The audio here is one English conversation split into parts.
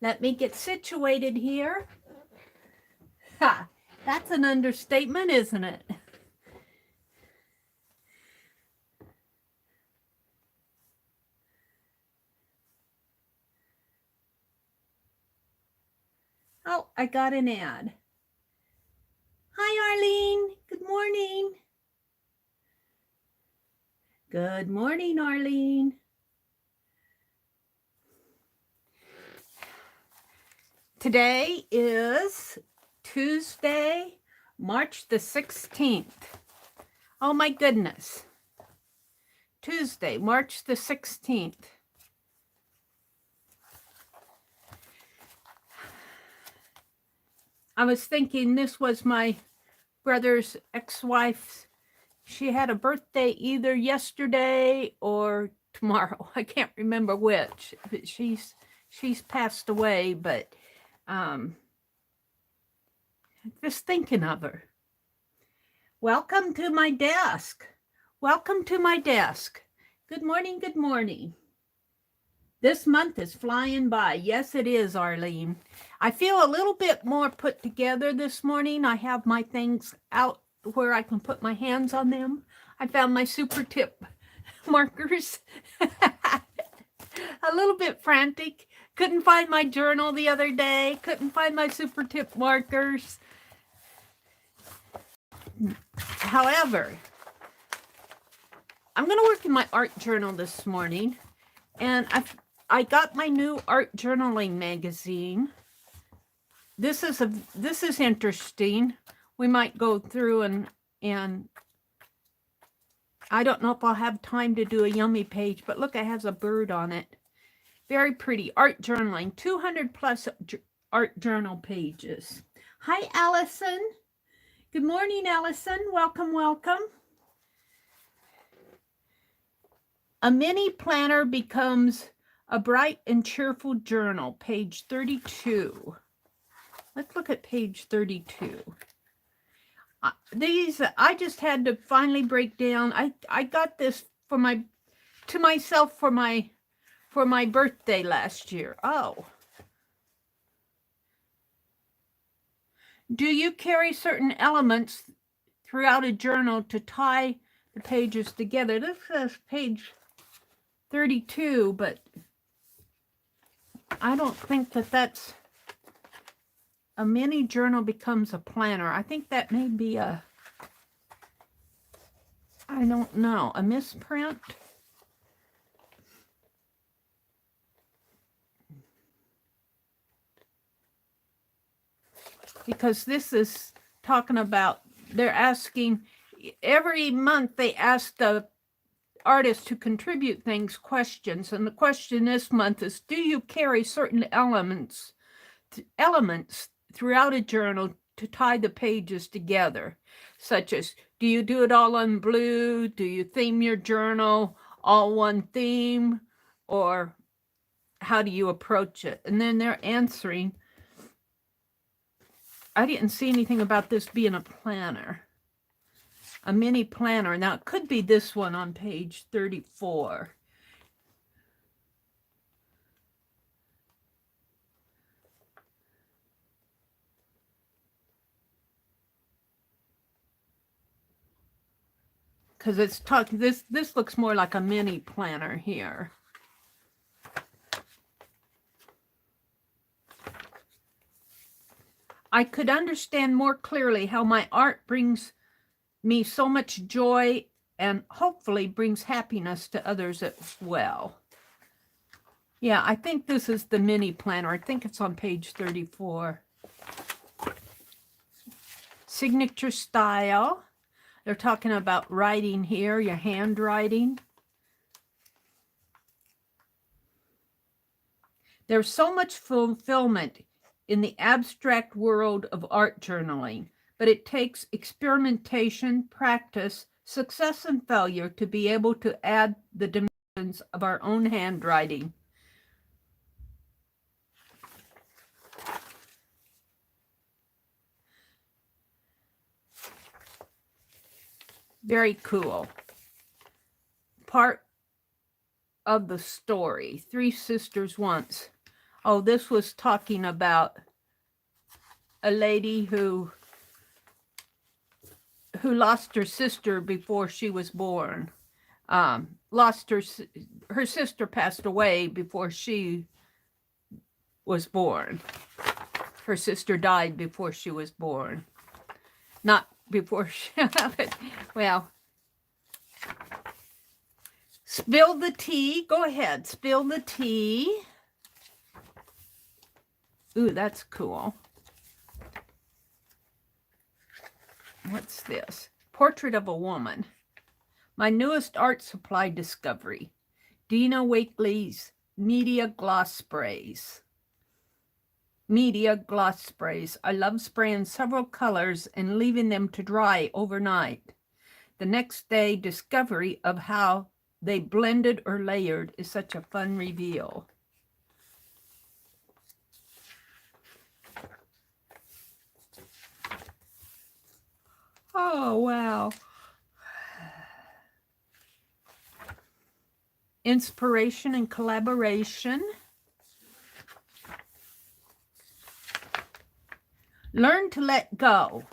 Let me get situated here. Ha! That's an understatement, isn't it? Oh, I got an ad. Hi, Arlene. Good morning. Good morning, Arlene. Today is Tuesday, March the 16th. Oh my goodness. Tuesday, March the 16th. I was thinking this was my brother's ex-wife's. She had a birthday either yesterday or tomorrow. I can't remember which. But she's passed away, but just thinking of her. Welcome to my desk. Welcome to my desk. Good morning, good morning. This month is flying by. Yes, it is, Arlene. I feel a little bit more put together this morning. I have my things out where I can put my hands on them. I found my super tip markers. A little bit frantic. Couldn't find my journal the other day. Couldn't find my super tip markers. However, I'm going to work in my art journal this morning, and I got my new art journaling magazine. This is interesting. We might go through and I don't know if I'll have time to do a yummy page, but look, it has a bird on it. Very pretty. Art journaling, 200 plus art journal pages. Hi, Allison. Good morning, Allison. Welcome, welcome. A mini planner becomes a bright and cheerful journal, page 32. Let's look at page 32. These, I just had to finally break down. I got this for myself for my birthday last year. Oh. Do you carry certain elements throughout a journal to tie the pages together? This says page 32, but I don't think that that's a mini journal becomes a planner. I think that may be I don't know, a misprint. Because this is talking about, they're asking, every month they ask the artist to contribute questions. And the question this month is, do you carry certain elements throughout a journal to tie the pages together? Such as, do you do it all on blue? Do you theme your journal all one theme? Or how do you approach it? And then they're answering. I didn't see anything about this being a planner. A mini planner. Now, it could be this one on page 34. Because it's talking, this looks more like a mini planner here. I could understand more clearly how my art brings me so much joy and hopefully brings happiness to others as well. Yeah, I think this is the mini planner. I think it's on page 34. Signature style. They're talking about writing here, your handwriting. There's so much fulfillment in the abstract world of art journaling, but it takes experimentation, practice, success, and failure to be able to add the dimensions of our own handwriting. Very cool. Part of the story. Three sisters once. Oh, this was talking about a lady who lost her sister before she was born. Lost her sister passed away before she was born. Her sister died before she was born. Not before she, well, spill the tea. Go ahead, spill the tea. Ooh, that's cool. What's this? Portrait of a woman. My newest art supply discovery. Dina Wakley's Media Gloss Sprays. Media Gloss Sprays. I love spraying several colors and leaving them to dry overnight. The next day, discovery of how they blended or layered is such a fun reveal. Oh, wow. Inspiration and collaboration. Learn to let go.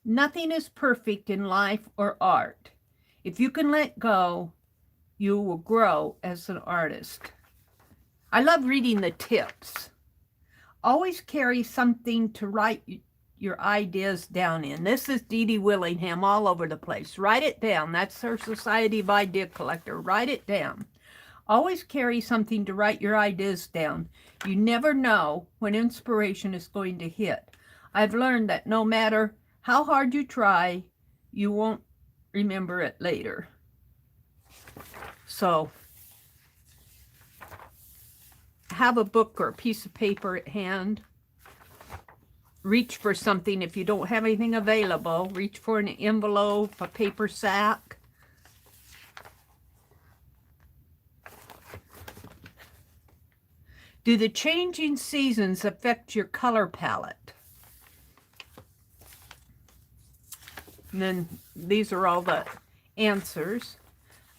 Nothing is perfect in life or art. If you can let go, you will grow as an artist. I love reading the tips. Always carry something to write your ideas down in. This is Dee Dee Willingham all over the place. Write it down. That's her Society of Idea Collector. Write it down. Always carry something to write your ideas down. You never know when inspiration is going to hit. I've learned that no matter how hard you try, you won't remember it later. So, have a book or a piece of paper at hand. Reach for something. If you don't have anything available, reach for an envelope, a paper sack. Do the changing seasons affect your color palette? And then these are all the answers.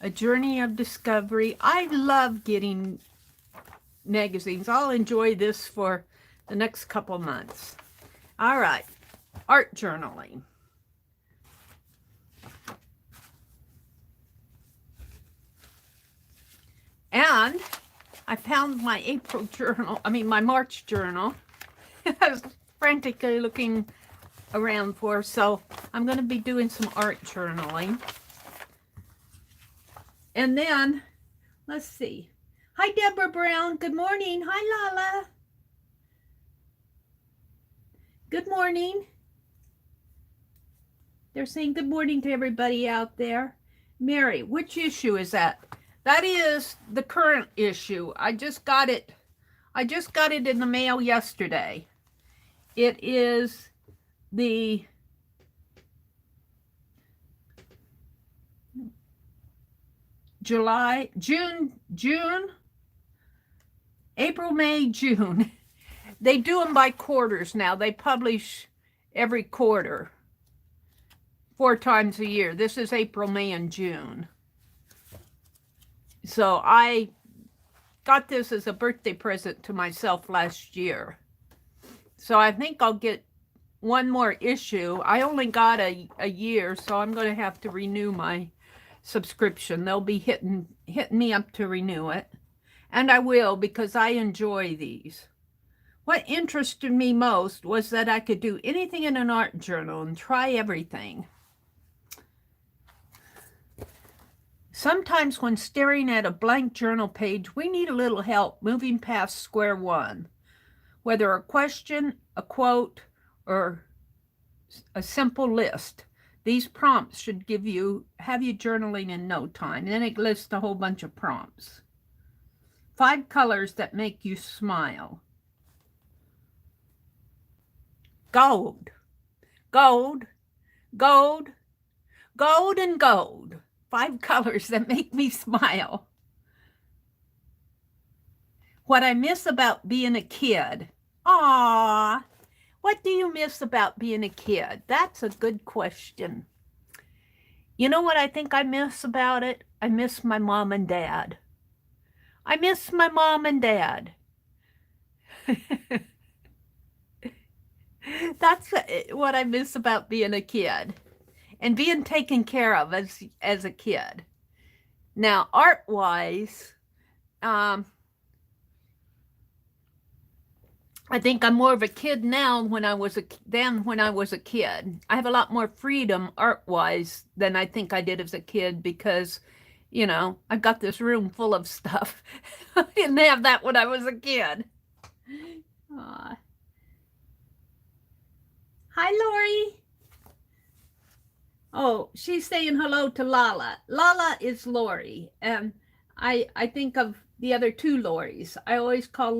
A journey of discovery. I love getting magazines. I'll enjoy this for the next couple months. All right, art journaling. And I found my my March journal. I was frantically looking around for, so I'm going to be doing some art journaling. And then, let's see. Hi, Deborah Brown. Good morning. Hi, Lala. Good morning. They're saying good morning to everybody out there. Mary, which issue is that? That is the current issue. I just got it in the mail yesterday. It is the April, May, June. They do them by quarters now. They publish every quarter, 4 times a year. This is April, May, and June. So I got this as a birthday present to myself last year. So I think I'll get one more issue. I only got a year, so I'm going to have to renew my subscription. They'll be hitting me up to renew it. And I will, because I enjoy these. What interested me most was that I could do anything in an art journal and try everything. Sometimes when staring at a blank journal page, we need a little help moving past square one. Whether a question, a quote, or a simple list, these prompts should have you journaling in no time. And then it lists a whole bunch of prompts. 5 colors that make you smile. Gold, gold, gold, gold, and gold. 5 colors that make me smile. What I miss about being a kid. Aww, what do you miss about being a kid? That's a good question. You know what I think I miss about it? I miss my mom and dad. I miss my mom and dad. That's what I miss about being a kid and being taken care of as a kid. Now, art-wise, I think I'm more of a kid now than when I was a kid. I have a lot more freedom art-wise than I think I did as a kid because, you know, I've got this room full of stuff. I didn't have that when I was a kid. Aw. Hi, Lori. Oh, she's saying hello to Lala. Lala is Lori, and I think of the other two Loris. I always call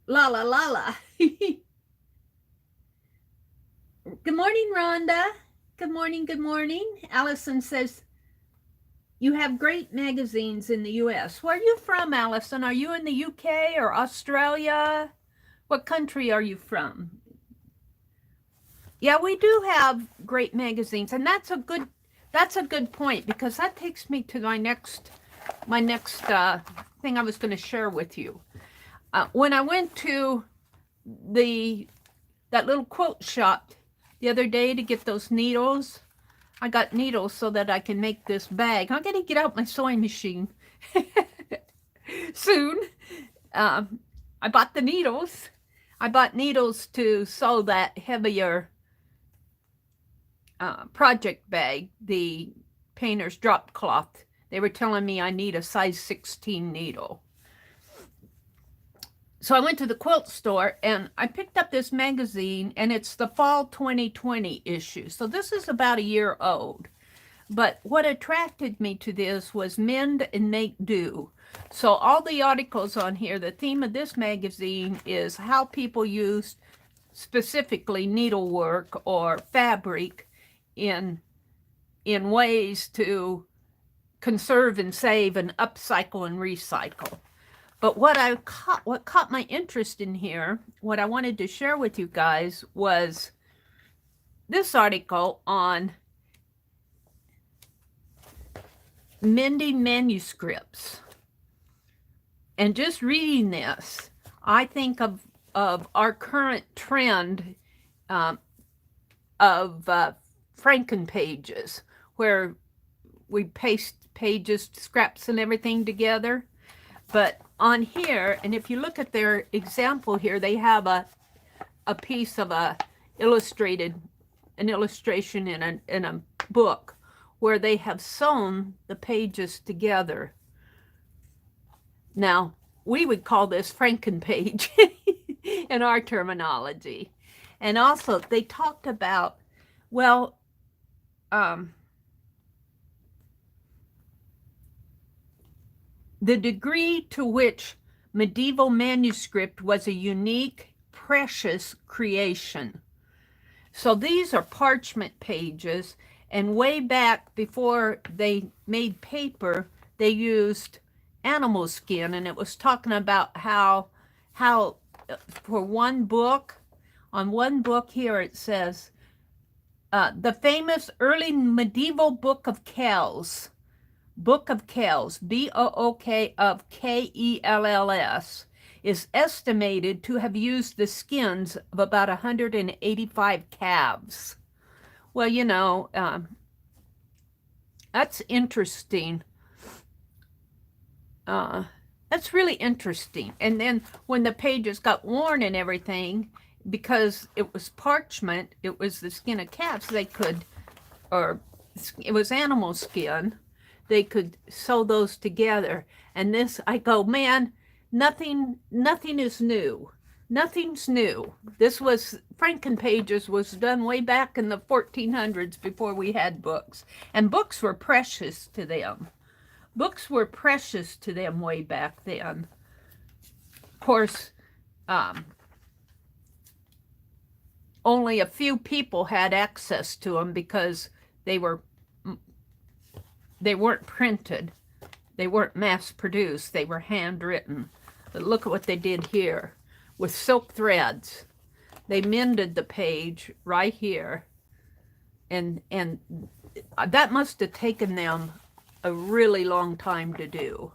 Lala Lala. Good morning, Rhonda. Good morning, good morning. Allison says, you have great magazines in the U.S. Where are you from, Allison? Are you in the UK or Australia? What country are you from? Yeah, we do have great magazines, and that's a good point, because that takes me to my next thing I was going to share with you. When I went to that little quilt shop the other day to get those needles, I got needles so that I can make this bag. I'm going to get out my sewing machine soon. I bought the needles. I bought needles to sew that heavier project bag, the painter's drop cloth. They were telling me I need a size 16 needle. So I went to the quilt store and I picked up this magazine, and it's the fall 2020 issue. So this is about a year old. But what attracted me to this was mend and make do. So all the articles on here, the theme of this magazine is how people use specifically needlework or fabric in ways to conserve and save and upcycle and recycle. But what caught my interest in here, what I wanted to share with you guys, was this article on mending manuscripts. And just reading this, I think of our current trend of Franken pages, where we paste pages, scraps, and everything together. But on here, and if you look at their example here, they have a piece of an illustration in a book where they have sewn the pages together. Now, we would call this Franken page in our terminology. And also, they talked about, well, the degree to which medieval manuscript was a unique, precious creation. So these are parchment pages, and way back before they made paper, they used animal skin, and it was talking about how for one book, on one book here it says, the famous early medieval Book of Kells, B-O-O-K of K-E-L-L-S, is estimated to have used the skins of about 185 calves. Well, you know, that's interesting. That's really interesting. And then when the pages got worn and everything, because it was parchment, it was the skin of calves, or it was animal skin, they could sew those together. And this, I go, man, nothing is new. Nothing's new. This was, Franken pages was done way back in the 1400s before we had books. And books were precious to them. Books were precious to them way back then. Of course, only a few people had access to them because they weren't printed. They weren't mass produced. They were handwritten. But look at what they did here with silk threads. They mended the page right here. And that must have taken them a really long time to do.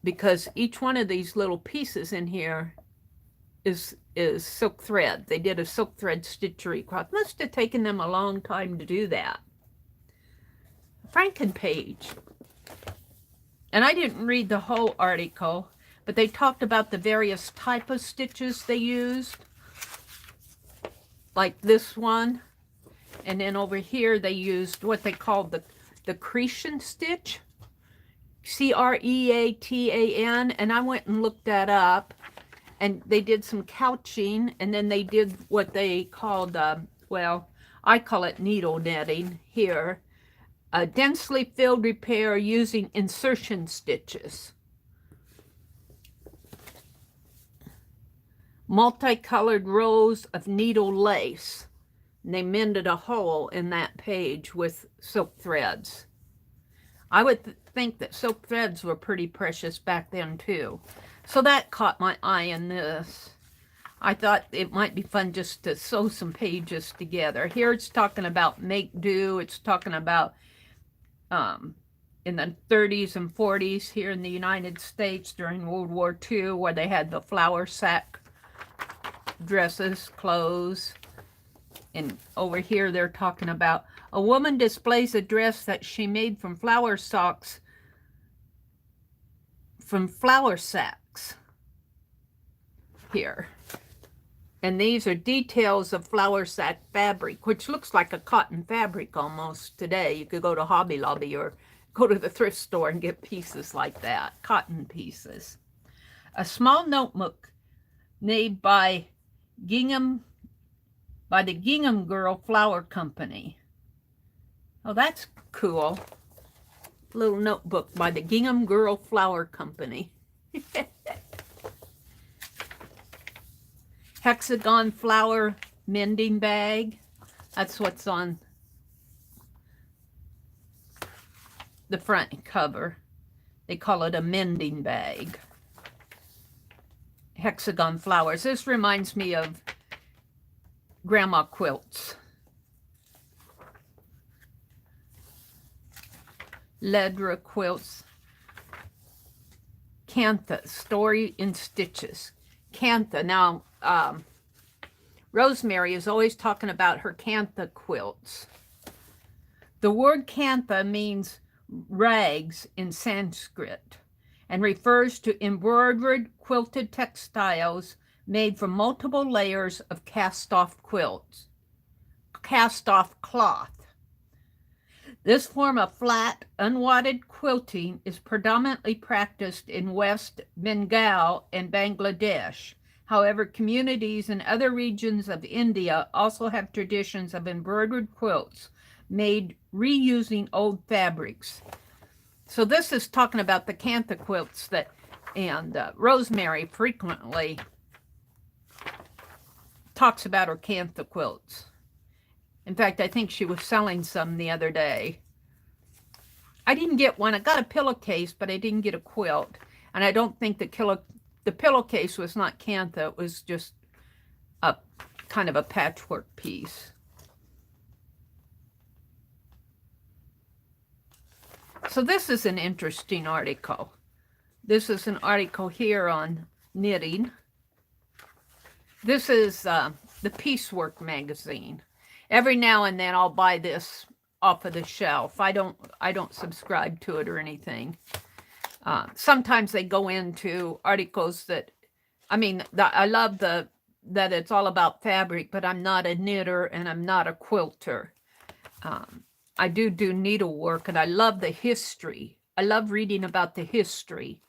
because each one of these little pieces in here is silk thread. They did a silk thread stitchery across. Must have taken them a long time to do that. Frankenpage. And I didn't read the whole article, but they talked about the various type of stitches they used, like this one. And then over here they used what they called the Cretan stitch, Creatan, and I went and looked that up, and they did some couching, and then they did what they called, well, I call it needle netting here, a densely filled repair using insertion stitches. Multicolored rows of needle lace. And they mended a hole in that page with silk threads. I would think that silk threads were pretty precious back then too. So that caught my eye in this. I thought it might be fun just to sew some pages together. Here it's talking about make do. It's talking about in the 30s and 40s here in the United States during World War II, where they had the flour sack dresses, clothes. And over here they're talking about a woman displays a dress that she made from flour sacks. Here. And these are details of flour sack fabric, which looks like a cotton fabric almost today. You could go to Hobby Lobby or go to the thrift store and get pieces like that, cotton pieces. A small notebook made by the Gingham Girl Flower Company. Oh, that's cool. Little notebook by the Gingham Girl Flower Company. Hexagon flower mending bag. That's what's on the front cover. They call it a mending bag. Hexagon flowers. This reminds me of grandma quilts. Ledra quilts. Kantha, story in stitches. Kantha. Now, Rosemary is always talking about her Kantha quilts. The word Kantha means rags in Sanskrit and refers to embroidered quilted textiles made from multiple layers of cast-off cloth. This form of flat, unwadded quilting is predominantly practiced in West Bengal and Bangladesh. However, communities in other regions of India also have traditions of embroidered quilts made reusing old fabrics. So this is talking about the Kantha quilts that, and Rosemary frequently talks about her Kantha quilts. In fact, I think she was selling some the other day. I didn't get one. I got a pillowcase, but I didn't get a quilt. And I don't think the pillowcase was not Kantha. It was just a kind of a patchwork piece. So this is an interesting article. This is an article here on knitting. This is the Piecework magazine. Every now and then I'll buy this off of the shelf. I don't subscribe to it or anything. Sometimes they go into articles that, I mean, I love that it's all about fabric, but I'm not a knitter and I'm not a quilter. I do needlework, and I love the history. I love reading about the history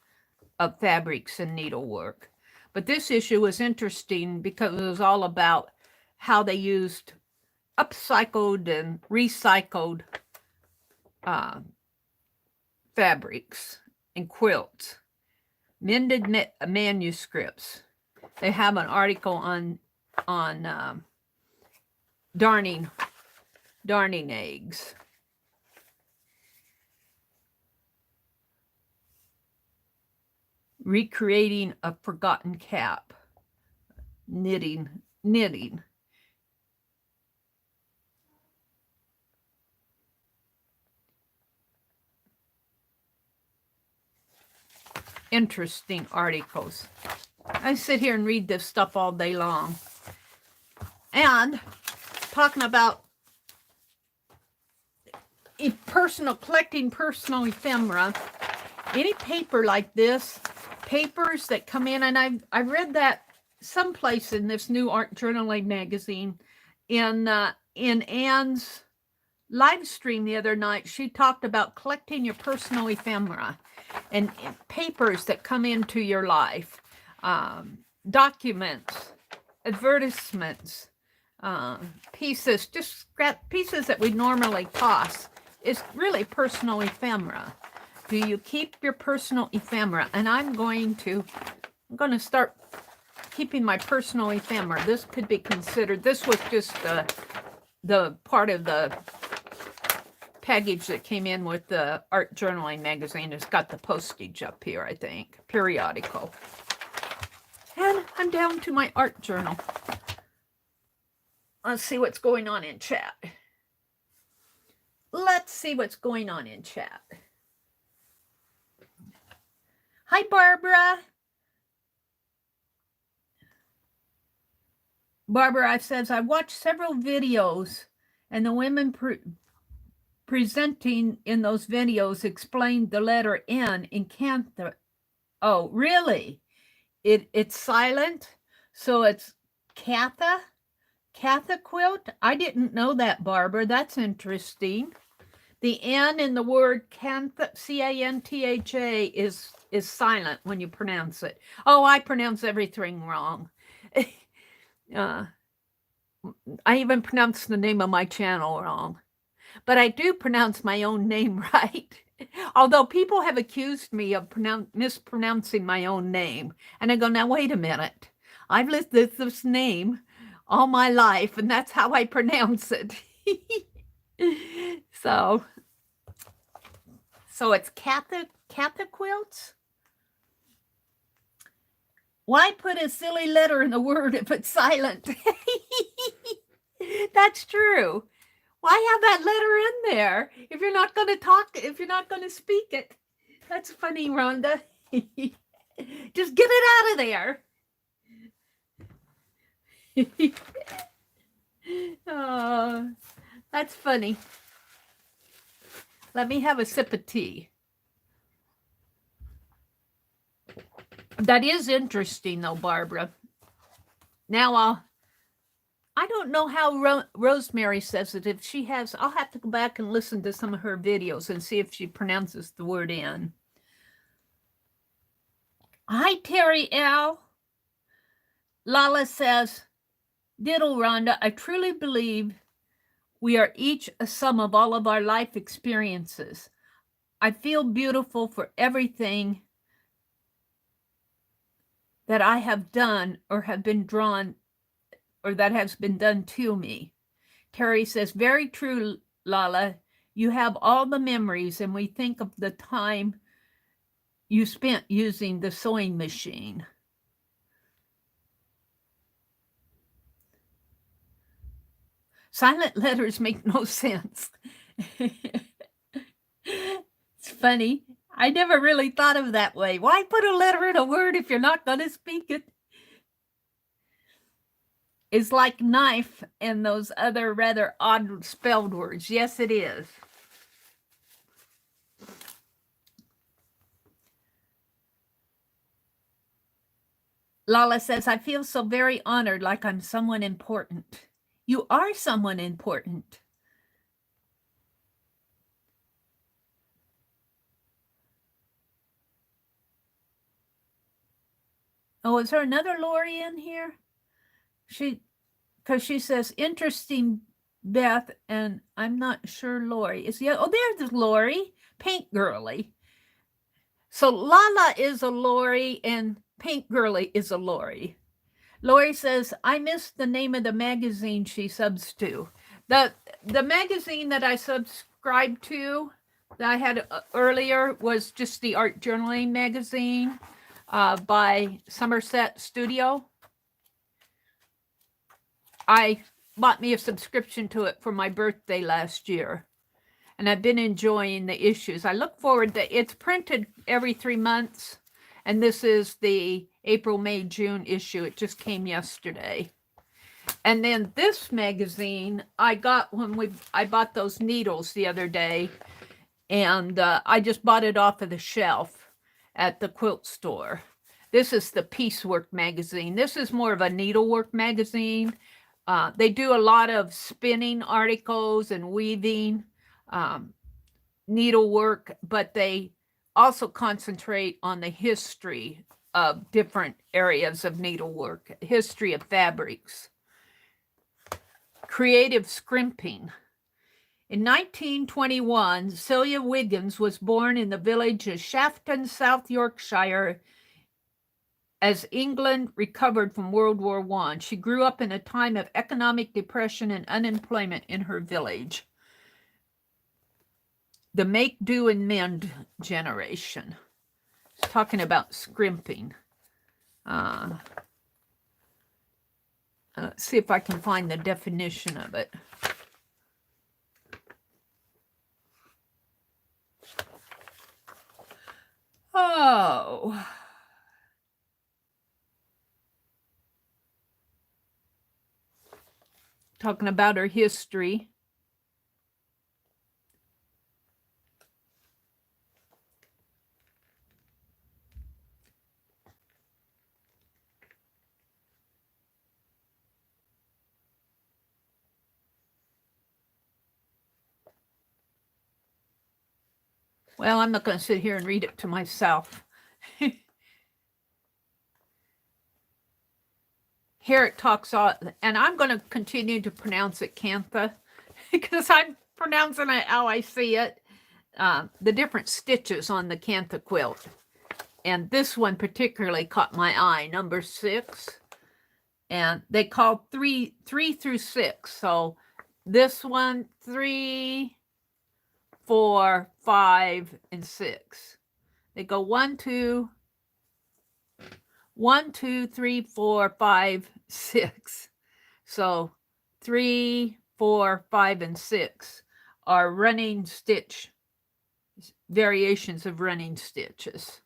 of fabrics and needlework. But this issue was interesting because it was all about how they used upcycled and recycled fabrics and quilts. Mended manuscripts. They have an article on darning eggs. Recreating a forgotten cap. Knitting. interesting articles. I sit here and read this stuff all day long. And talking about collecting personal ephemera, any paper like this, papers that come in, and I read that someplace in this new art journaling magazine, in Anne's live stream the other night. She talked about collecting your personal ephemera and papers that come into your life, documents, advertisements, pieces, just scrap pieces that we normally toss. Is really personal ephemera. Do you keep your personal ephemera? And I'm going to start keeping my personal ephemera. This could be considered, this was just the part of the package that came in with the art journaling magazine. It's got the postage up here, I think, periodical. And I'm down to my art journal. Let's see what's going on in chat. Let's see what's going on in chat. Hi, Barbara. Barbara says, I watched several videos, and the women presenting in those videos explained the letter N in Kantha. Oh, really? It's silent? So it's Kantha? Kantha quilt? I didn't know that, Barbara. That's interesting. The N in the word Kantha, C-A-N-T-H-A, is silent when you pronounce it. Oh, I pronounce everything wrong. I even pronounce the name of my channel wrong. But I do pronounce my own name right. Although people have accused me of mispronouncing my own name. And I go, now, wait a minute. I've lived this name all my life, and that's how I pronounce it. So it's Kantha quilts? Why put a silly letter in the word if it's silent? That's true. Why have that letter in there if you're not going to talk, if you're not going to speak it? That's funny, Rhonda. Just get it out of there. Oh, that's funny. Let me have a sip of tea. That is interesting, though, Barbara. Now, I don't know how Rosemary says it. If she has, I'll have to go back and listen to some of her videos and see if she pronounces the word in. Hi, Terry L. Lala says, Diddle, Rhonda, I truly believe we are each a sum of all of our life experiences. I feel beautiful for everything that I have done or have been drawn or that has been done to me. Terry says, very true, Lala. You have all the memories, and we think of the time you spent using the sewing machine. Silent letters make no sense. It's funny. I never really thought of it that way. Why put a letter in a word if you're not going to speak it? It's like knife and those other rather odd spelled words. Yes, it is. Lala says, I feel so very honored, like I'm someone important. You are someone important. Oh, is there another Lori in here? Because she says, interesting, Beth, and I'm not sure Lori. There's Lori, Paint Girly. So Lala is a Lori and Paint Girly is a Lori. Lori says, I missed the name of the magazine she subs to. The magazine that I subscribed to that I had earlier was just the Art Journaling magazine by Somerset Studio. I bought me a subscription to it for my birthday last year, and I've been enjoying the issues. I look forward to it's printed every 3 months, And this is the April, May, June issue. It just came yesterday. And then this magazine I got when I bought those needles the other day, and I just bought it off of the shelf at the quilt store. This is the Piecework magazine. This is more of a needlework magazine. They do a lot of spinning articles and weaving, needlework, but they also concentrate on the history of different areas of needlework, history of fabrics. Creative scrimping. In 1921, Celia Wiggins was born in the village of Shafton, South Yorkshire, as England recovered from World War I. She grew up in a time of economic depression and unemployment in her village. The make, do, and mend generation. It's talking about scrimping. Let's see if I can find the definition of it. Oh. Talking about her history. Well, I'm not going to sit here and read it to myself. Here it talks on, and I'm going to continue to pronounce it Kantha because I'm pronouncing it how I see it. The different stitches on the Kantha quilt. And this one particularly caught my eye, number 6. And they call 3 through 6. So this one, 3, 4, 5, and 6. They go 1, 2, 3, 4, 5, 6. So 3, 4, 5, and 6 are running stitch, variations of running stitches.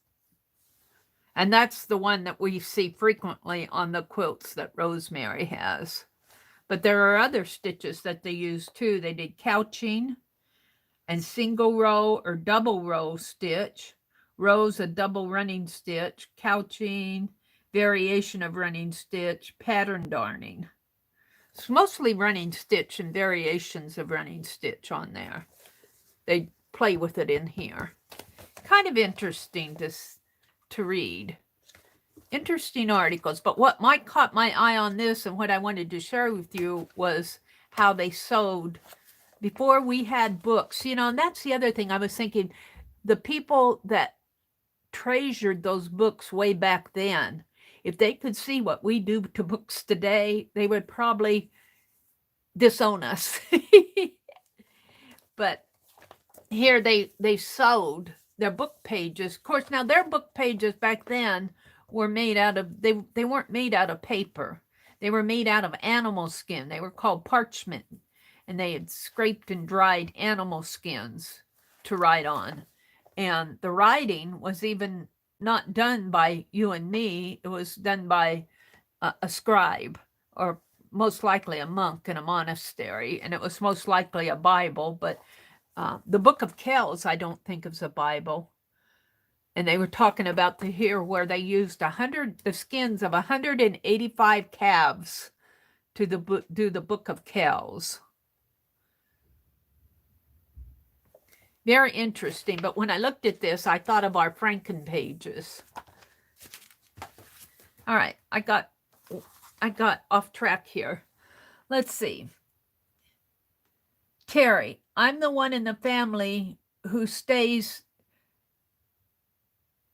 And that's the one that we see frequently on the quilts that Rosemary has. But there are other stitches that they use too. They did couching and single row or double row stitch, rows of double running stitch, couching, variation of running stitch, pattern darning. It's mostly running stitch and variations of running stitch on there. They play with it in here. Kind of interesting to read. Interesting articles. But what caught my eye on this and what I wanted to share with you was how they sewed before we had books. You know, and that's the other thing I was thinking. The people that treasured those books way back then, if they could see what we do to books today, they would probably disown us. But here they sewed their book pages. Of course, now their book pages back then were made out of, they weren't made out of paper. They were made out of animal skin. They were called parchment. And they had scraped and dried animal skins to write on. And the writing was even not done by you and me. It was done by a scribe, or most likely a monk in a monastery. And it was most likely a Bible. But the Book of Kells, I don't think is a Bible. And they were talking about here where they used the skins of 185 calves to do the Book of Kells. Very interesting. But when I looked at this, I thought of our Franken pages. All right, I got off track here. Let's see. Terry, I'm the one in the family who stays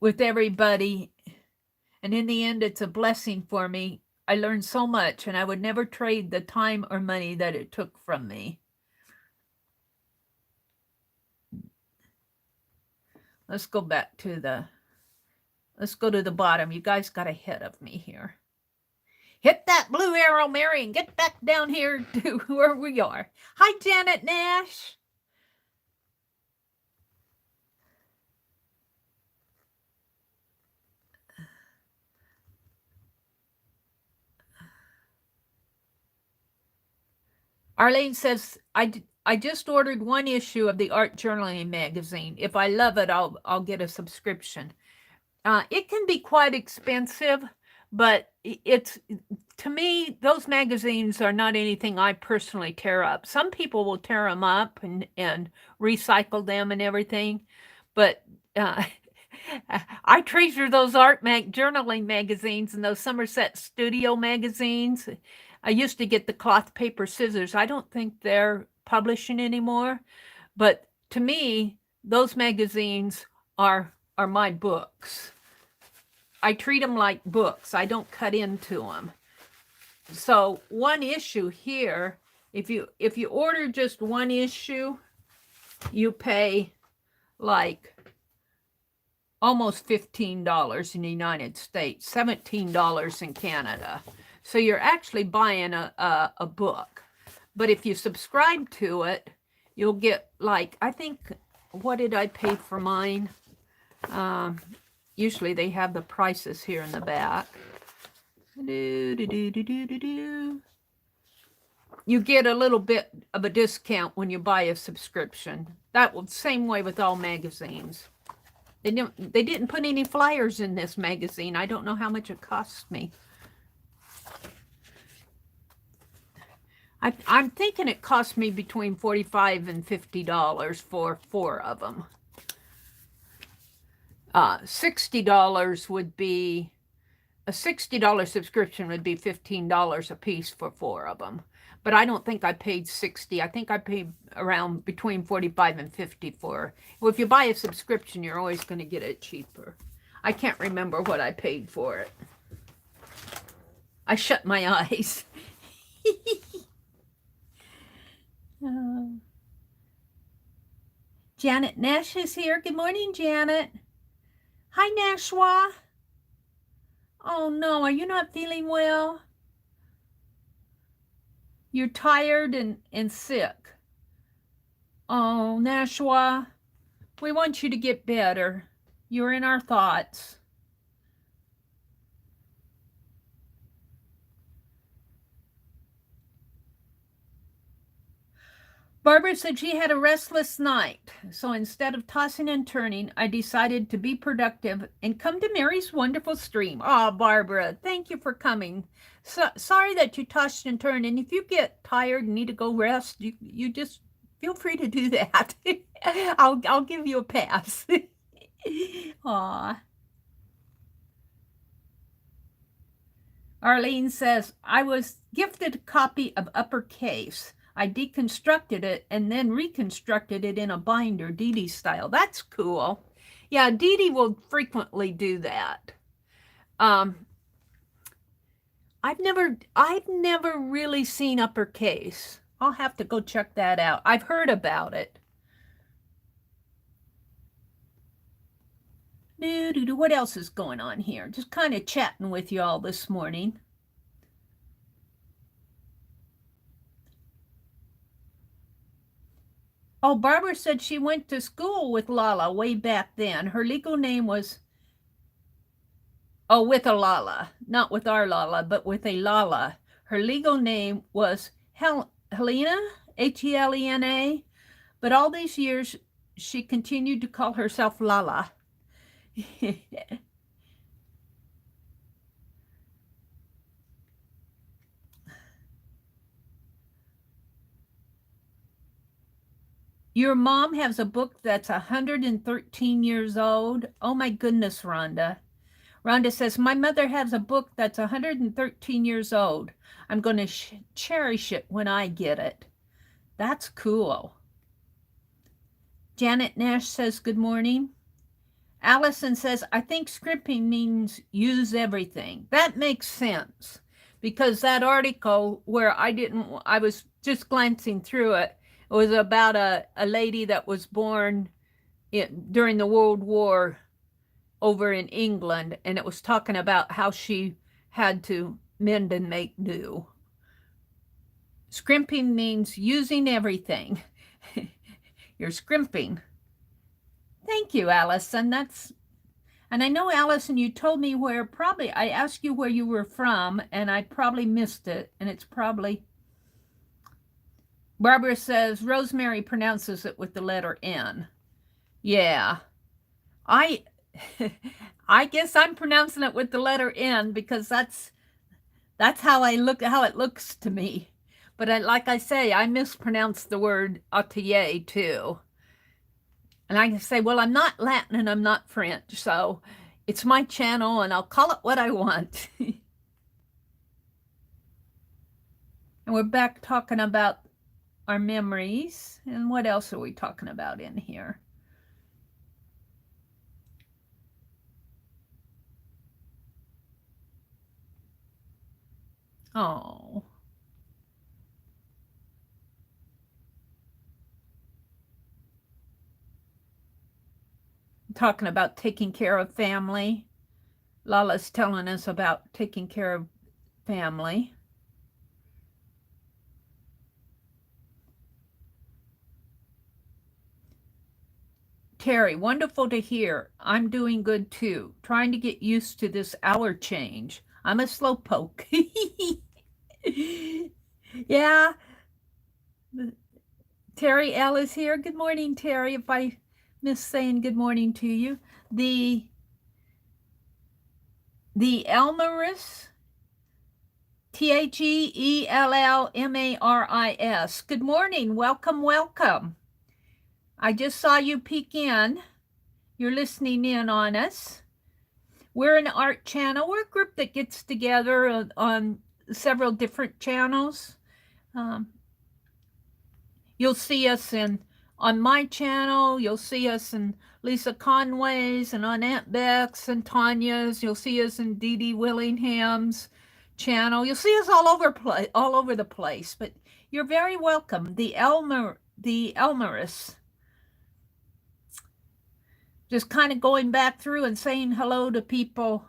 with everybody, and in the end, it's a blessing for me. I learned so much, and I would never trade the time or money that it took from me. Let's go back to let's go to the bottom. You guys got ahead of me here. Hit that blue arrow, Mary, and get back down here to where we are. Hi, Janet Nash. Arlene says, I just ordered one issue of the Art Journaling magazine. If I love it, I'll get a subscription. It can be quite expensive, but it's, to me, those magazines are not anything I personally tear up. Some people will tear them up and recycle them and everything, but I treasure those journaling magazines and those Somerset Studio magazines. I used to get the cloth paper scissors. I don't think they're publishing anymore, but to me, those magazines are my books. I treat them like books. I don't cut into them. So one issue here, if you order just one issue, you pay like almost $15 in the United States, $17 in Canada. So you're actually buying a book. But if you subscribe to it, you'll get like, I think, what did I pay for mine? Usually they have the prices here in the back. You get a little bit of a discount when you buy a subscription. That was same way with all magazines. They didn't put any flyers in this magazine. I don't know how much it cost me. I'm thinking it cost me between $45 and $50 for 4 of them. $60 would be, a $60 subscription would be $15 a piece for 4 of them. But I don't think I paid $60. I think I paid around between $45 and $50 for. Well, if you buy a subscription, you're always going to get it cheaper. I can't remember what I paid for it. I shut my eyes. Janet Nash is here. Good morning, Janet. Hi, Nashwa. Oh, no. Are you not feeling well? You're tired and sick. Oh, Nashwa, we want you to get better. You're in our thoughts. Barbara said she had a restless night, so instead of tossing and turning, I decided to be productive and come to Mary's wonderful stream. Oh, Barbara, thank you for coming. Sorry that you tossed and turned, and if you get tired and need to go rest, you just feel free to do that. I'll give you a pass. Aw. Arlene says, I was gifted a copy of Uppercase. I deconstructed it and then reconstructed it in a binder, Dee Dee style. That's cool. Yeah, Dee Dee will frequently do that. I've never really seen Uppercase. I'll have to go check that out. I've heard about it. What else is going on here? Just kind of chatting with you all this morning. Oh, Barbara said she went to school with Lala way back then. Her legal name was, with a Lala, not with our Lala, but with a Lala. Her legal name was Helena, Helena, but all these years she continued to call herself Lala. Your mom has a book that's 113 years old. Oh my goodness, Rhonda. Rhonda says, my mother has a book that's 113 years old. I'm going to cherish it when I get it. That's cool. Janet Nash says, good morning. Allison says, I think scrimping means use everything. That makes sense because that article where I was just glancing through it, it was about a lady that was born during the World War over in England, and it was talking about how she had to mend and make new. Scrimping means using everything. You're scrimping. Thank you, Allison. And I know, Allison, you told me I asked you where you were from, and I probably missed it, and it's probably Barbara says Rosemary pronounces it with the letter N. Yeah. I guess I'm pronouncing it with the letter N because that's how it looks to me. But like I say, I mispronounce the word atelier too. And I can say, well, I'm not Latin and I'm not French, so it's my channel and I'll call it what I want. And we're back talking about our memories. And what else are we talking about in here? Oh. Talking about taking care of family. Lala's telling us about taking care of family. Terry, wonderful to hear. I'm doing good too. Trying to get used to this hour change. I'm a slowpoke. Yeah. Terry L is here. Good morning, Terry. If I miss saying good morning to you. The Elmaris, TheEllMaris. Good morning. Welcome, welcome. I just saw you peek in. You're listening in on us. We're an art channel. We're a group that gets together on several different channels. You'll see us on my channel. You'll see us in Lisa Conway's and on Aunt Beck's and Tanya's. You'll see us in Dee Dee Willingham's channel. You'll see us all over the place. But you're very welcome. The Elmaris. Just kind of going back through and saying hello to people.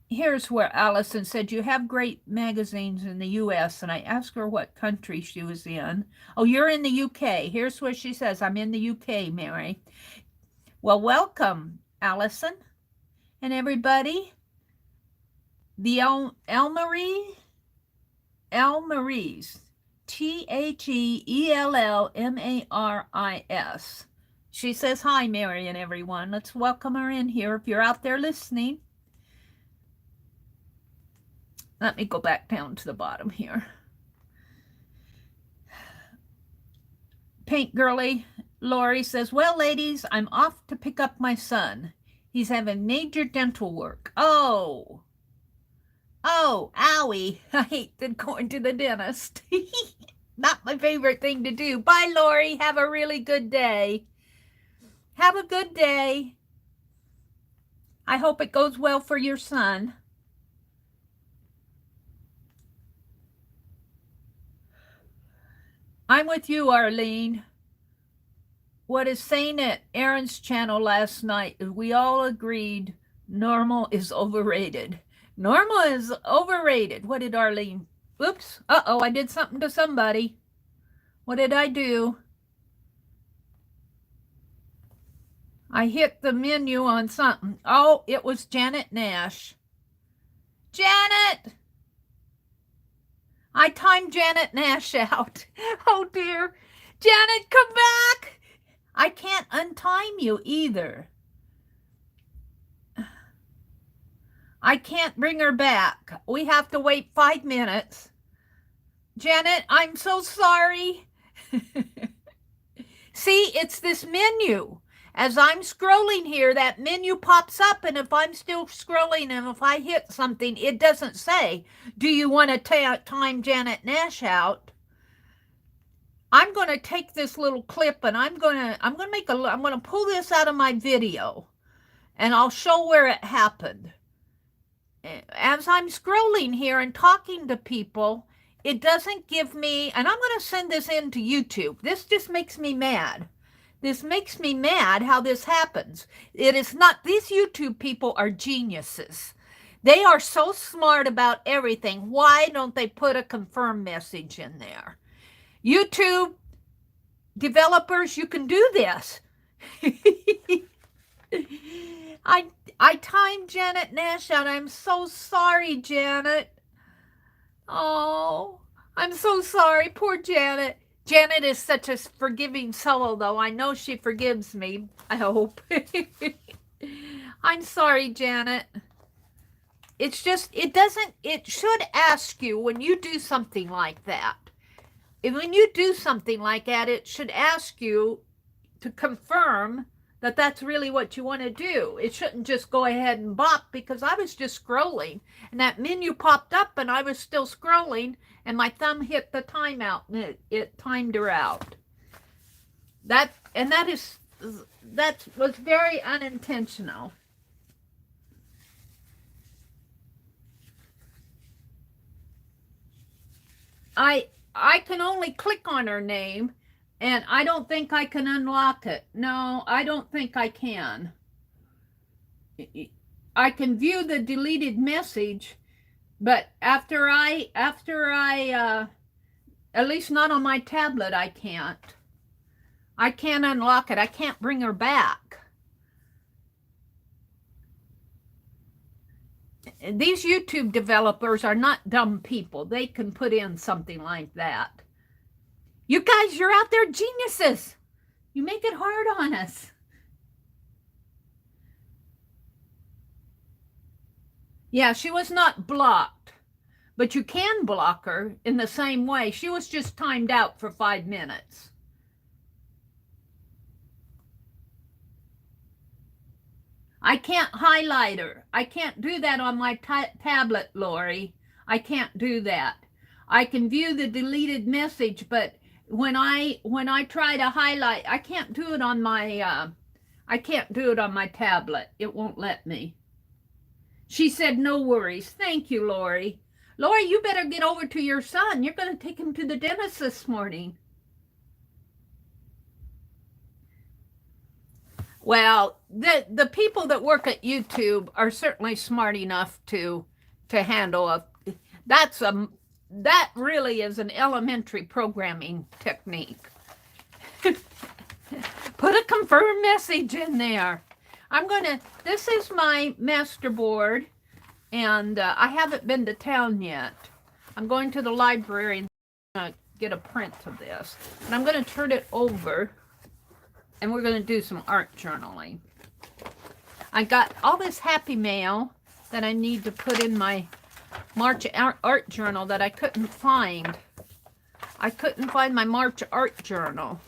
Here's where Allison said, you have great magazines in the U.S. And I asked her what country she was in. Oh, you're in the U.K. Here's what she says. I'm in the U.K., Mary. Well, welcome, Allison and everybody. The Elmaris. TheEllMaris. She says, hi, Mary and everyone. Let's welcome her in here if you're out there listening. Let me go back down to the bottom here. Paint Girly Lori says, well, ladies, I'm off to pick up my son. He's having major dental work. Oh, owie. I hate going to the dentist. Not my favorite thing to do. Bye, Lori. Have a really good day. Have a good day. I hope it goes well for your son. I'm with you, Arlene. What is saying at Aaron's channel last night is we all agreed normal is overrated. Normal is overrated. What did Arlene? Oops. Uh-oh, I did something to somebody. What did I do? I hit the menu on something. Oh, it was Janet Nash. Janet! I timed Janet Nash out. Oh, dear. Janet, come back! I can't untime you either. I can't bring her back. We have to wait 5 minutes. Janet, I'm so sorry. See, it's this menu. As I'm scrolling here, that menu pops up, and if I'm still scrolling and if I hit something, it doesn't say, do you want to time Janet Nash out? I'm going to take this little clip and I'm going to pull this out of my video and I'll show where it happened. As I'm scrolling here and talking to people, it doesn't give me, and I'm going to send this in to YouTube. This just makes me mad. This makes me mad how this happens. It is not, these YouTube people are geniuses. They are so smart about everything. Why don't they put a confirm message in there? YouTube developers, you can do this. I timed Janet Nash out. I'm so sorry, Janet. Oh, I'm so sorry. Poor Janet. Janet is such a forgiving soul, though. I know she forgives me. I hope. I'm sorry, Janet. It's just, it should ask you when you do something like that. When you do something like that, it should ask you to confirm that that's really what you want to do. It shouldn't just go ahead and bop, because I was just scrolling and that menu popped up and I was still scrolling and my thumb hit the timeout and it timed her out. That was very unintentional. I can only click on her name, and I don't think I can unlock it. No, I don't think I can. I can view the deleted message, but after I at least not on my tablet, I can't. I can't unlock it. I can't bring her back. These YouTube developers are not dumb people. They can put in something like that. You guys, you're out there geniuses. You make it hard on us. Yeah, she was not blocked, but you can block her in the same way. She was just timed out for 5 minutes. I can't highlight her. I can't do that on my tablet, Lori. I can't do that. I can view the deleted message, but when I try to highlight, I can't do it on my tablet. It won't let me. She said, no worries. Thank you, Lori. Lori, you better get over to your son. You're going to take him to the dentist this morning. Well, the people that work at YouTube are certainly smart enough to handle that really is an elementary programming technique. Put a confirm message in there. This is my master board, and I haven't been to town yet. I'm going to the library and get a print of this. And I'm going to turn it over, and we're going to do some art journaling. I got all this happy mail that I need to put in my March art journal that I couldn't find. I couldn't find my March art journal.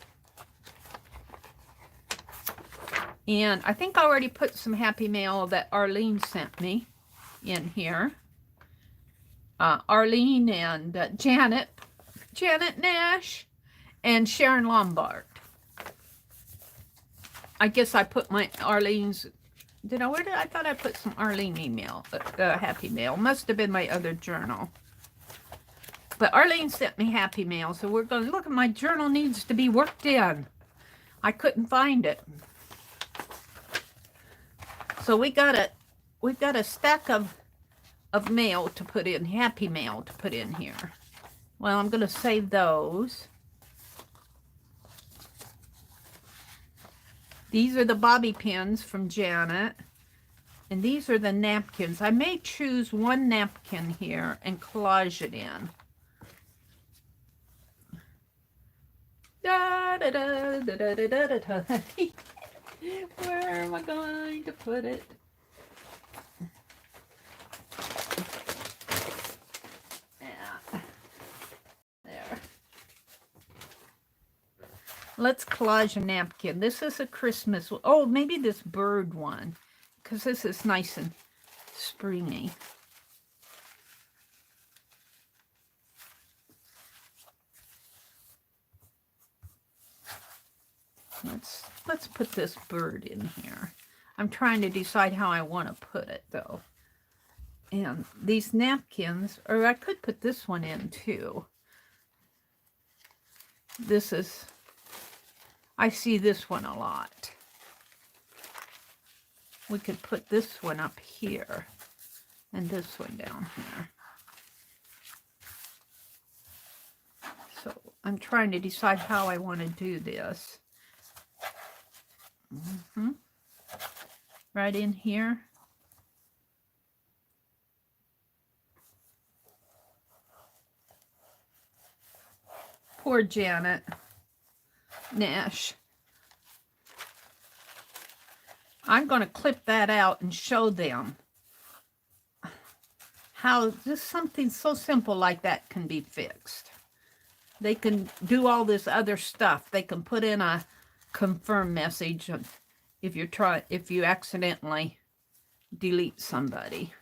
And I think I already put some happy mail that Arlene sent me in here. Arlene and Janet Nash, and Sharon Lombard. I guess I put my Arlene's. I thought I put some Arlene email, happy mail. Must have been my other journal. But Arlene sent me happy mail, so we're going to look at my journal needs to be worked in. I couldn't find it. So we've got a stack of mail to put in, happy mail to put in here. Well, I'm going to save those. These are the bobby pins from Janet. And these are the napkins. I may choose one napkin here and collage it in. Da, da, da, da, da, da, da, da. Where am I going to put it? Yeah. There. Let's collage a napkin. This is a Christmas. Oh, maybe this bird one, because this is nice and springy. Let's put this bird in here. I'm trying to decide how I want to put it, though. And these napkins, or I could put this one in too. This is, I see this one a lot. We could put this one up here and this one down here. So I'm trying to decide how I want to do this. Right in here. Poor Janet Nash. I'm going to clip that out and show them how just something so simple like that can be fixed. They can do all this other stuff. They can put in a confirm message if you accidentally delete somebody.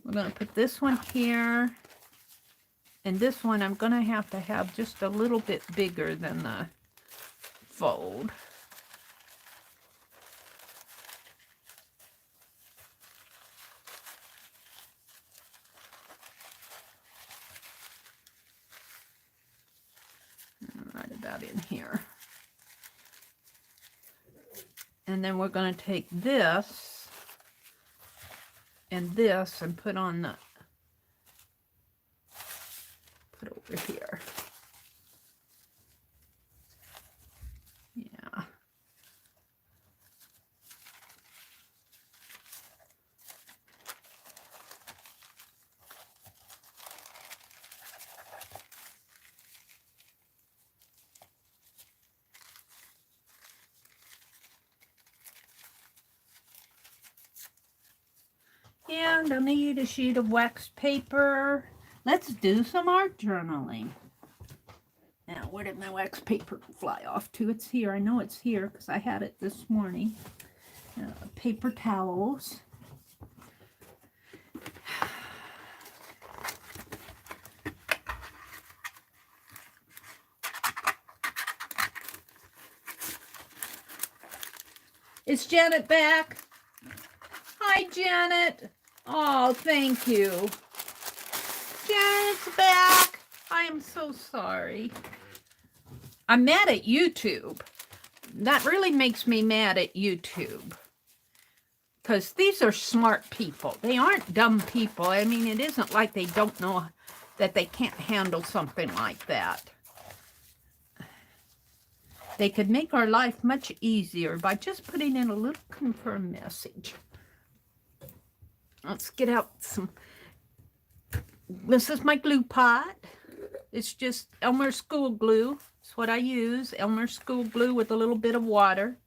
We're going to put this one here, and this one I'm going to have just a little bit bigger than the fold. Right about in here. And then we're going to take this and this and put over here. Yeah. And I'll need a sheet of waxed paper. Let's do some art journaling. Now, where did my wax paper fly off to? It's here. I know it's here because I had it this morning. Paper towels. Is Janet back? Hi, Janet. Oh, thank you. Janet's back. I am so sorry. I'm mad at YouTube. That really makes me mad at YouTube. Because these are smart people. They aren't dumb people. I mean, it isn't like they don't know that they can't handle something like that. They could make our life much easier by just putting in a little confirm message. Let's get out some. This is my glue pot. It's just Elmer School glue. It's what I use. Elmer School glue with a little bit of water.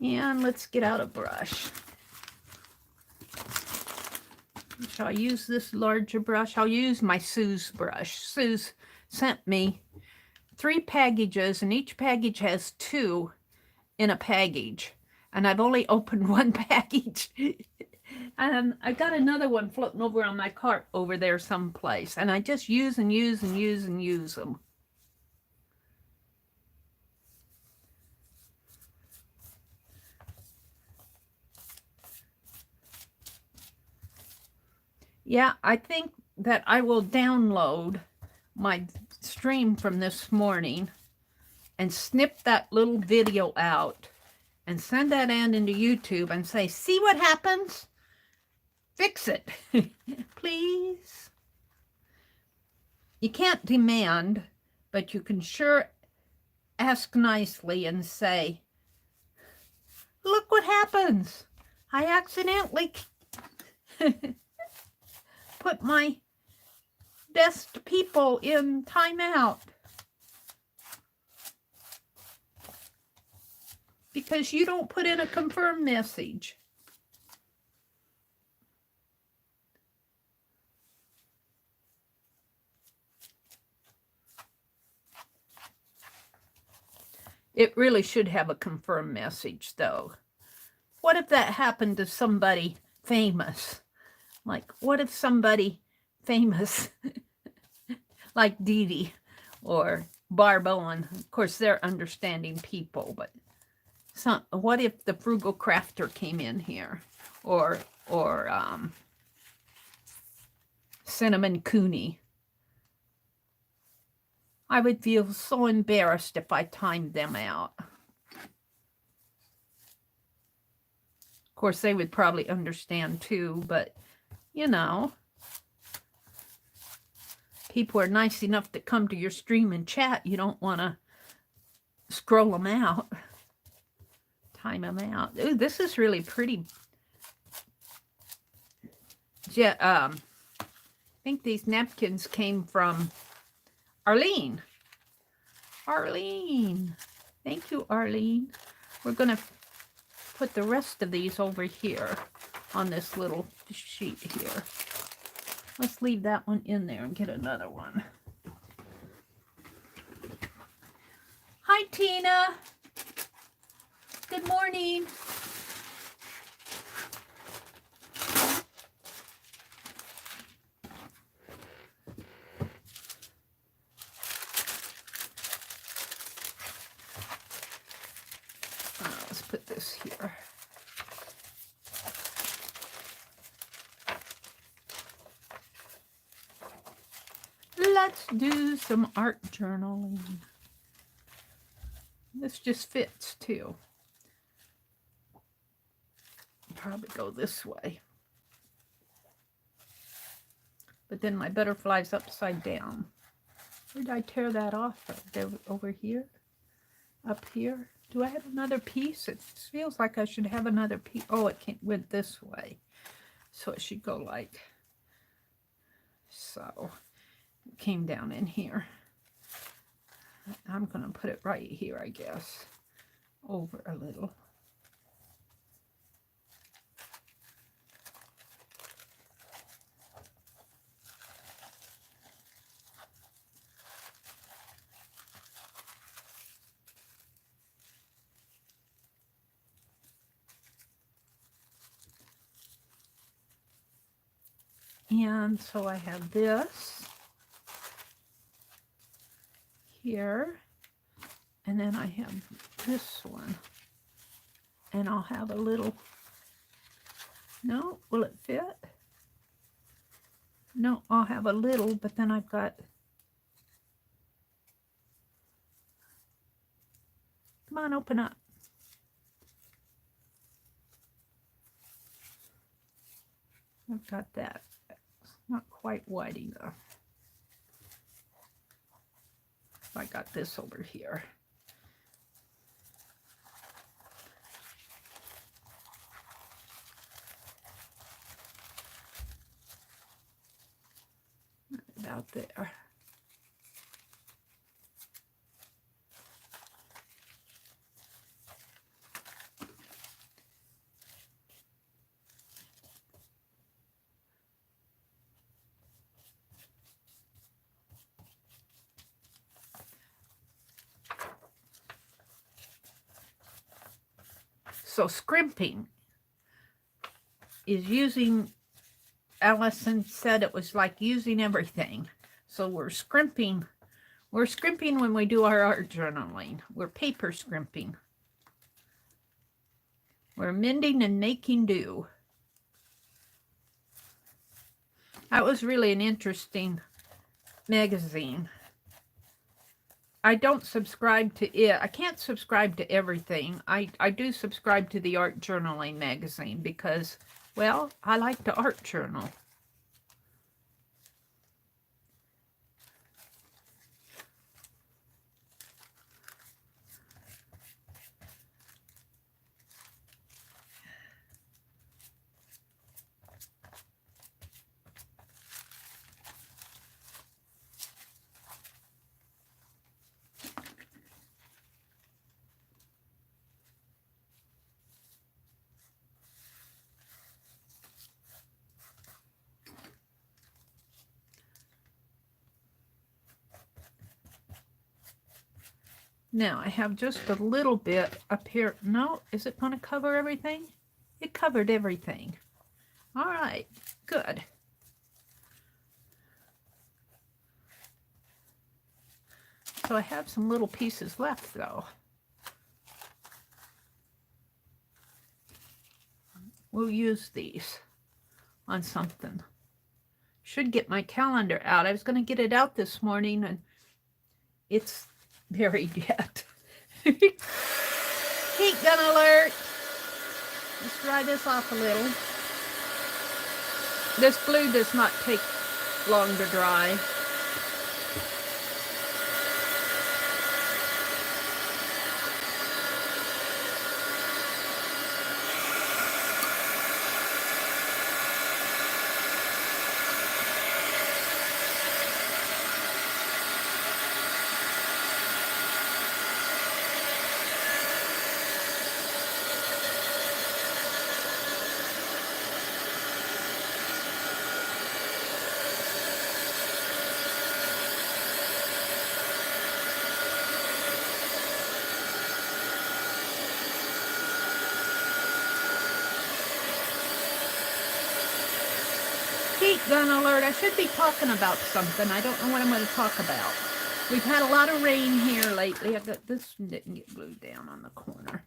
And let's get out a brush. Shall I use this larger brush? I'll use my Sue's brush. Sue's sent me 3 packages, and each package has 2 in a package. And I've only opened 1 package. And I got another one floating over on my cart over there someplace. And I just use and use and use and use them. Yeah, I think that I will download my stream from this morning and snip that little video out and send that into YouTube and say, see what happens? Fix it, please. You can't demand, but you can sure ask nicely and say, look what happens. I accidentally put my best people in timeout because you don't put in a confirm message. It really should have a confirm message, though. What if that happened to somebody famous? Like, what if somebody famous like Dee Dee or Barb Owen? Of course, they're understanding people, but what if the Frugal Crafter came in here? Or Cinnamon Cooney? I would feel so embarrassed if I timed them out. Of course, they would probably understand too, but you know, people are nice enough to come to your stream and chat. You don't want to scroll them out. time them out. Ooh, this is really pretty. Yeah, I think these napkins came from Arlene. Arlene. Thank you, Arlene. We're going to put the rest of these over here on this little sheet here. Let's leave that one in there and get another one. Hi, Tina. Good morning. Let's put this here. Let's do some art journaling. This just fits too. Probably go this way. But then my butterfly's upside down. Where did I tear that off of? Over here? Up here? Do I have another piece? It feels like I should have another piece. Oh, it went this way. So it should go like so. It came down in here. I'm going to put it right here, I guess. Over a little. And so I have this here, and then I have this one, and I'll have a little, no, will it fit? No, I'll have a little, but then I've got, come on, open up. I've got that. Not quite wide enough. I got this over here. About there. So scrimping is using, Allison said it was like using everything. So we're scrimping when we do our art journaling. We're paper scrimping. We're mending and making do. That was really an interesting magazine. I don't subscribe to it. I can't subscribe to everything. I do subscribe to the art journaling magazine because, well, I like to art journal. Now I have just a little bit up here. No, is it going to cover everything? It covered everything. All right, good. So I have some little pieces left though. We'll use these on something. Should get my calendar out. I was going to get it out this morning and it's buried yet. Heat gun alert. Let's dry this off a little. This glue does not take long to dry. gun alert. I should be talking about something. I don't know what I'm going to talk about. We've had a lot of rain here lately. I got this one didn't get glued down on the corner.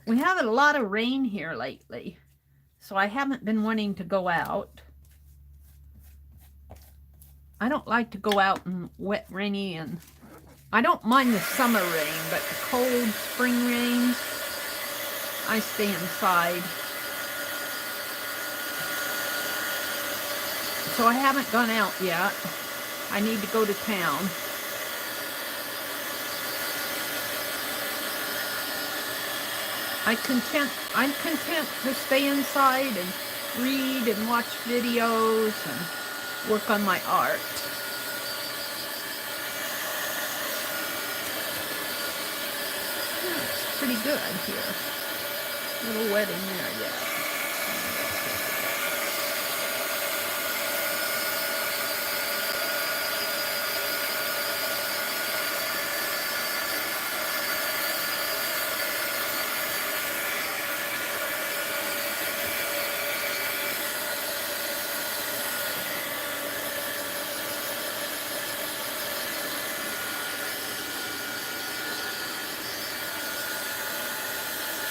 We have a lot of rain here lately, so I haven't been wanting to go out. I don't like to go out in wet, rainy, and I don't mind the summer rain, but the cold spring rains, I stay inside. So I haven't gone out yet. I need to go to town. I'm content to stay inside and read and watch videos and work on my art. Yeah, it's pretty good here. A little wet in there yet.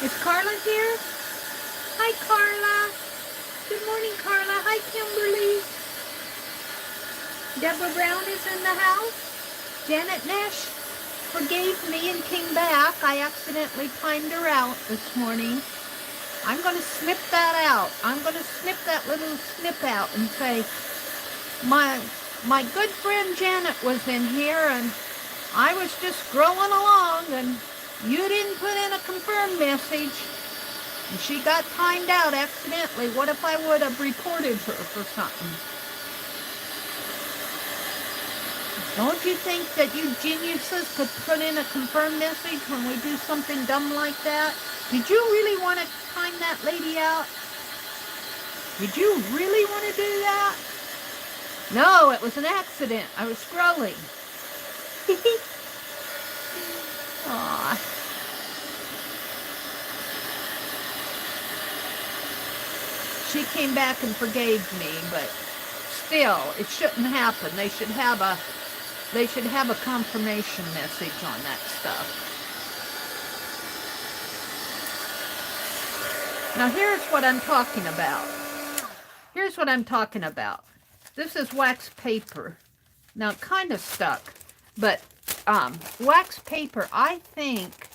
Is Carla here? Hi, Carla. Good morning, Carla. Hi, Kimberly. Deborah Brown is in the house. Janet Nash forgave me and came back. I accidentally timed her out this morning. I'm going to snip that out. I'm going to snip that little snip out and say, my good friend Janet was in here and I was just scrolling along and you didn't put in a confirm message, and she got timed out accidentally. What if I would have reported her for something? Don't you think that you geniuses could put in a confirm message when we do something dumb like that? Did you really want to time that lady out? Did you really want to do that? No, it was an accident. I was scrolling. Aw. She came back and forgave me, but still, it shouldn't happen. They should have a confirmation message on that stuff. Now here's what I'm talking about. Here's what I'm talking about. This is wax paper. Now it kind of stuck, but wax paper, I think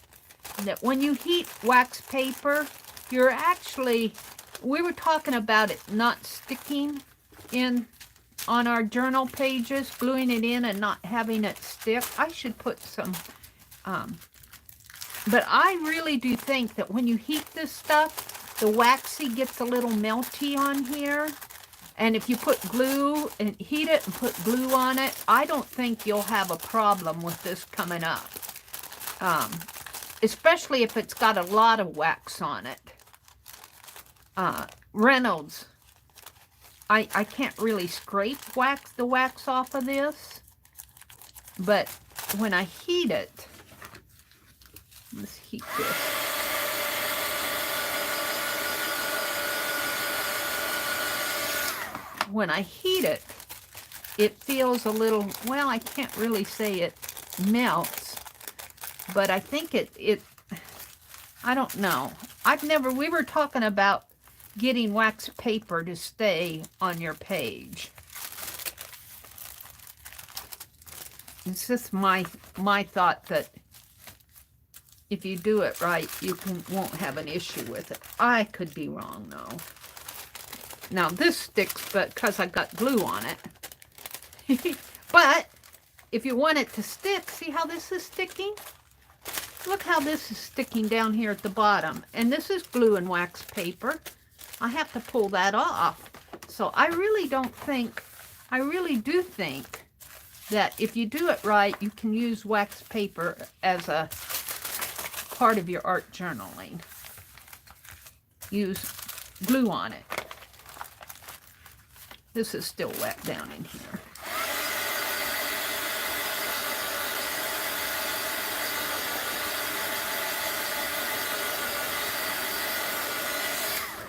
that when you heat wax paper, you're actually, we were talking about it not sticking in on our journal pages, gluing it in and not having it stick. I should put some, but I really do think that when you heat this stuff, the waxy gets a little melty on here. And if you put glue and heat it and put glue on it, I don't think you'll have a problem with this coming up. Especially if it's got a lot of wax on it. Reynolds, I can't really scrape the wax off of this. But when I heat it, let's heat this. When I heat it, it feels a little, well, I can't really say it melts, but I think it I don't know. We were talking about getting wax paper to stay on your page. It's just my thought that if you do it right, you won't have an issue with it. I could be wrong, though. Now, this sticks because I got glue on it. But if you want it to stick, see how this is sticking? Look how this is sticking down here at the bottom. And this is glue and wax paper. I have to pull that off. So I really do think that if you do it right, you can use wax paper as a part of your art journaling. Use glue on it. This is still wet down in here.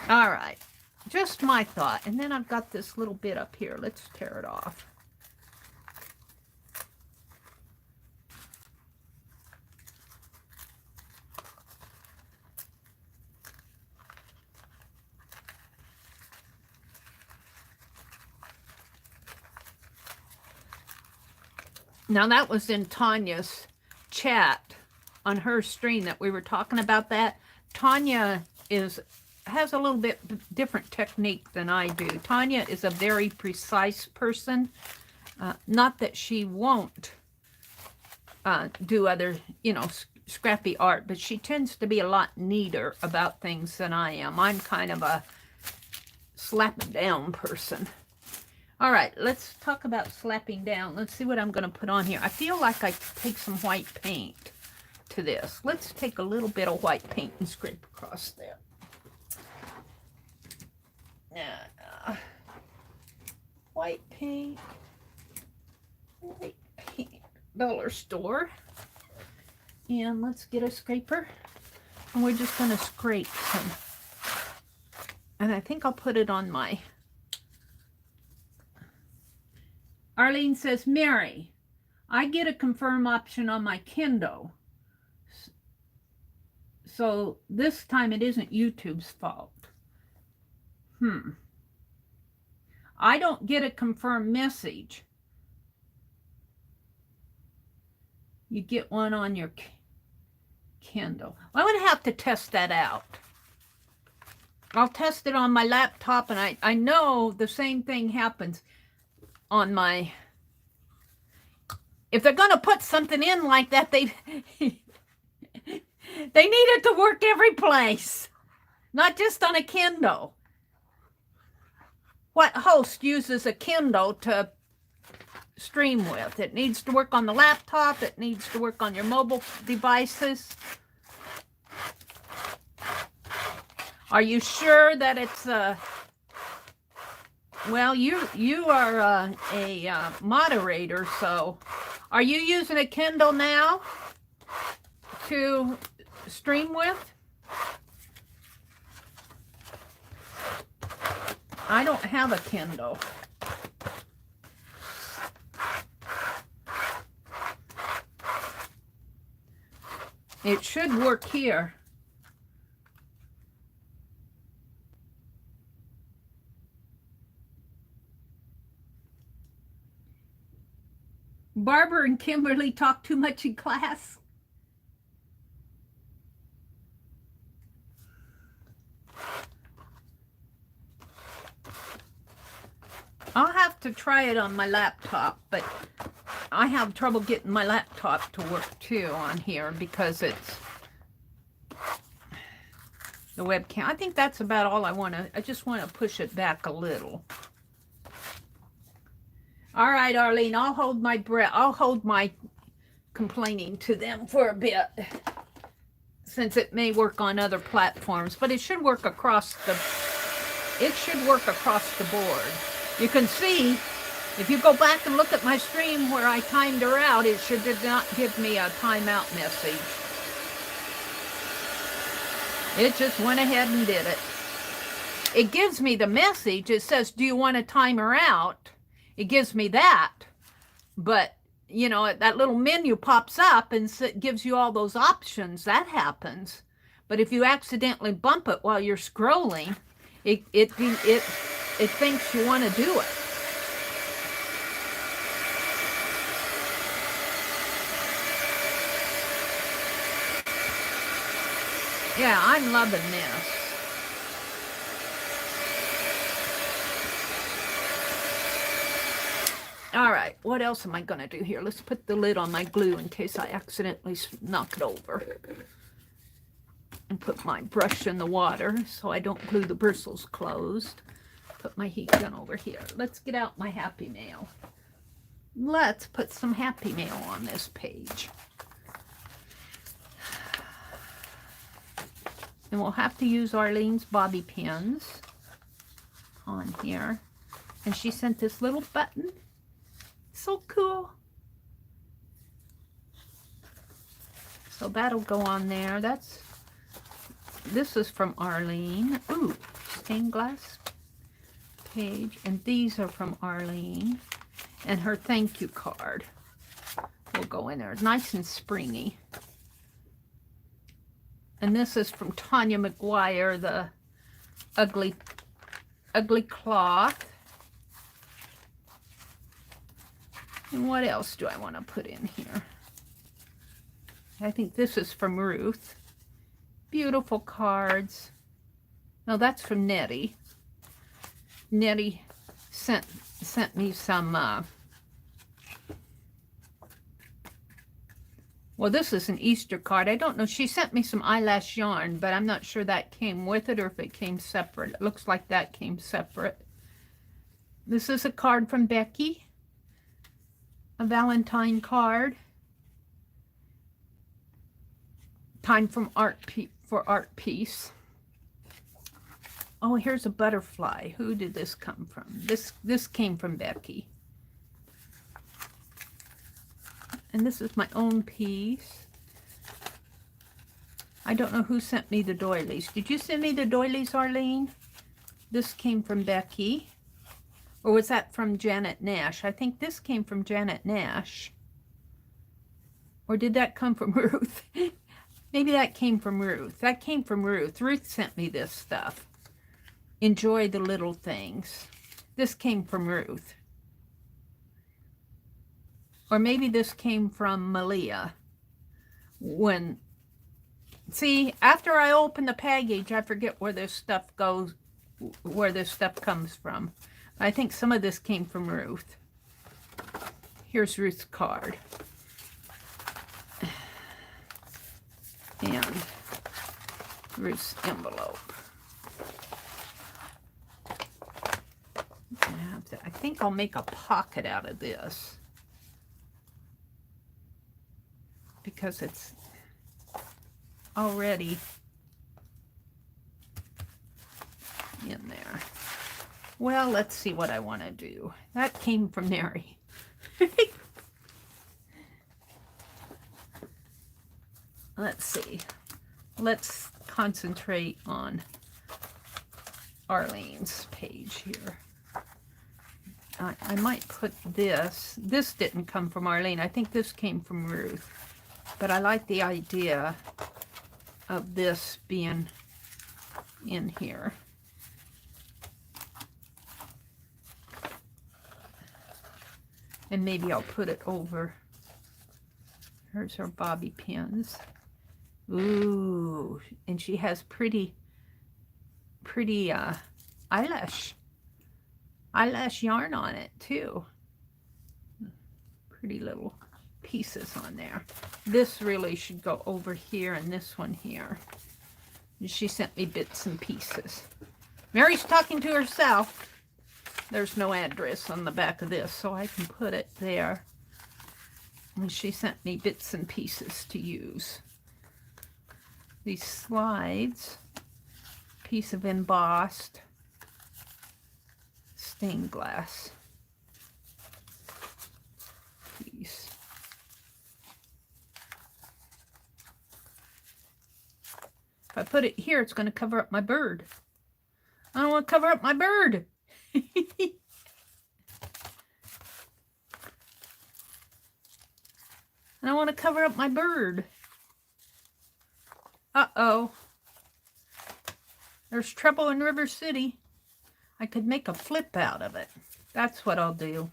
All right. Just my thought. And then I've got this little bit up here. Let's tear it off. Now that was in Tanya's chat on her stream that we were talking about that. Tanya has a little bit different technique than I do. Tanya is a very precise person. Not that she won't do other, scrappy art, but she tends to be a lot neater about things than I am. I'm kind of a slap it down person. All right, let's talk about slapping down. Let's see what I'm going to put on here. I feel like I take some white paint to this. Let's take a little bit of white paint and scrape across there. White paint. Dollar store. And let's get a scraper. And we're just going to scrape some. And I think I'll put it on my... Arlene says, Mary, I get a confirm option on my Kindle. So this time it isn't YouTube's fault. I don't get a confirm message. You get one on your Kindle. Well, I'm going to have to test that out. I'll test it on my laptop, and I know the same thing happens on my... If they're going to put something in like that, they need it to work every place, not just on a Kindle. What host uses a Kindle to stream with? It needs to work on the laptop. It needs to work on your mobile devices. Are you sure that it's well, you are a moderator, so are you using a Kindle now to stream with? I don't have a Kindle. It should work here. Barbara and Kimberly talk too much in class. I'll have to try it on my laptop, but I have trouble getting my laptop to work too on here because it's the webcam. I think that's about all I want to. I just want to push it back a little. All right, Arlene, I'll hold my breath. I'll hold my complaining to them for a bit, since it may work on other platforms, but it should work across the. It should work across the board. You can see, if you go back and look at my stream where I timed her out, it did not give me a timeout message. It just went ahead and did it. It gives me the message. It says, do you want to time her out? It gives me that. But, you know, that little menu pops up and gives you all those options. That happens. But if you accidentally bump it while you're scrolling, it thinks you want to do it. Yeah, I'm loving this. All right, what else am I going to do here? Let's put the lid on my glue in case I accidentally knock it over. And put my brush in the water so I don't glue the bristles closed. Put my heat gun over here. Let's get out my Happy Mail. Let's put some Happy Mail on this page. And we'll have to use Arlene's bobby pins on here. And she sent this little button. So cool. So that'll go on there. This is from Arlene. Ooh, stained glass page. And these are from Arlene. And her thank you card will go in there. Nice and springy. And this is from Tanya McGuire, the ugly cloth. And what else do I want to put in here? I think this is from Ruth. Beautiful cards. No, that's from Nettie. Nettie sent me some, well, this is an Easter card. I don't know. She sent me some eyelash yarn, but I'm not sure that came with it or if it came separate. It looks like that came separate. This is a card from Becky. A Valentine card. Time from for art piece. Oh, here's a butterfly. Who did this come from? This came from Becky. And this is my own piece. I don't know who sent me the doilies. Did you send me the doilies, Arlene? This came from Becky. Or was that from Janet Nash? I think this came from Janet Nash. Or did that come from Ruth? Maybe that came from Ruth. That came from Ruth. Ruth sent me this stuff. Enjoy the little things. This came from Ruth. Or maybe this came from Malia. See, after I open the package, I forget where this stuff goes, where this stuff comes from. I think some of this came from Ruth. Here's Ruth's card. And Ruth's envelope. I think I'll make a pocket out of this. Because it's already in there. Well, let's see what I want to do. That came from Mary. Let's see. Let's concentrate on Arlene's page here. I might put this. This didn't come from Arlene. I think this came from Ruth. But I like the idea of this being in here. And maybe I'll put it over. Here's our bobby pins. Ooh, and she has pretty eyelash yarn on it too. Pretty little pieces on there. This really should go over here and this one here. She sent me bits and pieces. Mary's talking to herself. There's no address on the back of this, so I can put it there. And she sent me bits and pieces to use. These slides, piece of embossed stained glass piece. If I put it here, it's going to cover up my bird. I don't want to cover up my bird. I don't want to cover up my bird. Uh-oh. There's trouble in River City. I could make a flip out of it. That's what I'll do.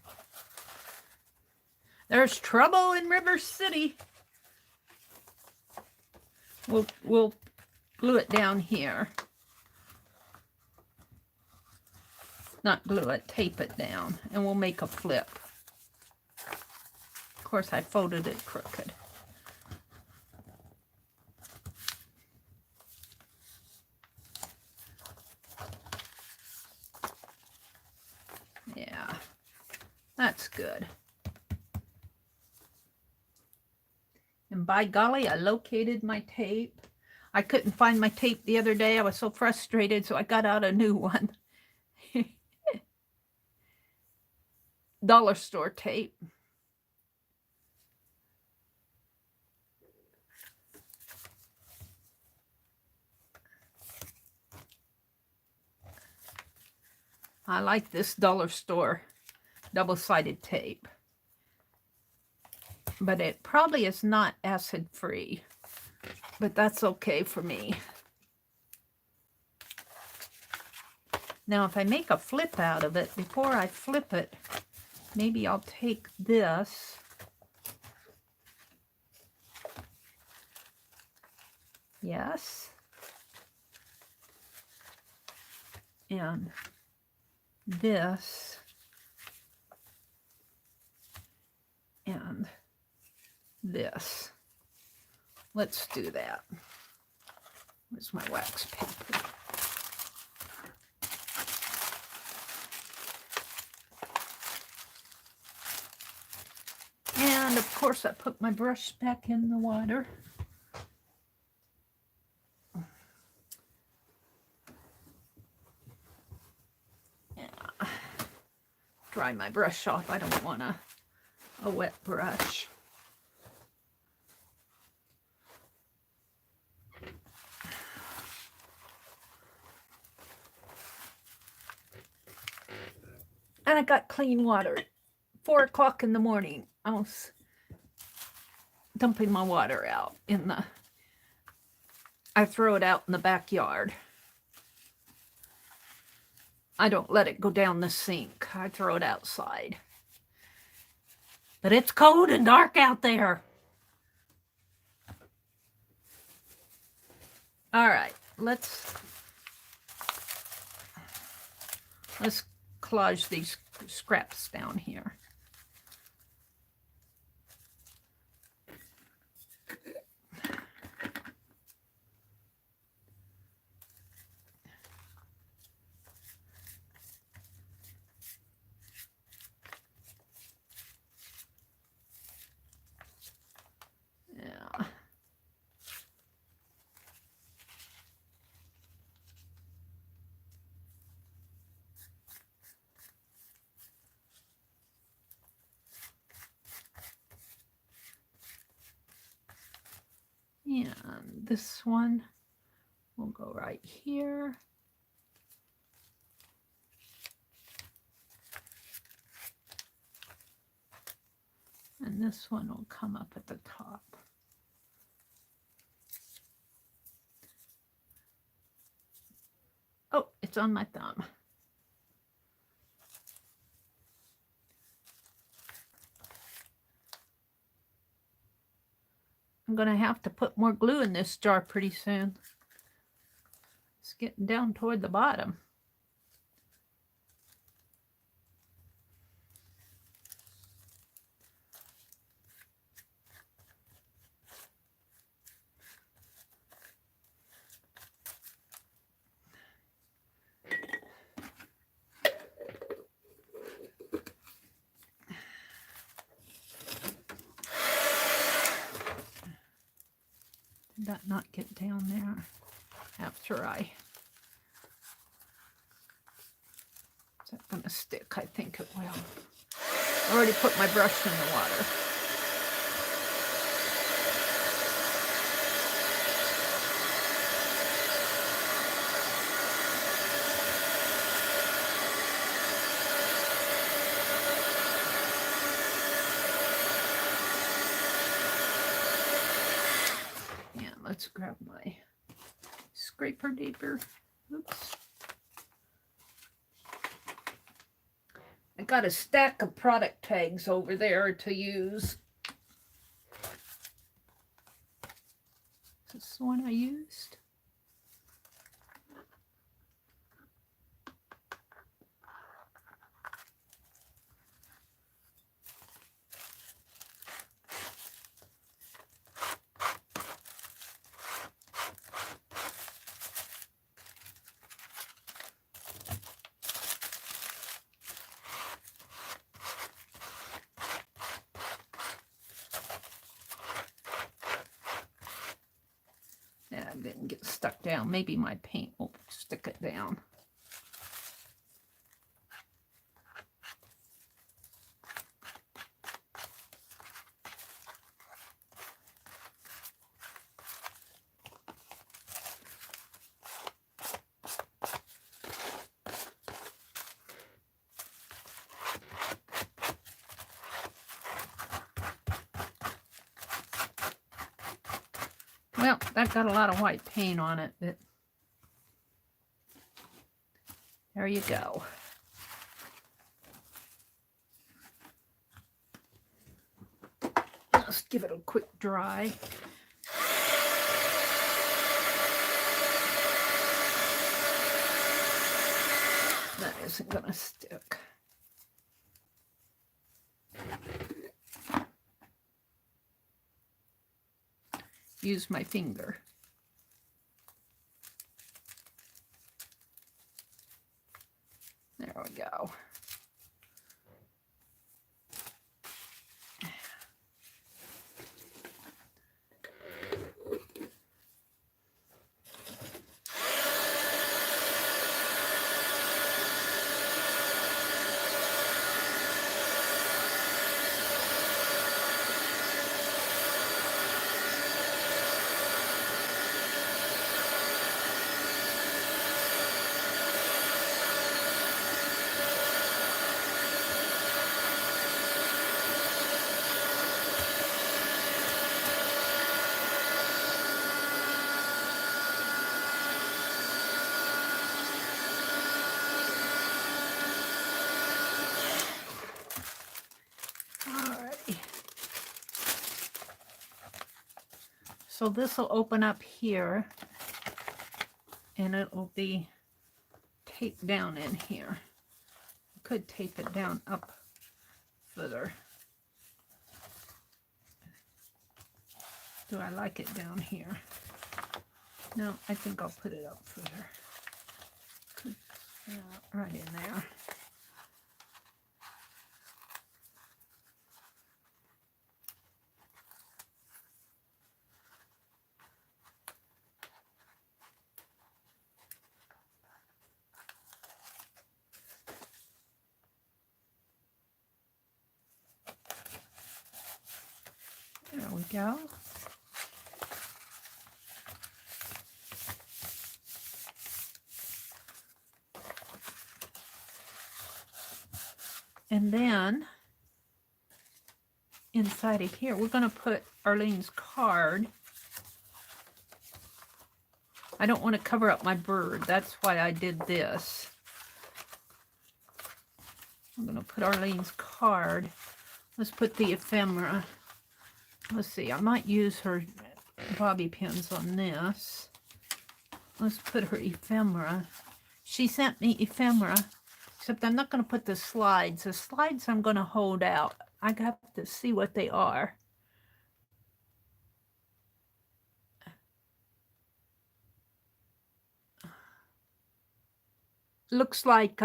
There's trouble in River City. We'll glue it down here. Not glue it, tape it down, and we'll make a flip. Of course, I folded it crooked. Yeah, that's good. And by golly, I located my tape. I couldn't find my tape the other day. I was so frustrated, so I got out a new one. Dollar store tape. I like this dollar store double-sided tape. But it probably is not acid-free. But that's okay for me. Now, if I make a flip out of it, before I flip it, maybe I'll take this. Yes. And this. And this. Let's do that. Where's my wax paper? And of course I put my brush back in the water. Yeah. Dry my brush off. I don't want a wet brush. And I got clean water. 4 o'clock in the morning. I was dumping my water out in the... I throw it out in the backyard. I don't let it go down the sink. I throw it outside. But it's cold and dark out there. All right, let's collage these scraps down here. Yeah. And this one will go right here. And this one will come up at the top. Oh, it's on my thumb. I'm going to have to put more glue in this jar pretty soon. It's getting down toward the bottom. Did that not get down there after I... Is that going to stick? I think it will. I already put my brush in the water. Let's grab my scraper deeper. Oops. I got a stack of product tags over there to use. Is this the one I used? Yeah, it didn't get stuck down. Maybe my paint will stick it down. Well, that got a lot of white paint on it, but there you go. Let's give it a quick dry. That isn't going to stick. Use my finger. There we go. So this will open up here and it will be taped down in here. I could tape it down up further. Do I like it down here? No, I think I'll put it up further. Right in there. There we go. And then inside of here, we're going to put Arlene's card. I don't want to cover up my bird. That's why I did this. I'm going to put Arlene's card. Let's put the ephemera. Let's see, I might use her bobby pins on this. Let's put her ephemera. She sent me ephemera, except I'm not going to put the slides. The slides I'm going to hold out. I have to see what they are. Looks like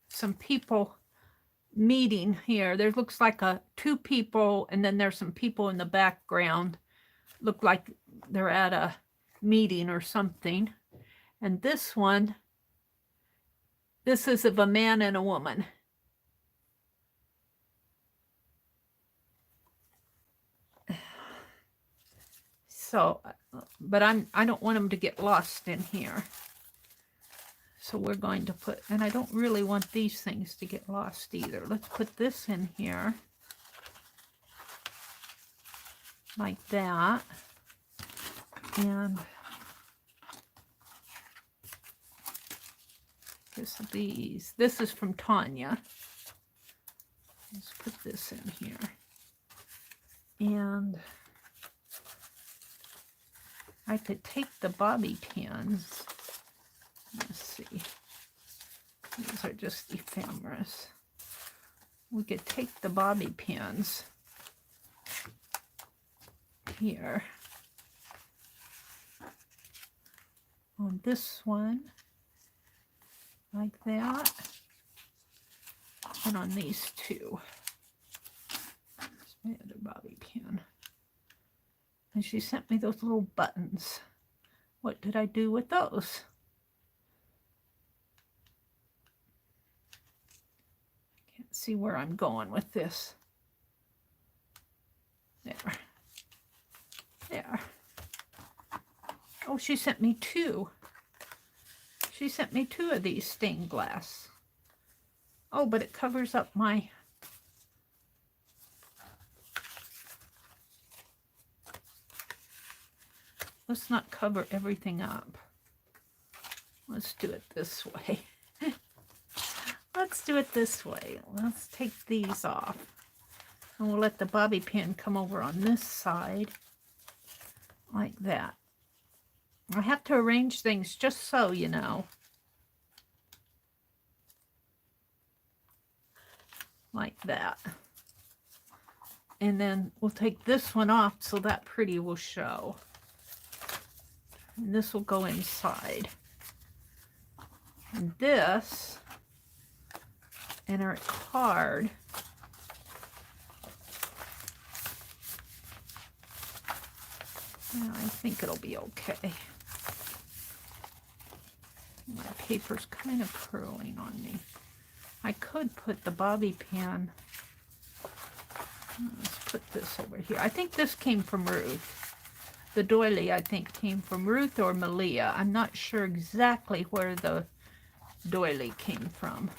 some people meeting here. There looks like two people, and then there's some people in the background. Look like they're at a meeting or something. And this one, this is of a man and a woman. So, but I don't want them to get lost in here. So we're going to put, and I don't really want these things to get lost either. Let's put this in here. Like that. And these. This is from Tanya. Let's put this in here. And I could take the bobby pins. Let's see. These are just ephemeras. We could take the bobby pins here on this one, like that, and on these two. There's my other bobby pin. And she sent me those little buttons. What did I do with those? See where I'm going with this. There. Oh, she sent me two. She sent me two of these stained glass. Oh, but it covers up my... let's not cover everything up. Let's do it this way. Let's do it this way. Let's take these off. And we'll let the bobby pin come over on this side. Like that. I have to arrange things just so, you know. Like that. And then we'll take this one off so that pretty will show. And this will go inside. And this, and our card, I think it'll be okay. My paper's kind of curling on me. I could put the bobby pin. Let's put this over here. I think this came from Ruth. The doily, I think, came from Ruth or Malia. I'm not sure exactly where the doily came from.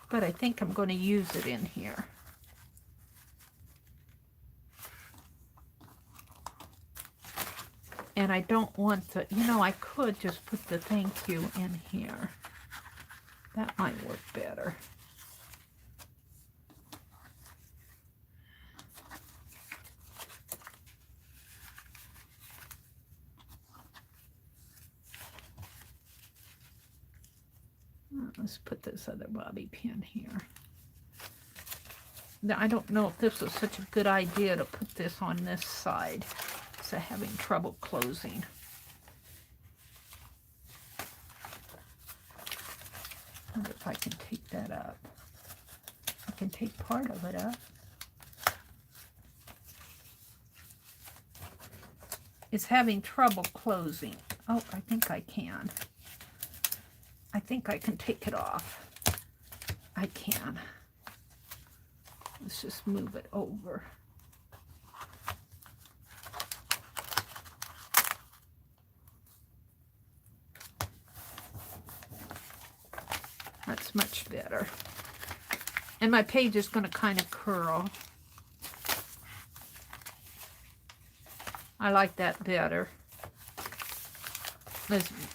But I think I'm going to use it in here. And I don't want to, you know, I could just put the thank you in here. That might work better. Let's put this other bobby pin here. Now, I don't know if this was such a good idea to put this on this side. So having trouble closing. I wonder if I can take that up. I can take part of it up. It's having trouble closing. Oh, I think I can. I think I can take it off. I can. Let's just move it over. That's much better. And my page is going to kind of curl. I like that better.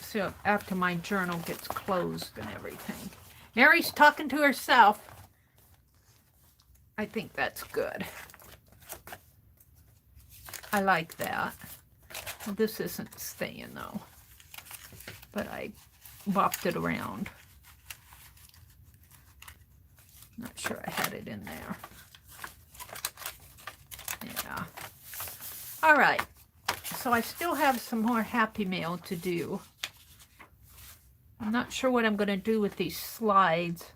So after my journal gets closed and everything. Mary's talking to herself. I think that's good. I like that. Well, this isn't staying though. But I bopped it around. Not sure I had it in there. Yeah. All right. So I still have some more Happy Mail to do. I'm not sure what I'm going to do with these slides.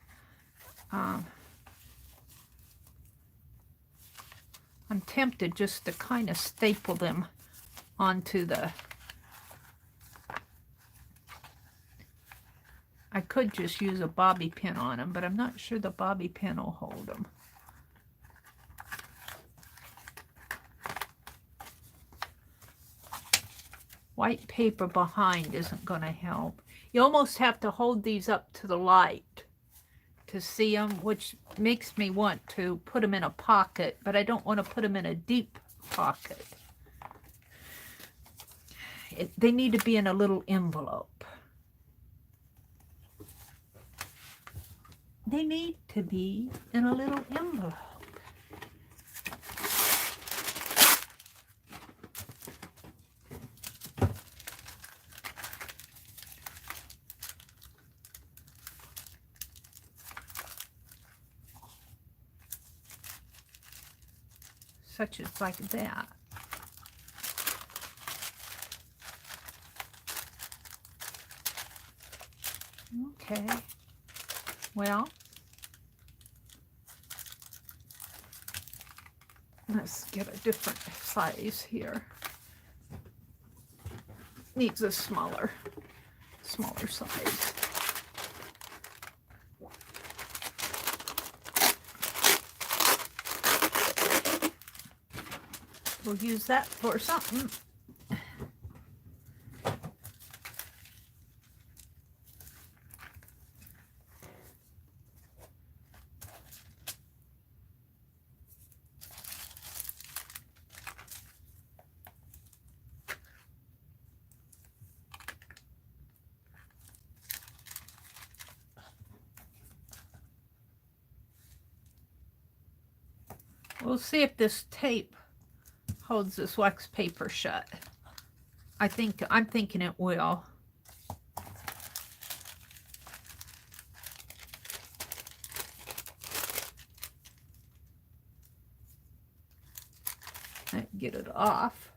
I'm tempted just to kind of staple them onto the... I could just use a bobby pin on them, but I'm not sure the bobby pin will hold them. White paper behind isn't going to help. You almost have to hold these up to the light to see them, which makes me want to put them in a pocket, but I don't want to put them in a deep pocket. They need to be in a little envelope. They need to be in a little envelope. Such as like that. Okay. Well, let's get a different size here. Needs a smaller size. We'll use that for something. We'll see if this tape holds this wax paper shut. I'm thinking it will. Get it off.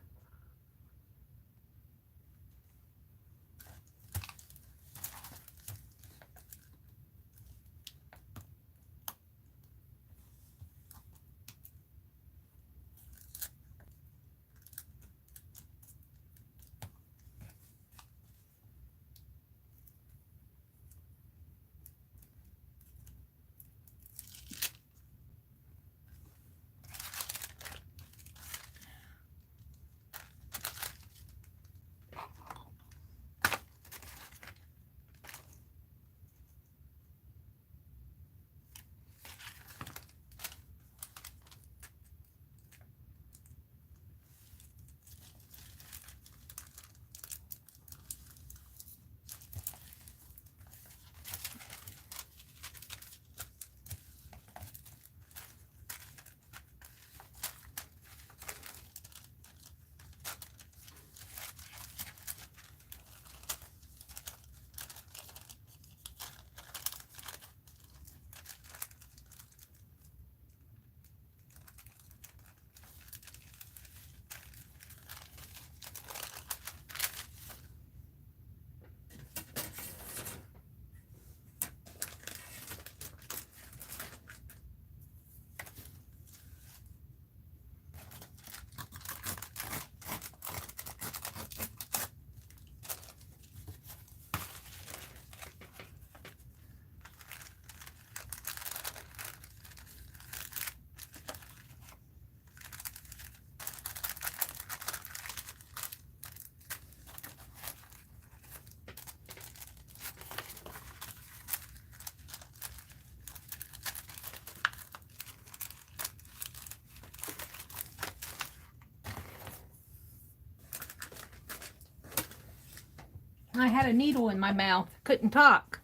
I had a needle in my mouth, couldn't talk.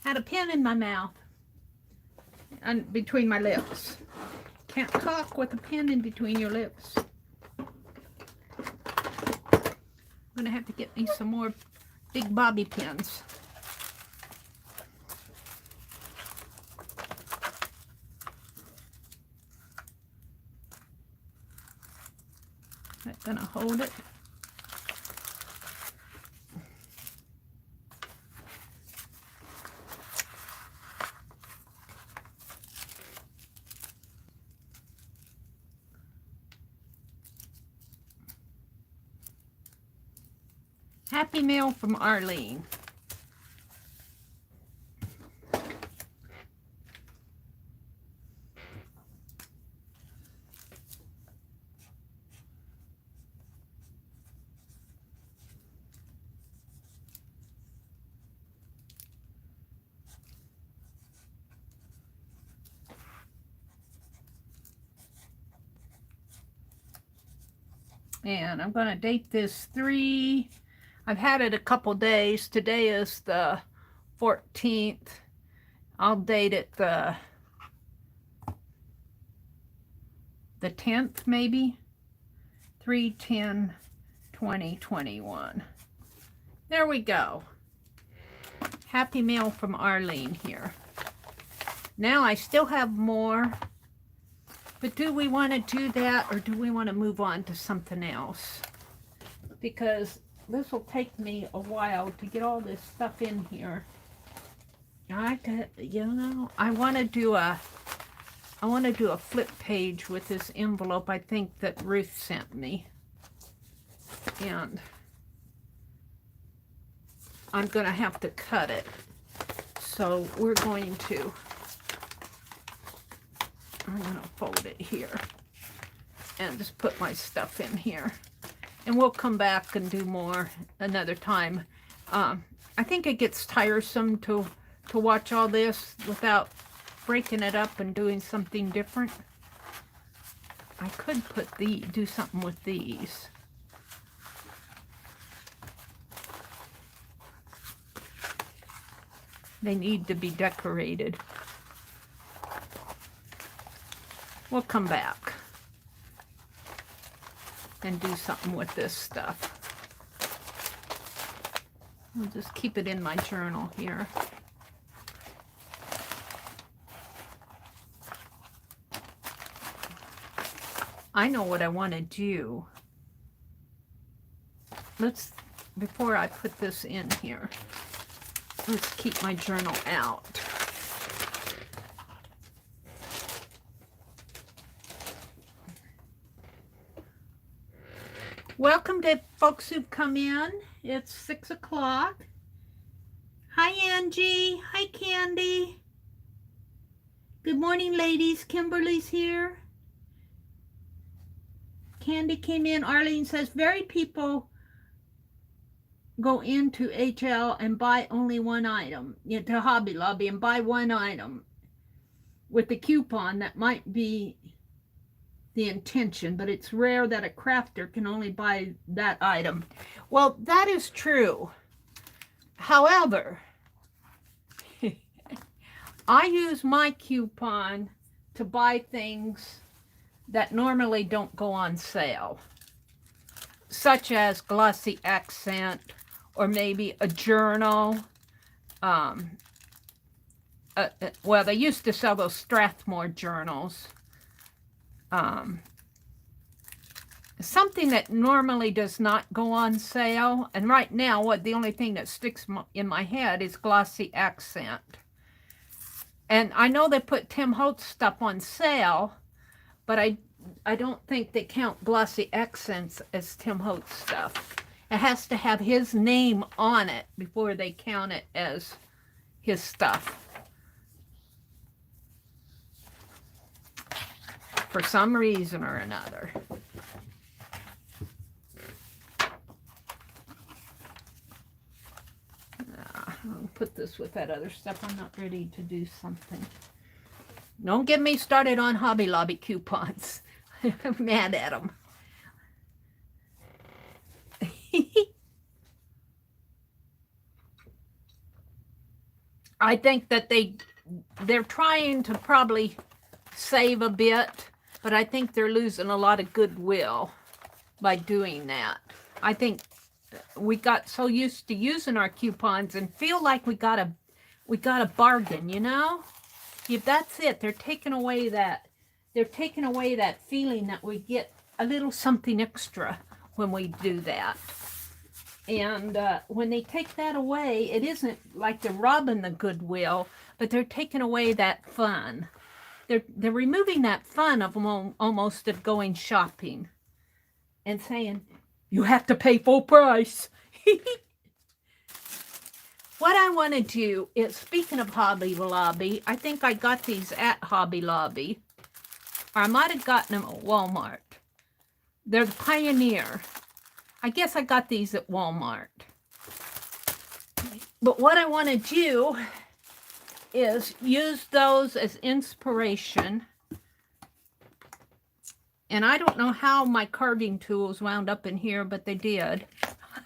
Had a pen in my mouth and between my lips. Can't talk with a pen in between your lips. I'm gonna have to get me some more big bobby pins. I'm gonna hold it. Happy mail from Arlene. And I'm going to date this 3. I've had it a couple days. Today is the 14th. I'll date it the 10th maybe. 3/10/2021. There we go. Happy mail from Arlene here. Now I still have more. But do we want to do that, or do we want to move on to something else? Because this will take me a while to get all this stuff in here. I want to do a flip page with this envelope I think that Ruth sent me. And I'm going to have to cut it. So I'm going to fold it here and just put my stuff in here. And we'll come back and do more another time. I think it gets tiresome to watch all this without breaking it up and doing something different. I could do something with these. They need to be decorated. we'll come back and do something with this stuff. I'll just keep it in my journal here. I know what I want to do. Before I put this in here, let's keep my journal out. Welcome to folks who've come in. It's 6 o'clock. Hi, Angie. Hi, Candy. Good morning, ladies. Kimberly's here. Candy came in. Arlene says, very people go into HL and buy only one item, to Hobby Lobby and buy one item with the coupon. That might be the intention, but it's rare that a crafter can only buy that item. Well, that is true. However, I use my coupon to buy things that normally don't go on sale, such as glossy accent, or maybe a journal. Well, they used to sell those Strathmore journals. Something that normally does not go on sale. And right now, the only thing that sticks in my head is glossy accent. And I know they put Tim Holtz stuff on sale, but I don't think they count glossy accents as Tim Holtz stuff. It has to have his name on it before they count it as his stuff. For some reason or another. I'll put this with that other stuff. I'm not ready to do something. Don't get me started on Hobby Lobby coupons. I'm mad at them. I think that they're trying to probably save a bit, but I think they're losing a lot of goodwill by doing that. I think we got so used to using our coupons and feel like we got a bargain, you know? If that's it, they're taking away that feeling that we get a little something extra when we do that. And when they take that away, it isn't like they're robbing the goodwill, but they're taking away that fun. They're removing that fun of almost of going shopping and saying, you have to pay full price. What I want to do is, speaking of Hobby Lobby, I think I got these at Hobby Lobby. Or I might have gotten them at Walmart. They're the Pioneer. I guess I got these at Walmart. But what I want to do is use those as inspiration. And I don't know how my carving tools wound up in here, but they did.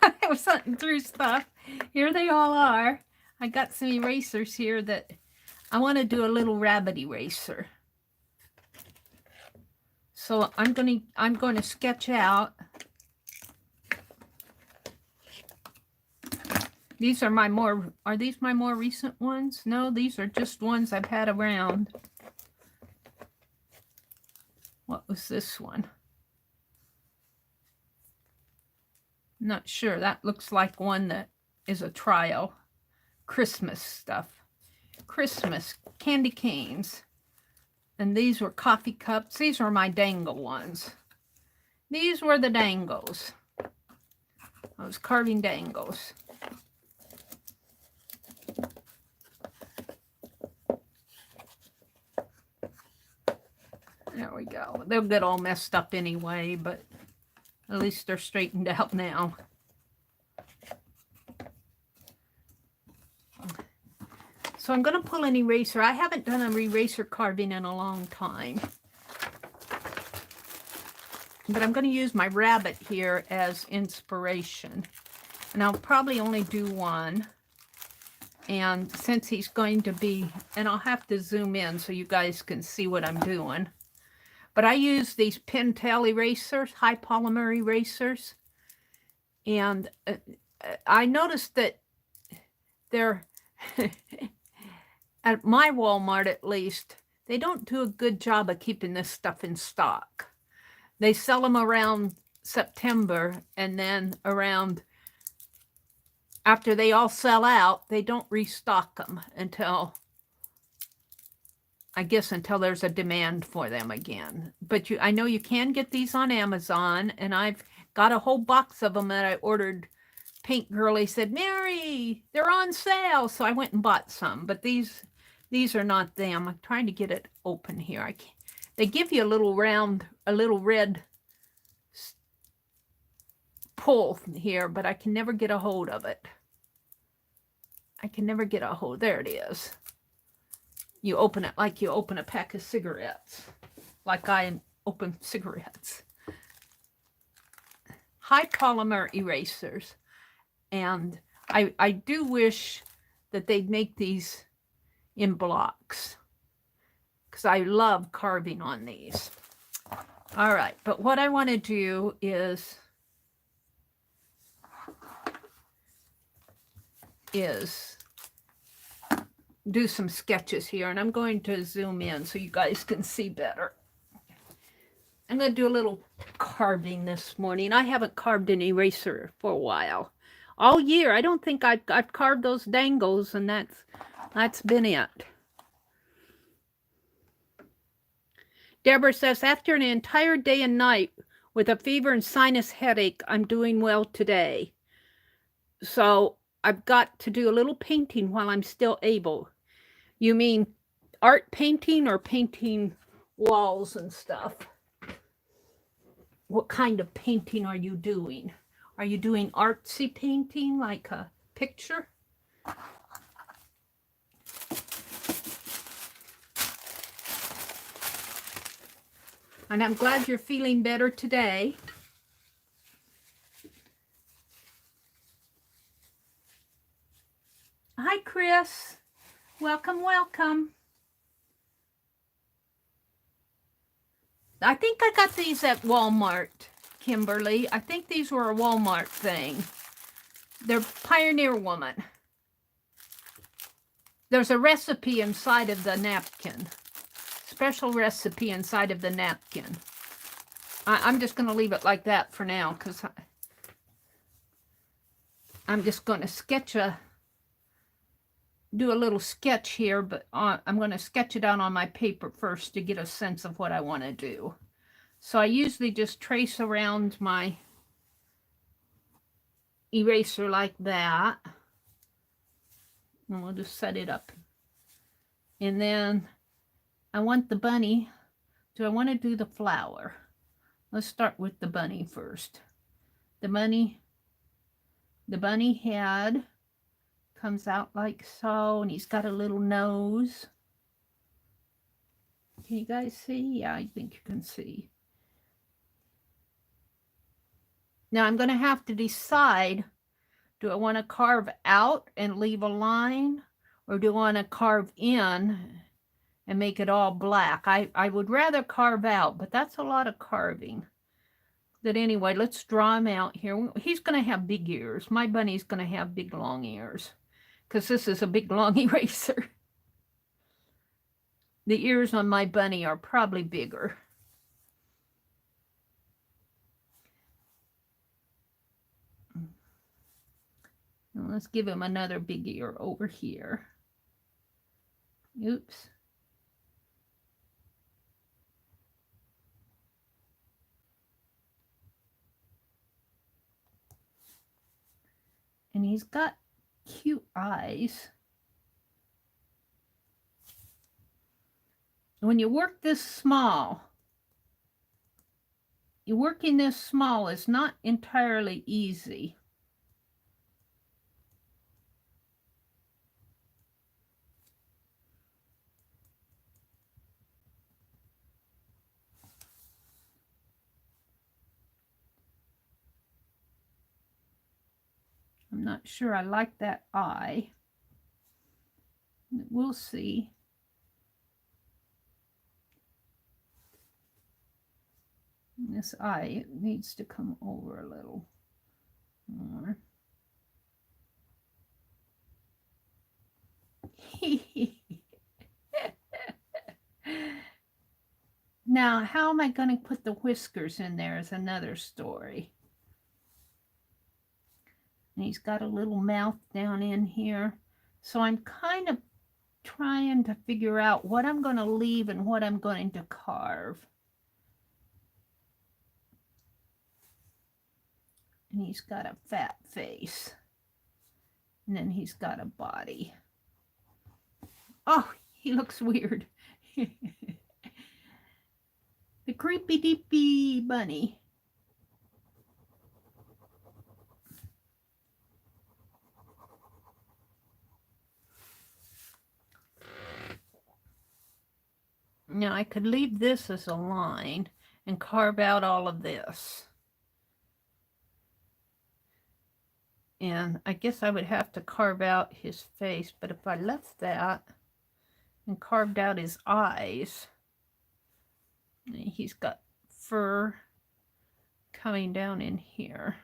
I was hunting through stuff. Here they all are. I got some erasers here that I want to do a little rabbit eraser. So I'm going to sketch out. These are are these my more recent ones? No, these are just ones I've had around. What was this one? Not sure. That looks like one that is a trial. Christmas stuff. Christmas candy canes. And these were coffee cups. These were my dangle ones. These were the dangles. I was carving dangles. There we go. They'll get all messed up anyway, but at least they're straightened out now. So I'm going to pull an eraser. I haven't done an eraser carving in a long time. But I'm going to use my rabbit here as inspiration. And I'll probably only do one. And since he's going to be, and I'll have to zoom in so you guys can see what I'm doing. But I use these Pentel erasers, high polymer erasers. And I noticed that they're, at my Walmart at least, they don't do a good job of keeping this stuff in stock. They sell them around September, and then around, after they all sell out, they don't restock them until, I guess, until there's a demand for them again. But I know you can get these on Amazon, and I've got a whole box of them that I ordered. Pink Girlie said, Mary, they're on sale. So I went and bought some, but these are not them. I'm trying to get it open here. I can't. They give you a little red pull here, but I can never get a hold of it. There it is. You open it like you open a pack of cigarettes, like I open cigarettes. High polymer erasers. And I do wish that they'd make these in blocks, because I love carving on these. All right, but what I want to do is do some sketches here, and I'm going to zoom in so you guys can see better. I'm going to do a little carving this morning. I haven't carved an eraser for a while. All year, I don't think I've carved those dangles, and that's been it. Deborah says, after an entire day and night with a fever and sinus headache, I'm doing well today. So I've got to do a little painting while I'm still able. You mean art painting or painting walls and stuff? What kind of painting are you doing? Are you doing artsy painting, like a picture? And I'm glad you're feeling better today. Hi, Chris. Welcome, welcome. I think I got these at Walmart, Kimberly. I think these were a Walmart thing. They're Pioneer Woman. There's a recipe inside of the napkin. Special recipe inside of the napkin. I'm just going to leave it like that for now, because I'm just going to do a little sketch here, but I'm going to sketch it out on my paper first to get a sense of what I want to do. So I usually just trace around my eraser like that. And we'll just set it up. And then I want the bunny. Do I want to do the flower? Let's start with the bunny first. The bunny head comes out like so, and he's got a little nose. Can you guys see? Yeah, I think you can see. Now I'm going to have to decide, do I want to carve out and leave a line, or do I want to carve in and make it all black? I would rather carve out, but that's a lot of carving. But anyway, let's draw him out here. He's going to have big ears. My bunny's going to have big long ears, because this is a big long eraser. The ears on my bunny are probably bigger. Now let's give him another big ear over here. Oops. And he's got cute eyes. When you work this small, working this small is not entirely easy. I'm not sure I like that eye. We'll see. This eye needs to come over a little more. Now, how am I going to put the whiskers in there is another story. And he's got a little mouth down in here. So I'm kind of trying to figure out what I'm going to leave and what I'm going to carve. And he's got a fat face. And then he's got a body. Oh, he looks weird. The creepy deepy bunny. Now I could leave this as a line and carve out all of this. And I guess I would have to carve out his face, but if I left that and carved out his eyes, he's got fur coming down in here.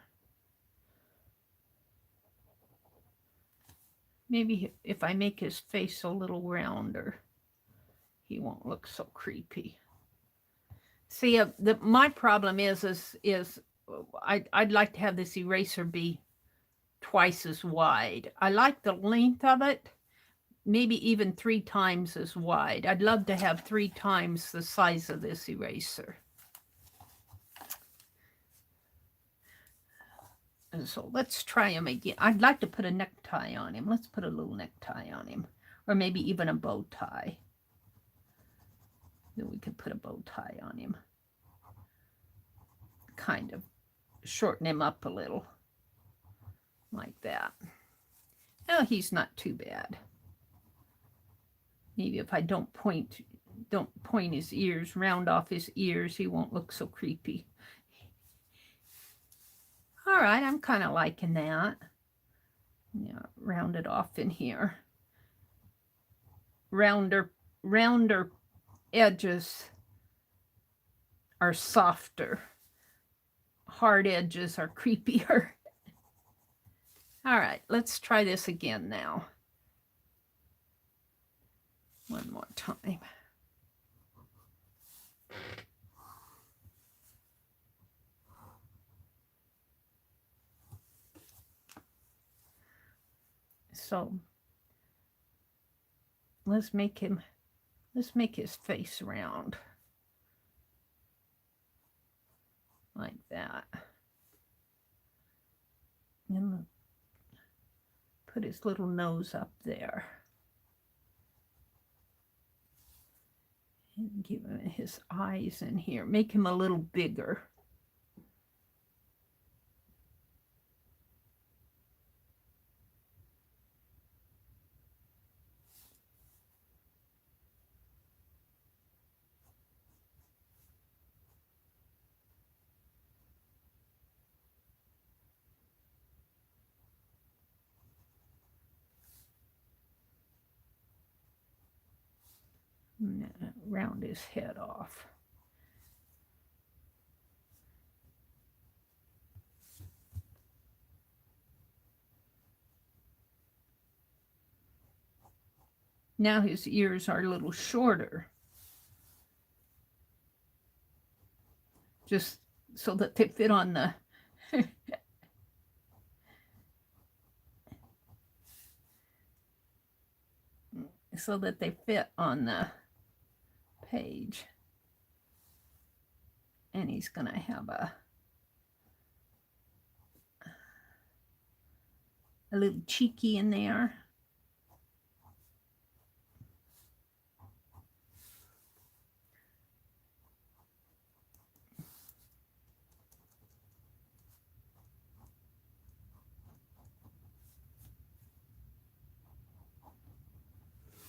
Maybe if I make his face a little rounder, he won't look so creepy. See, my problem is I'd like to have this eraser be twice as wide. I like the length of it, maybe even 3 times as wide. I'd love to have 3 times the size of this eraser. And so let's try him again. I'd like to put a necktie on him. Let's put a little necktie on him, or maybe even a bow tie. Then we could put a bow tie on him. Kind of shorten him up a little. Like that. Oh, he's not too bad. Maybe if I don't point his ears, round off his ears, he won't look so creepy. All right, I'm kind of liking that. Yeah, round it off in here. Rounder edges are softer. Hard edges are creepier. All right, let's try this again now. One more time. So let's make his face round. Like that. And put his little nose up there. And give him his eyes in here. Make him a little bigger. Round his head off. Now his ears are a little shorter, just so that they fit on the so that they fit on the page. And he's going to have a little cheeky in there.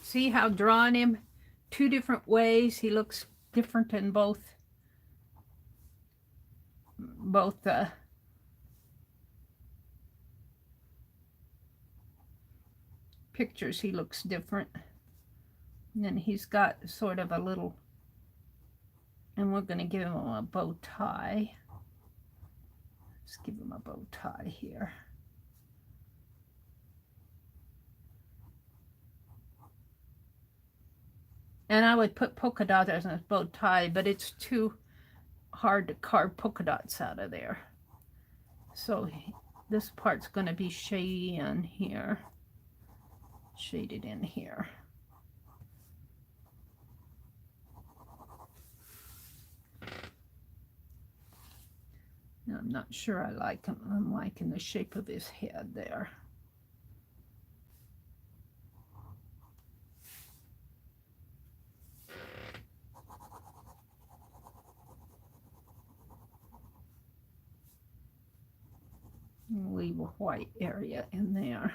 See how drawing him 2 different ways, he looks different in both pictures. He looks different. And then he's got sort of a little And we're going to give him a bow tie. Let's give him a bow tie here. And I would put polka dots as a bow tie, but it's too hard to carve polka dots out of there. So this part's going to be shady in here, shaded in here. Now, I'm not sure I like him. I'm liking the shape of his head there. Leave a white area in there.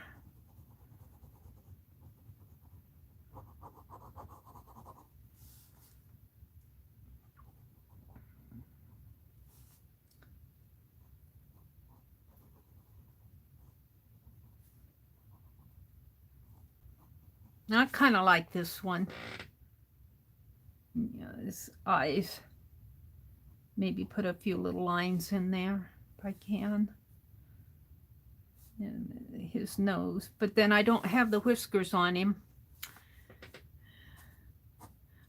Now, I kind of like this one. Yeah, his eyes. Maybe put a few little lines in there if I can. And his nose. But then I don't have the whiskers on him.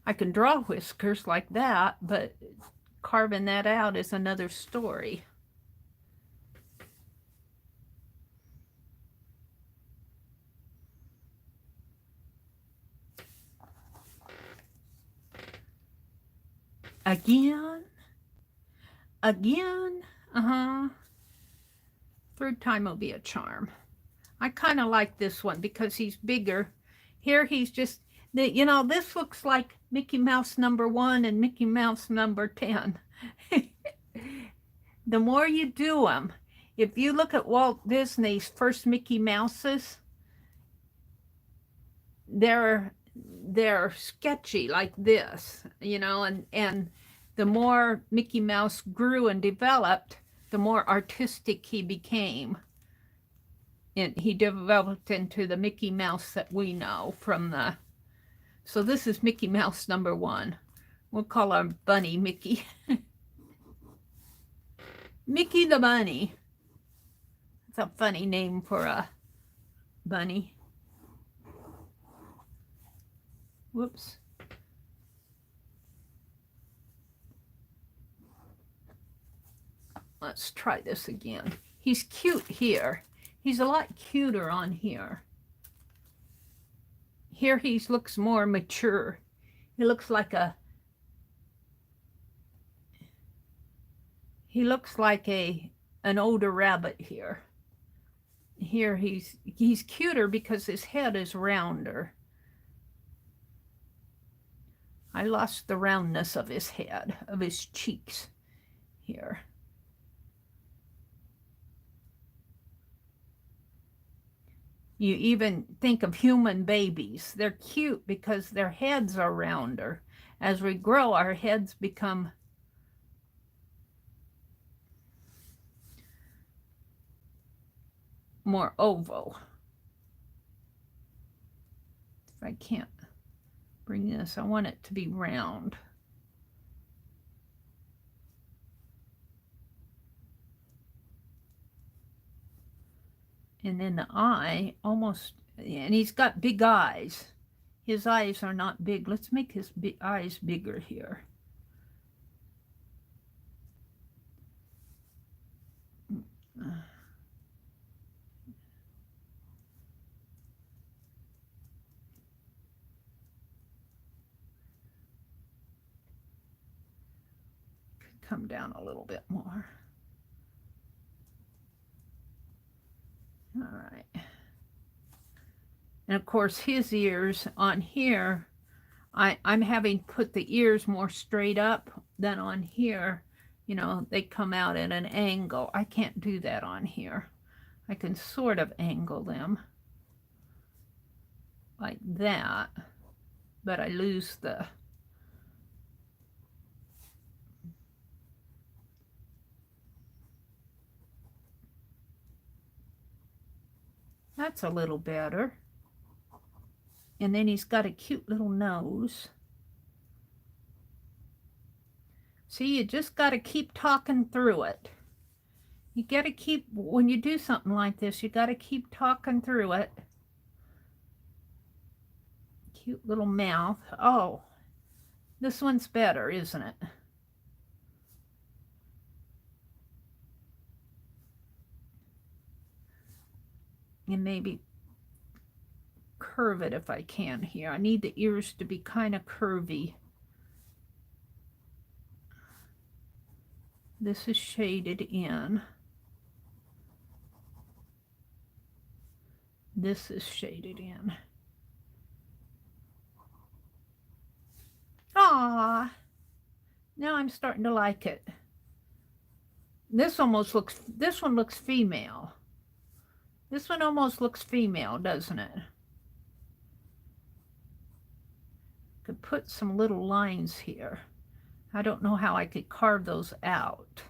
I can draw whiskers like that, but carving that out is another story. Again. Third time will be a charm. I kind of like this one because he's bigger. Here he's just, you know, this looks like Mickey Mouse #1 and Mickey Mouse #10. The more you do them, if you look at Walt Disney's first Mickey Mouses, they're sketchy like this, you know, and the more Mickey Mouse grew and developed, the more artistic he became. And he developed into the Mickey Mouse that we know from the... So this is Mickey Mouse #1. We'll call our bunny Mickey. Mickey the Bunny. It's a funny name for a bunny. Whoops. Let's try this again. He's cute here. He's a lot cuter on here. Here he looks more mature. He looks like a... He looks like an older rabbit here. Here he's cuter because his head is rounder. I lost the roundness of his head, of his cheeks here. You even think of human babies. They're cute because their heads are rounder. As we grow, our heads become more oval. If I can't bring this, I want it to be round. And then the eye almost, and he's got big eyes. His eyes are not big. Let's make his eyes bigger here. Come down a little bit more. All right. And of course his ears on here, I'm having put the ears more straight up than on here. You know, they come out at an angle. I can't do that on here. I can sort of angle them like that, but I lose the... That's a little better. And then he's got a cute little nose. See, you just got to keep talking through it. You got to keep, when you do something like this, you got to keep talking through it. Cute little mouth. Oh, this one's better, isn't it? And maybe curve it if I can here. I need the ears to be kind of curvy. This is shaded in. This is shaded in. Ah, now I'm starting to like it. This one looks female. This one almost looks female, doesn't it? Could put some little lines here. I don't know how I could carve those out.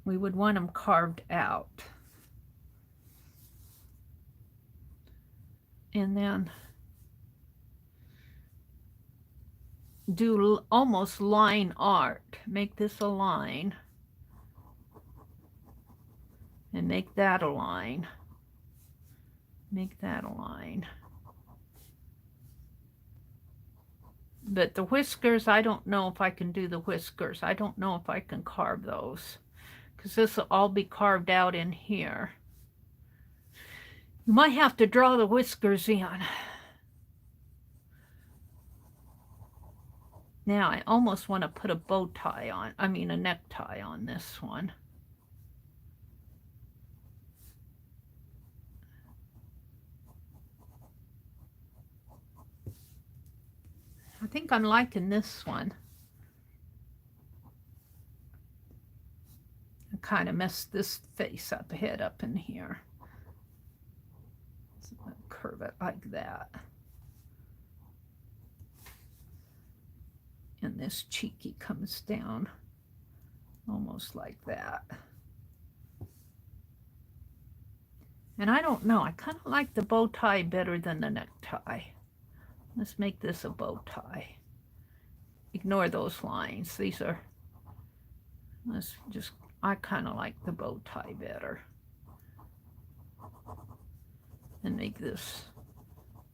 We would want them carved out. And then do almost line art. Make this a line. And make that a line. Make that a line. But the whiskers, I don't know if I can do the whiskers. I don't know if I can carve those, because this will all be carved out in here. You might have to draw the whiskers in. Now I almost want to put a bow tie on, a necktie on this one. I think I'm liking this one. I kind of messed this face up, head up in here. So I'll curve it like that. And this cheeky comes down almost like that. And I don't know, I kind of like the bow tie better than the necktie. Let's make this a bow tie. Ignore those lines. These are, I kind of like the bow tie better. And make this,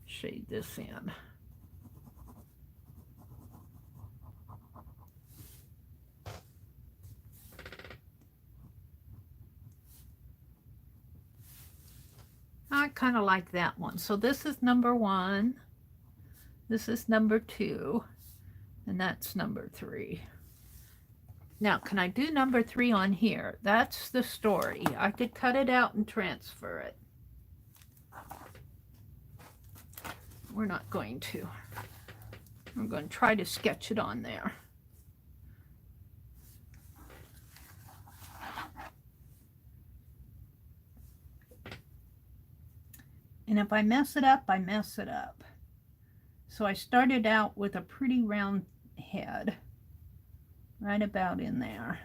shade this in. I kind of like that one. So this is number 1. This is number 2. And that's number 3. Now, can I do number 3 on here? That's the story. I could cut it out and transfer it. We're not going to. I'm going to try to sketch it on there. And if I mess it up, I mess it up. So I started out with a pretty round head, right about in there.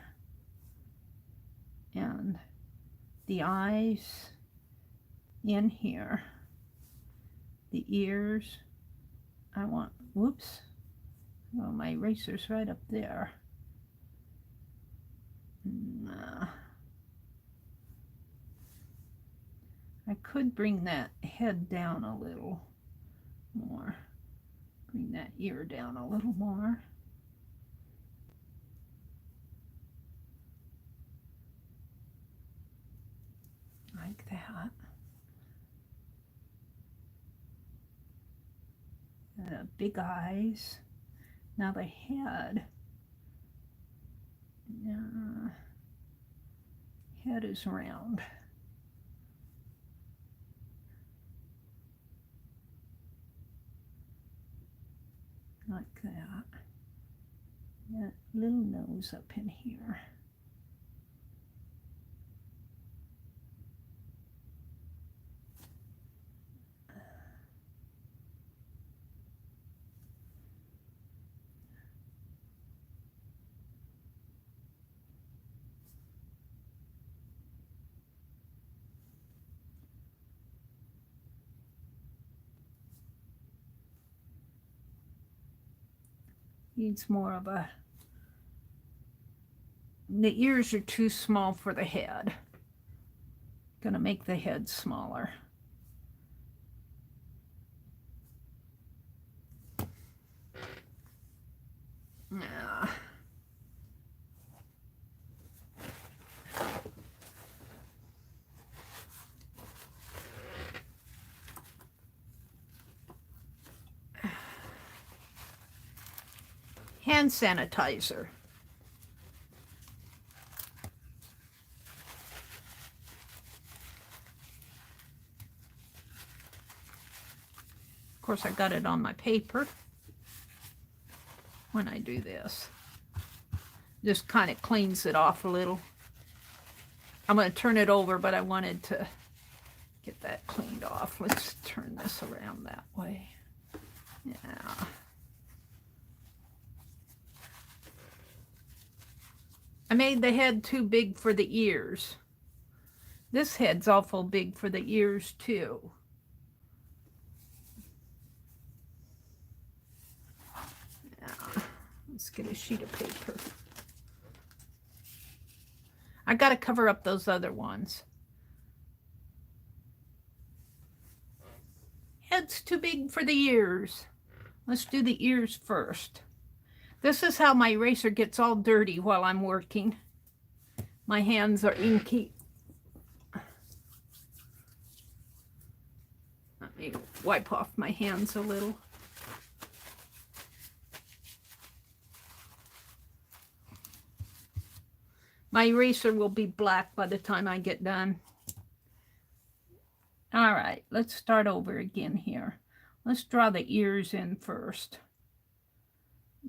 And the eyes in here. The ears, I want, whoops, oh, my eraser's right up there. I could bring that head down a little more. Bring that ear down a little more. Like that. Big eyes. Now the head. Head is round. Like that. That little nose up in here. Needs more of a... The ears are too small for the head. Gonna make the head smaller. Yeah. Hand sanitizer. Of course, I got it on my paper when I do this. Just kind of cleans it off a little. I'm going to turn it over, but I wanted to get that cleaned off. Let's turn this around that way. Yeah. I made the head too big for the ears. This head's awful big for the ears too. Yeah. Let's get a sheet of paper. I got to cover up those other ones. Head's too big for the ears. Let's do the ears first. This is how my eraser gets all dirty while I'm working. My hands are inky. Let me wipe off my hands a little. My eraser will be black by the time I get done. All right, let's start over again here. Let's draw the ears in first.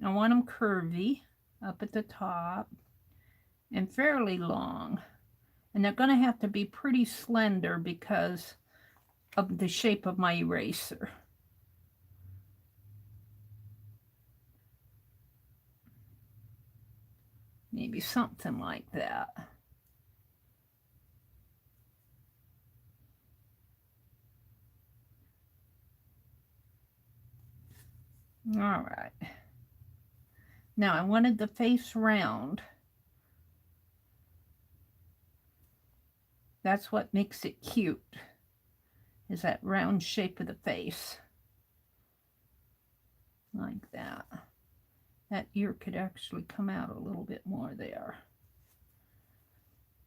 I want them curvy up at the top and fairly long. And they're going to have to be pretty slender because of the shape of my eraser. Maybe something like that. All right. Now I wanted the face round. That's what makes it cute, is that round shape of the face. Like that. That ear could actually come out a little bit more there.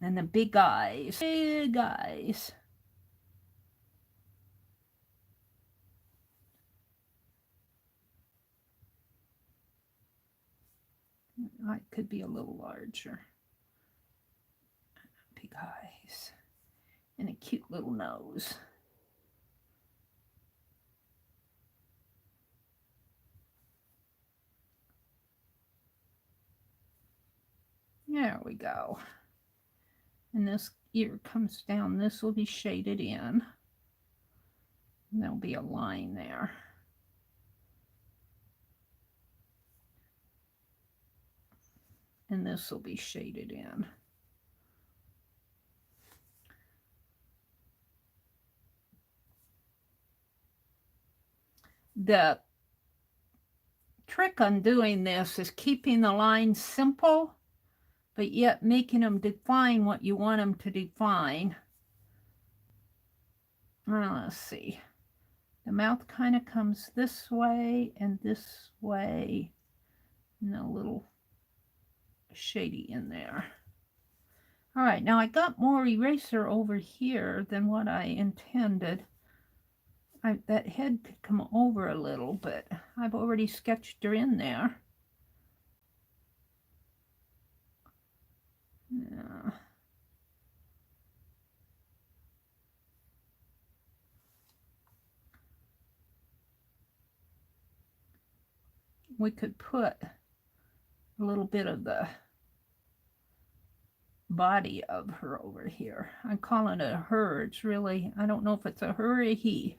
And the big eyes. Big eyes. It could be a little larger. Big eyes. And a cute little nose. There we go. And this ear comes down. This will be shaded in. And there'll be a line there. And this will be shaded in. The trick on doing this is keeping the lines simple, but yet making them define what you want them to define. Well, let's see. The mouth kind of comes this way and this way, and a little shady in there. All right, now I got more eraser over here than what I intended. That head could come over a little, but I've already sketched her in there. Yeah. We could put a little bit of the body of her over here. I'm calling it a her. It's really, I don't know if it's a her or a he.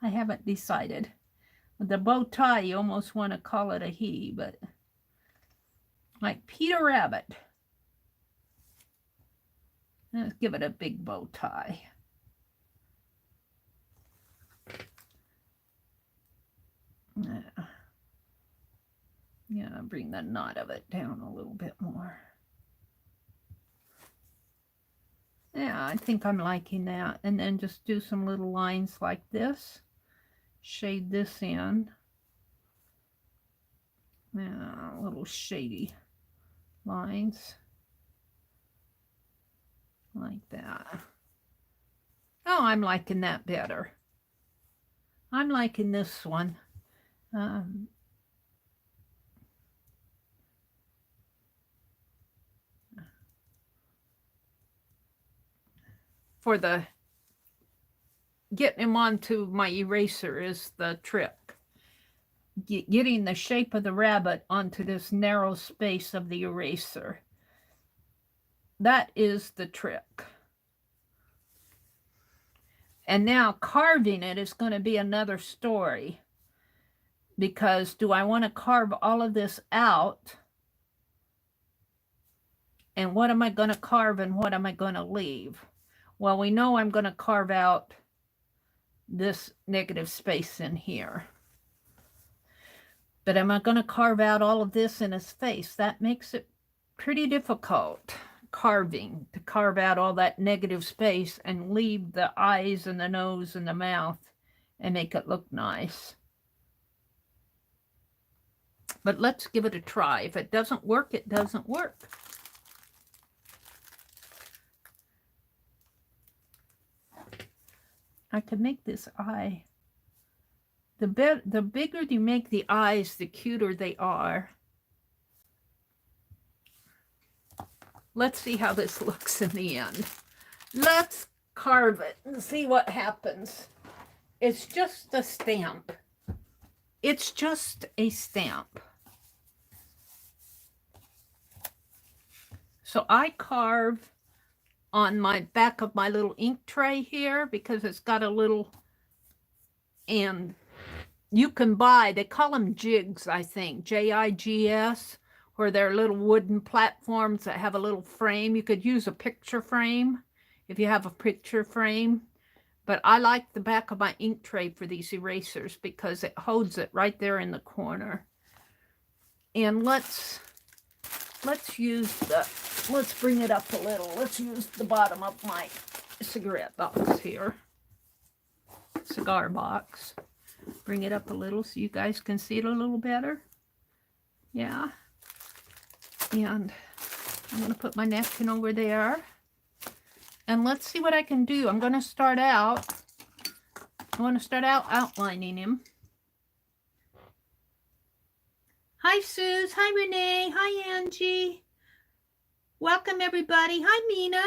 I haven't decided. With the bow tie, you almost want to call it a he, but like Peter Rabbit. Let's give it a big bow tie. Yeah. Yeah, bring the knot of it down a little bit more. Yeah, I think I'm liking that. And then just do some little lines like this. Shade this in. Yeah, little shady lines. Like that. Oh, I'm liking that better. I'm liking this one. For the getting him onto my eraser is the trick. Getting the shape of the rabbit onto this narrow space of the eraser. That is the trick. And now carving it is going to be another story. Because do I want to carve all of this out? And what am I going to carve and what am I going to leave? Well, we know I'm going to carve out this negative space in here. But am I going to carve out all of this in his face? That makes it pretty difficult carving, to carve out all that negative space and leave the eyes and the nose and the mouth and make it look nice. But let's give it a try. If it doesn't work, it doesn't work. I could make this eye. The bigger you make the eyes, the cuter they are. Let's see how this looks in the end. Let's carve it and see what happens. It's just a stamp. It's just a stamp. So I carve on my back of my little ink tray here because it's got a little, and you can buy, they call them jigs, I think, J-I-G-S, where they're little wooden platforms that have a little frame. You could use a picture frame if you have a picture frame. But I like the back of my ink tray for these erasers because it holds it right there in the corner. And let's bring it up a little. Let's use the bottom of my cigarette box here. Cigar box. Bring it up a little so you guys can see it a little better. Yeah. And I'm going to put my napkin over there. And let's see what I can do. I want to start out outlining him. Hi, Suze. Hi, Renee. Hi, Angie. Welcome, everybody. Hi, Mina.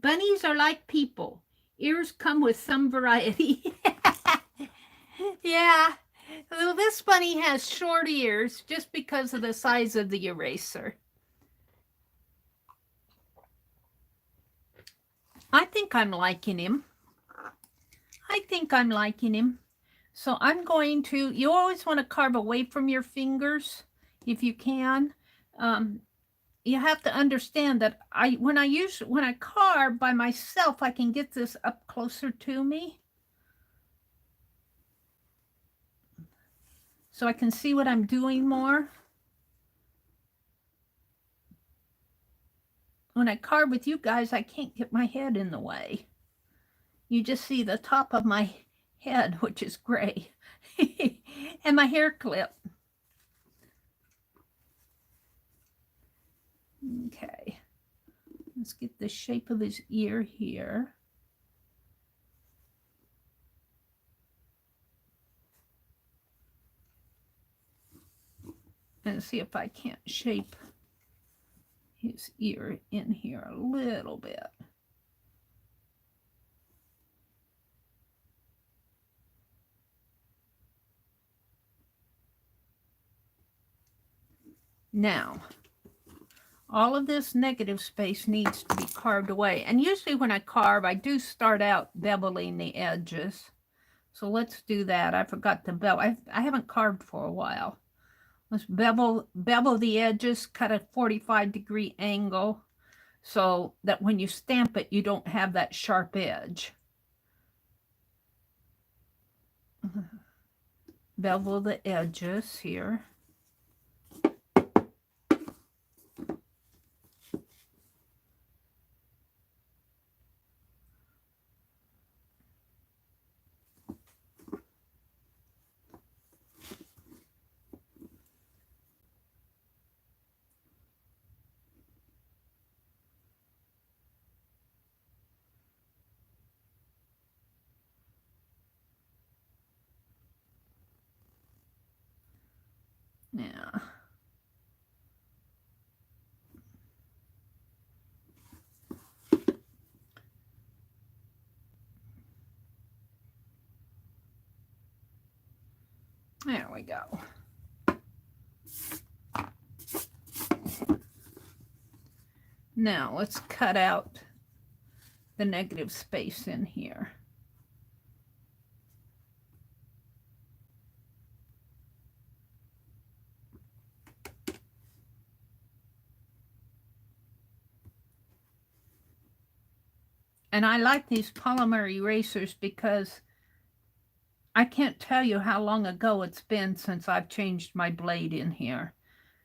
Bunnies are like people. Ears come with some variety. Yeah. Well, this bunny has short ears just because of the size of the eraser. I think I'm liking him. So I'm going to, you always want to carve away from your fingers if you can. You have to understand that when I carve by myself, I can get this up closer to me. So I can see what I'm doing more. When I carve with you guys, I can't get my head in the way. You just see the top of my head, which is gray, and my hair clip. Okay, let's get the shape of his ear here. And see if I can't shape his ear in here a little bit. Now, all of this negative space needs to be carved away. And usually when I carve, I do start out beveling the edges. So let's do that. I forgot to bevel. I haven't carved for a while. Let's bevel the edges, cut a 45-degree angle so that when you stamp it, you don't have that sharp edge. Bevel the edges here. Yeah. There we go. Now let's cut out the negative space in here. And I like these polymer erasers because I can't tell you how long ago it's been since I've changed my blade in here.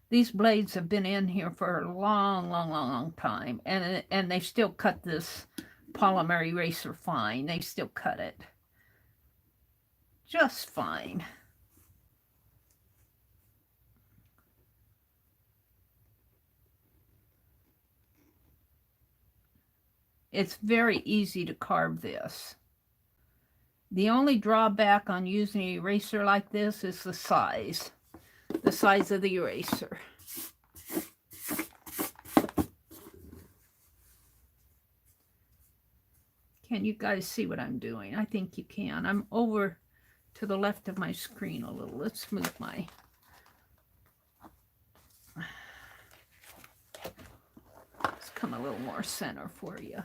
These blades have been in here for a long time, and they still cut this polymer eraser fine. They still cut it just fine. It's very easy to carve this. The only drawback on using an eraser like this is the size of the eraser. Can you guys see what I'm doing? I think you can. I'm over to the left of my screen a little. Let's move my... Let's come a little more center for you.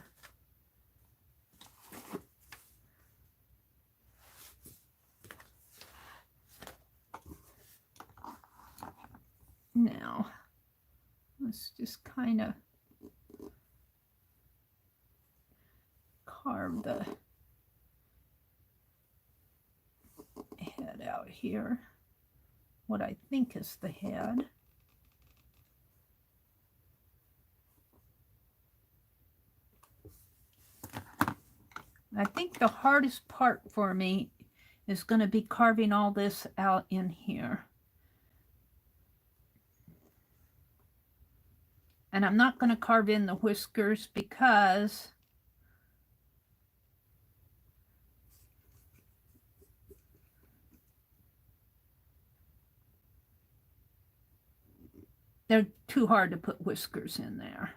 Now, let's just kind of carve the head out here. What I think is the head. I think the hardest part for me is going to be carving all this out in here. And I'm not going to carve in the whiskers because they're too hard to put whiskers in there.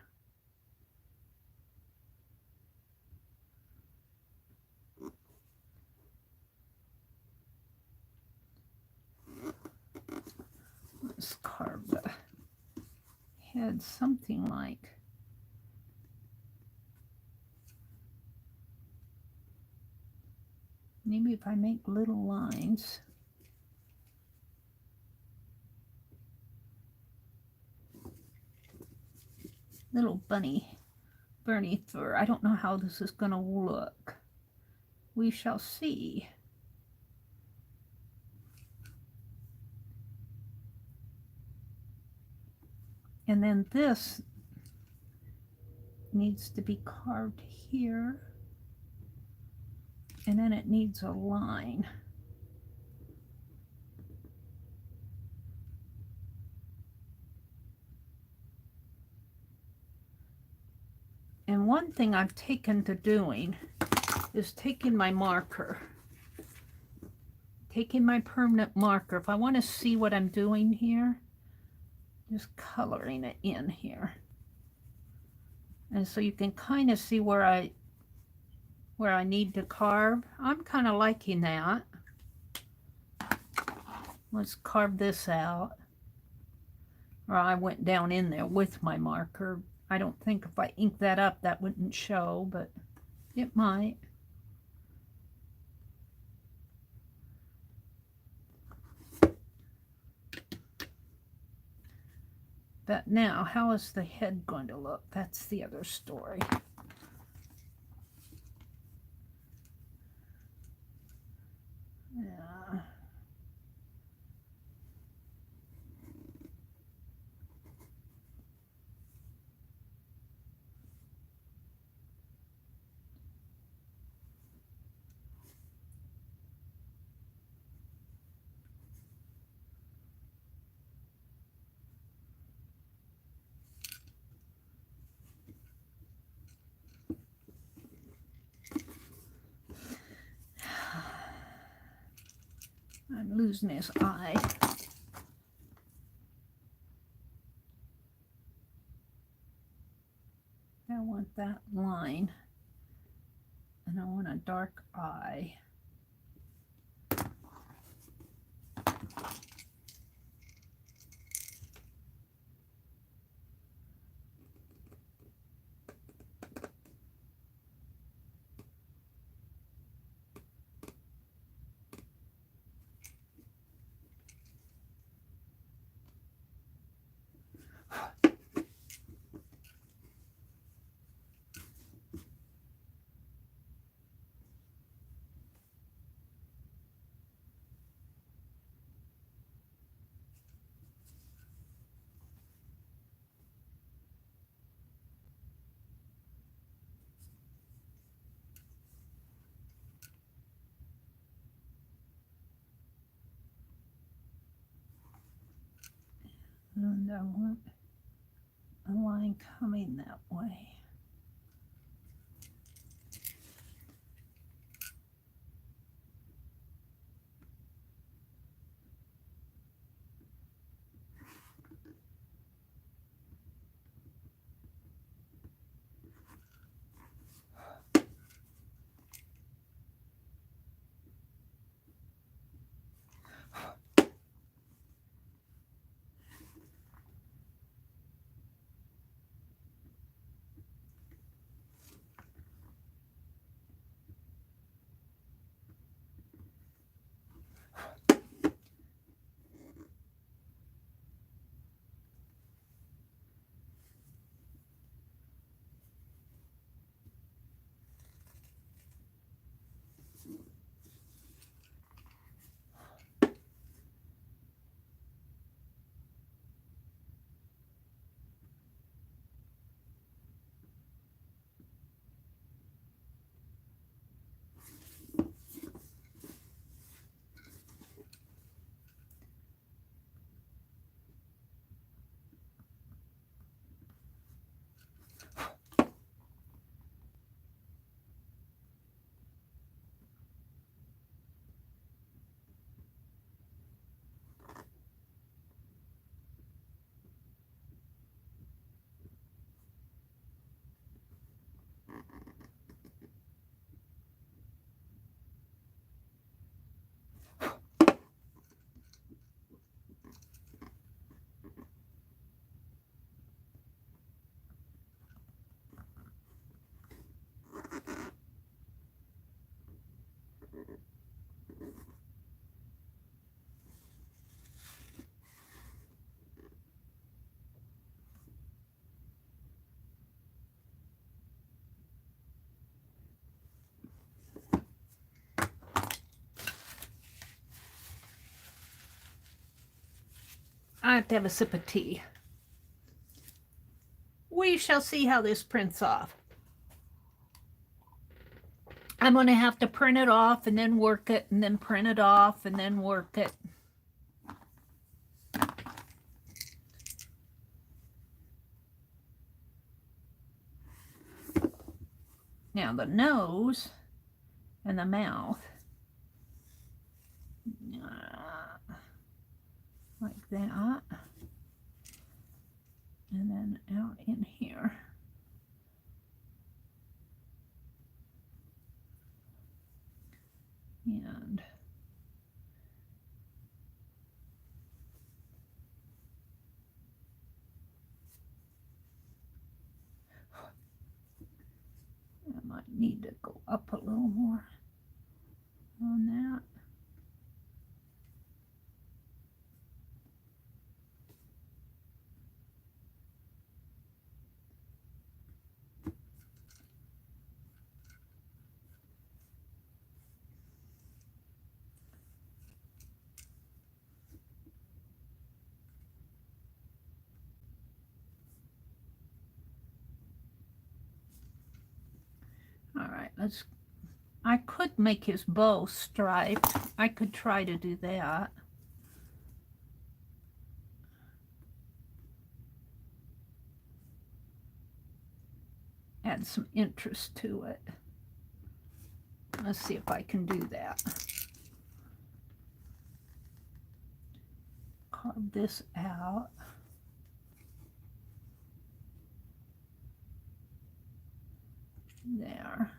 Let's carve the head something like maybe if I make little lines. Little Bernie fur. I don't know how this is going to look. We shall see. And then this needs to be carved here. And then it needs a line. And one thing I've taken to doing is taking my marker, taking my permanent marker. If I want to see what I'm doing here, just coloring it in here. And so you can kind of see where I need to carve. I'm kind of liking that. Let's carve this out. Or I went down in there with my marker. I don't think if I ink that up, that wouldn't show, but it might. But now, how is the head going to look? That's the other story. Yeah. I'm losing his eye. I want that line, and I want a dark eye. And I want a line coming that way. I have to have a sip of tea. We shall see how this prints off. I'm going to have to print it off and then work it, and then print it off and then work it. Now the nose and the mouth, like that, and then out in here. And I might need to go up a little more on that. All right, I could make his bow striped. I could try to do that. Add some interest to it. Let's see if I can do that. Carve this out. There.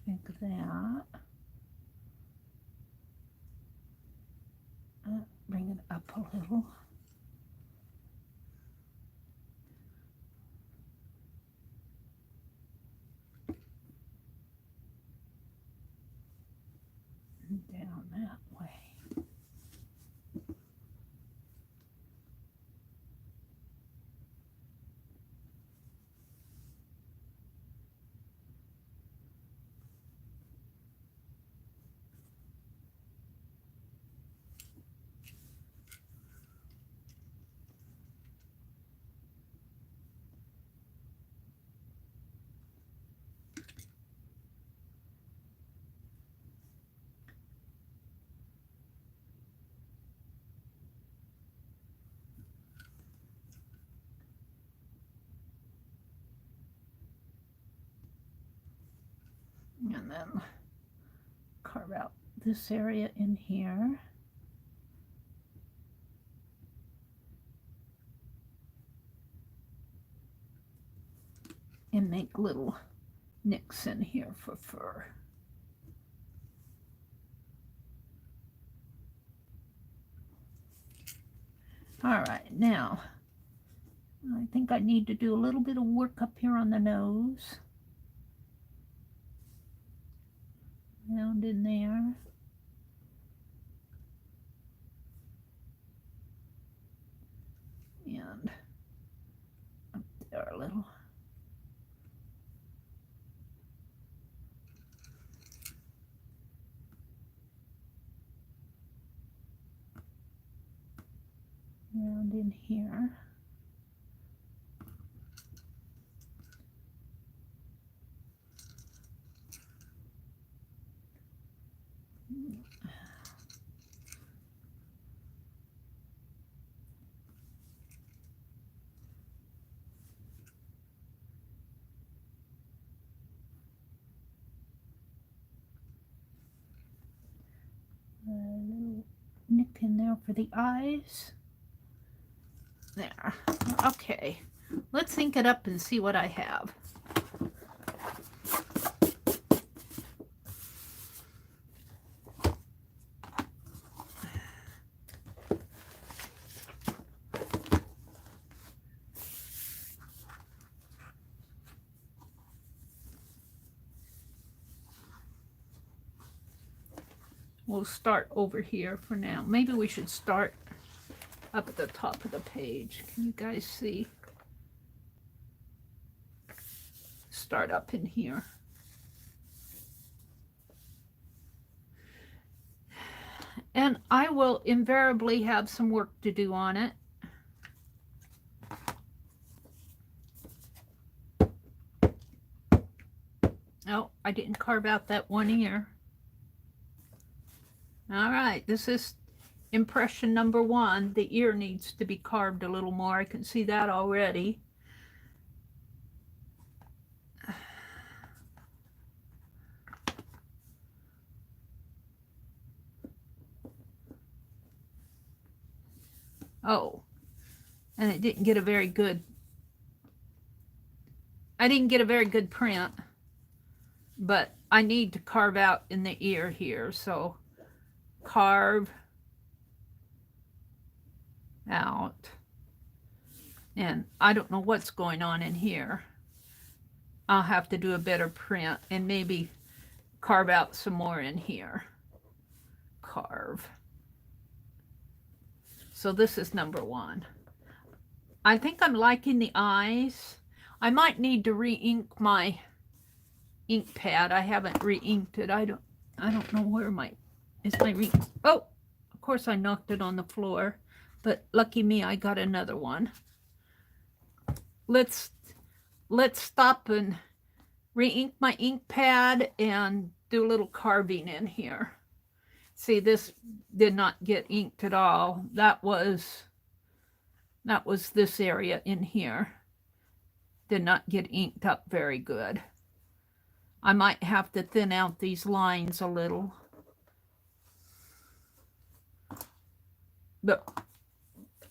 Like that. Bring it up a little. Down that way. And then carve out this area in here. And make little nicks in here for fur. All right, now I think I need to do a little bit of work up here on the nose. Round in there. And up there a little. Round in here. A little nick in there for the eyes. There. Okay. Let's ink it up and see what I have. We'll start over here for now. Maybe we should start up at the top of the page. Can you guys see? Start up in here. And I will invariably have some work to do on it. Oh, I didn't carve out that one ear. All right, this is impression number one. The ear needs to be carved a little more. I can see that already. Oh, and it didn't get a very good, I didn't get a very good print, but I need to carve out in the ear here, so carve out, and I don't know what's going on in here. I'll have to do a better print and maybe carve out some more in here. Carve. So this is number one. I think I'm liking the eyes. I might need to re-ink my ink pad. I haven't re-inked it. I don't know where is my oh, of course I knocked it on the floor, but lucky me, I got another one. Let's stop and re-ink my ink pad and do a little carving in here. See, this did not get inked at all. That was this area in here. Did not get inked up very good. I might have to thin out these lines a little. But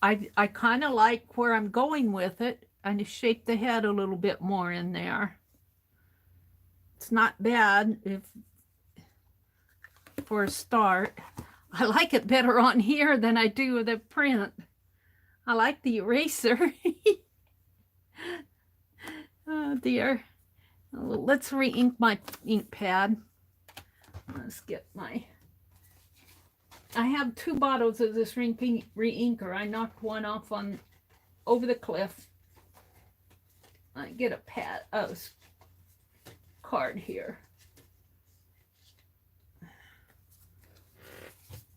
I kind of like where I'm going with it. I just shape the head a little bit more in there. It's not bad for a start. I like it better on here than I do with the print. I like the eraser. Oh dear. Let's re-ink my ink pad. Let's get my... I have 2 bottles of this re-inker. I knocked one off over the cliff. I get a card here.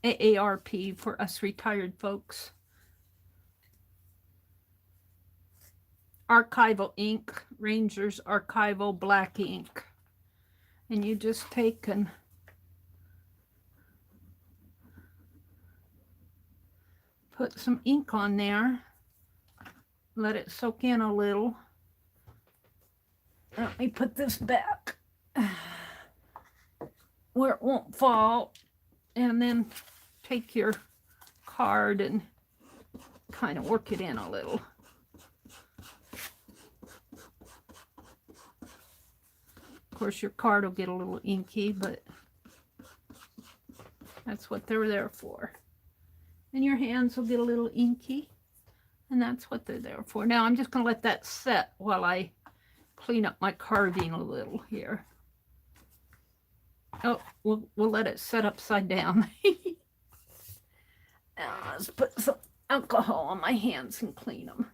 AARP for us retired folks. Archival ink, Ranger's Archival black ink. And you just take and put some ink on there. Let it soak in a little. Let me put this back where it won't fall. And then take your card and kind of work it in a little. Of course, your card will get a little inky, but that's what they're there for. And your hands will get a little inky, and that's what they're there for. Now, I'm just going to let that set while I clean up my carving a little here. Oh, we'll let it set upside down. Now, let's put some alcohol on my hands and clean them.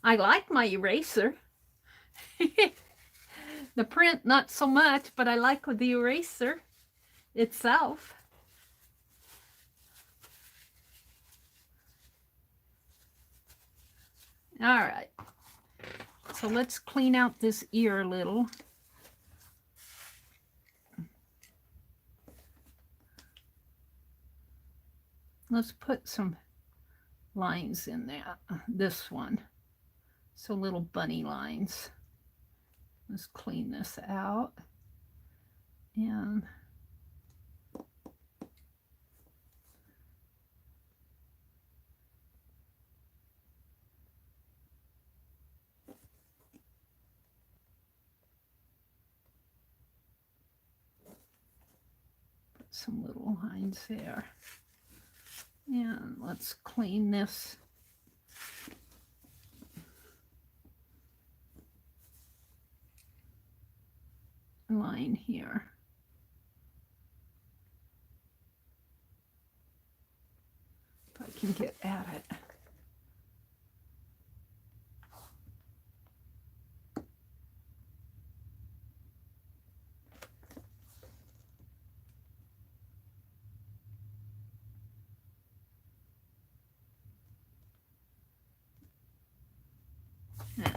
I like my eraser. The print, not so much, but I like the eraser itself. All right. So let's clean out this ear a little. Let's put some lines in there. This one. So little bunny lines. Let's clean this out. And put some little lines there. And let's clean this line here. If I can get at it. Yeah.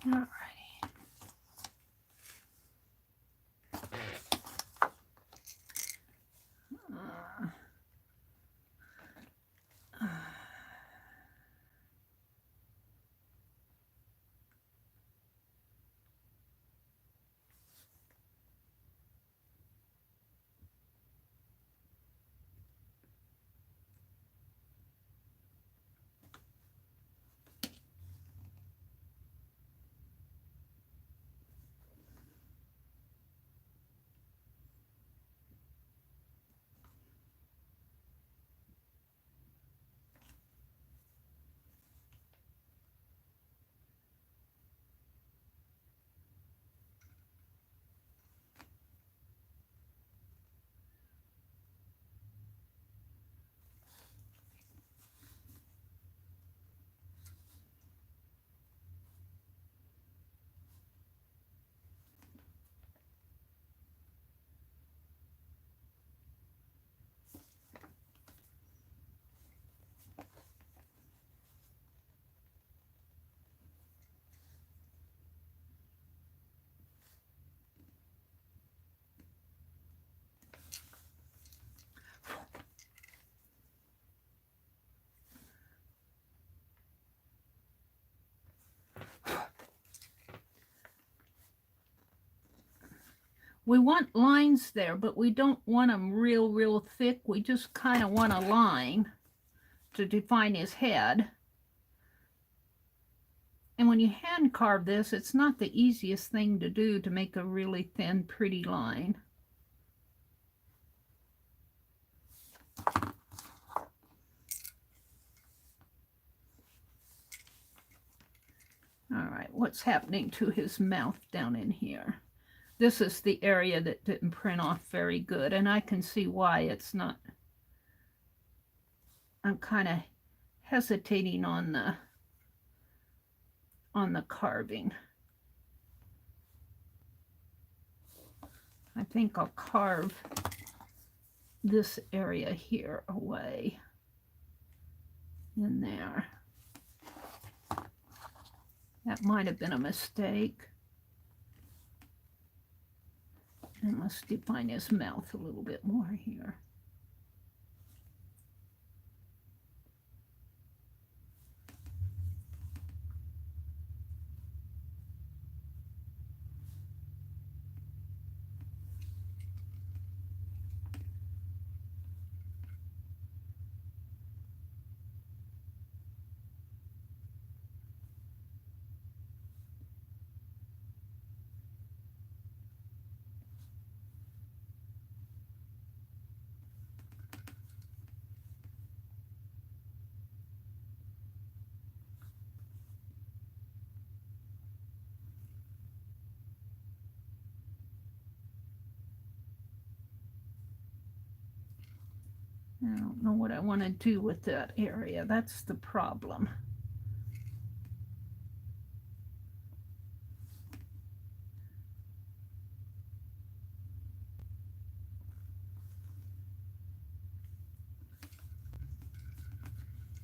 All right. We want lines there, but we don't want them real thick. We just kind of want a line to define his head. And when you hand carve this, it's not the easiest thing to do to make a really thin, pretty line. All right, what's happening to his mouth down in here? This is the area that didn't print off very good, and I can see why it's not. I'm kind of hesitating on the carving. I think I'll carve this area here away in there. That might have been a mistake. And let's define his mouth a little bit more here. I don't know what I want to do with that area. That's the problem.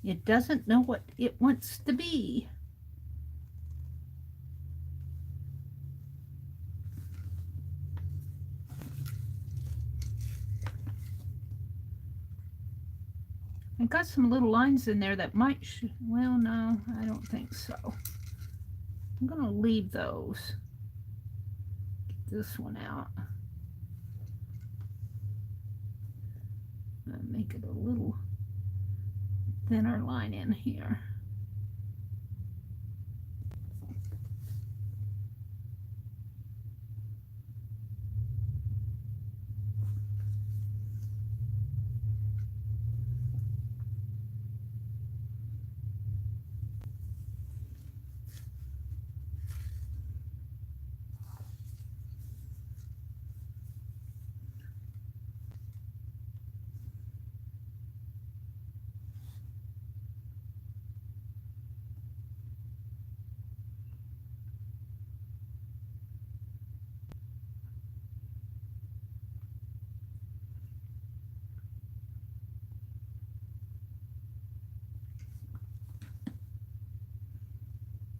It doesn't know what it wants to be. I got some little lines in there that might, well, no, I don't think so. I'm going to leave those. Get this one out. Make it a little thinner line in here.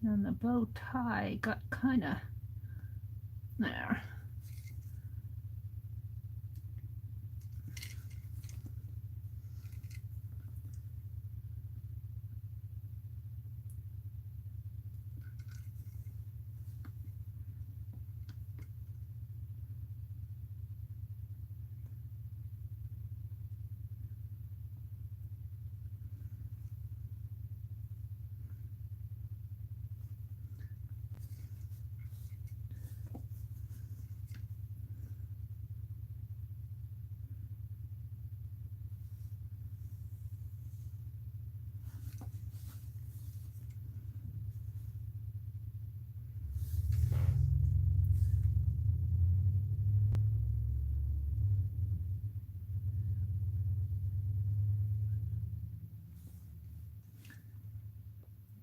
And the bow tie got kind of there.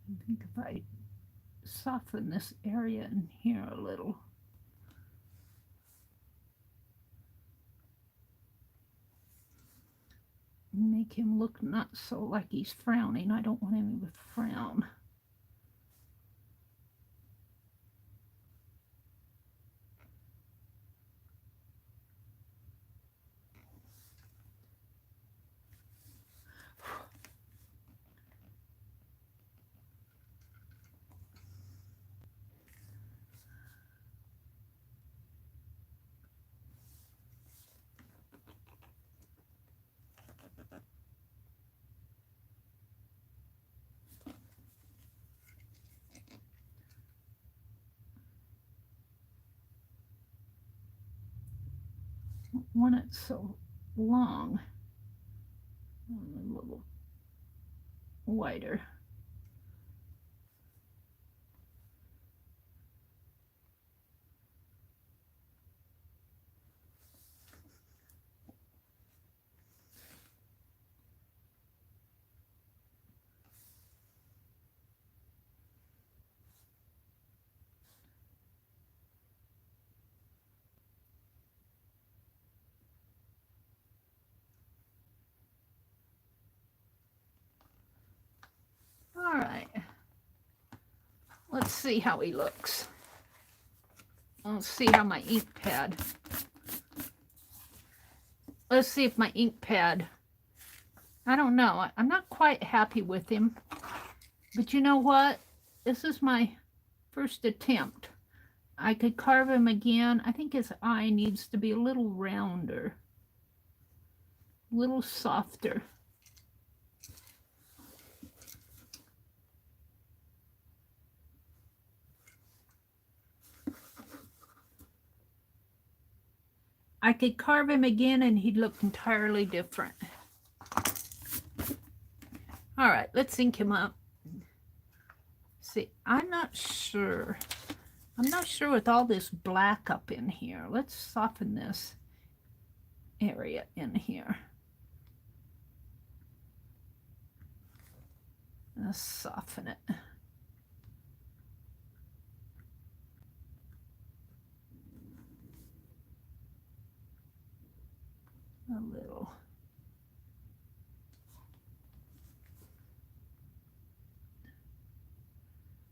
I think if I soften this area in here a little. Make him look not so like he's frowning. I don't want him to frown. want it so long. A little wider. All right. Let's see how he looks. Let's see how my ink pad. Let's see if my ink pad. I don't know. I'm not quite happy with him. But you know what? This is my first attempt. I could carve him again. I think his eye needs to be a little rounder. A little softer. I could carve him again and he'd look entirely different. All right, let's ink him up. See, I'm not sure. I'm not sure with all this black up in here. Let's soften this area in here. Let's soften it. A little.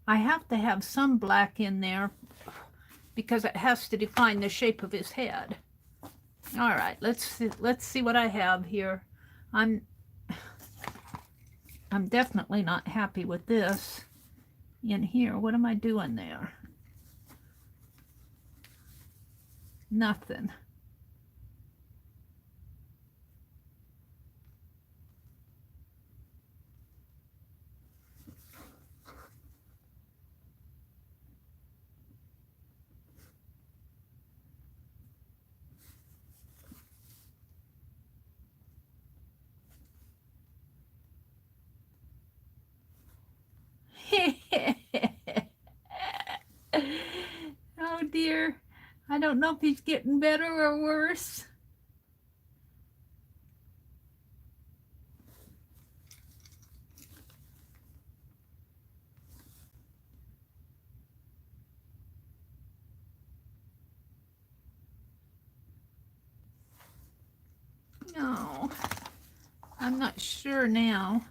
I have to have some black in there because it has to define the shape of his head. All right, let's see what I have here. I'm definitely not happy with this in here. What am I doing there? Nothing. Oh dear. I don't know if he's getting better or worse. No, I'm not sure now.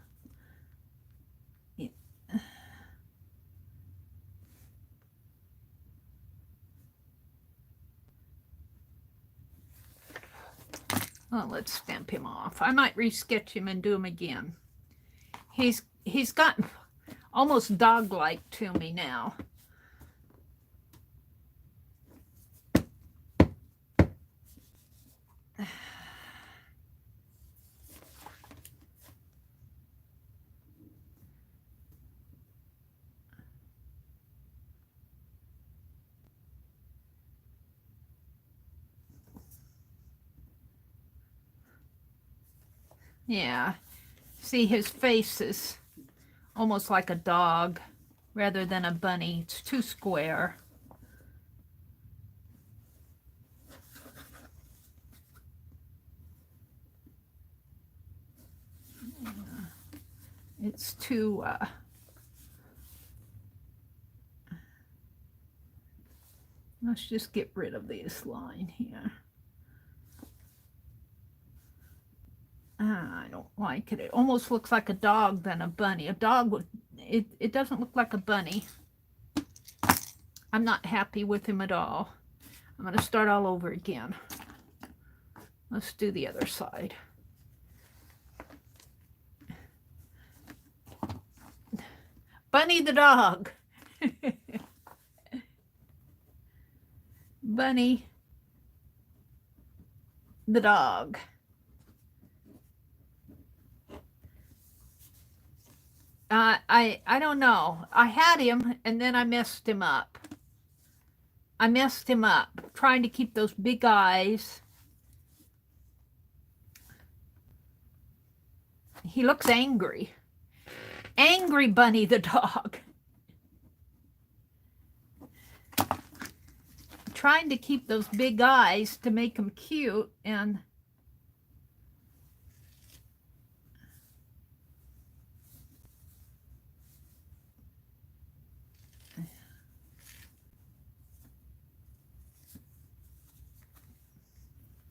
Well, let's stamp him off. I might resketch him and do him again. He's gotten almost dog-like to me now. Yeah, see, his face is almost like a dog rather than a bunny. It's too square. It's too let's just get rid of this line here. I don't like it. It almost looks like a dog than a bunny. A dog would, it doesn't look like a bunny. I'm not happy with him at all. I'm going to start all over again. Let's do the other side. Bunny the dog. Bunny the dog. I don't know. I had him and then I messed him up. I messed him up trying to keep those big eyes He looks angry. Angry Bunny the dog. Trying to keep those big eyes to make him cute, and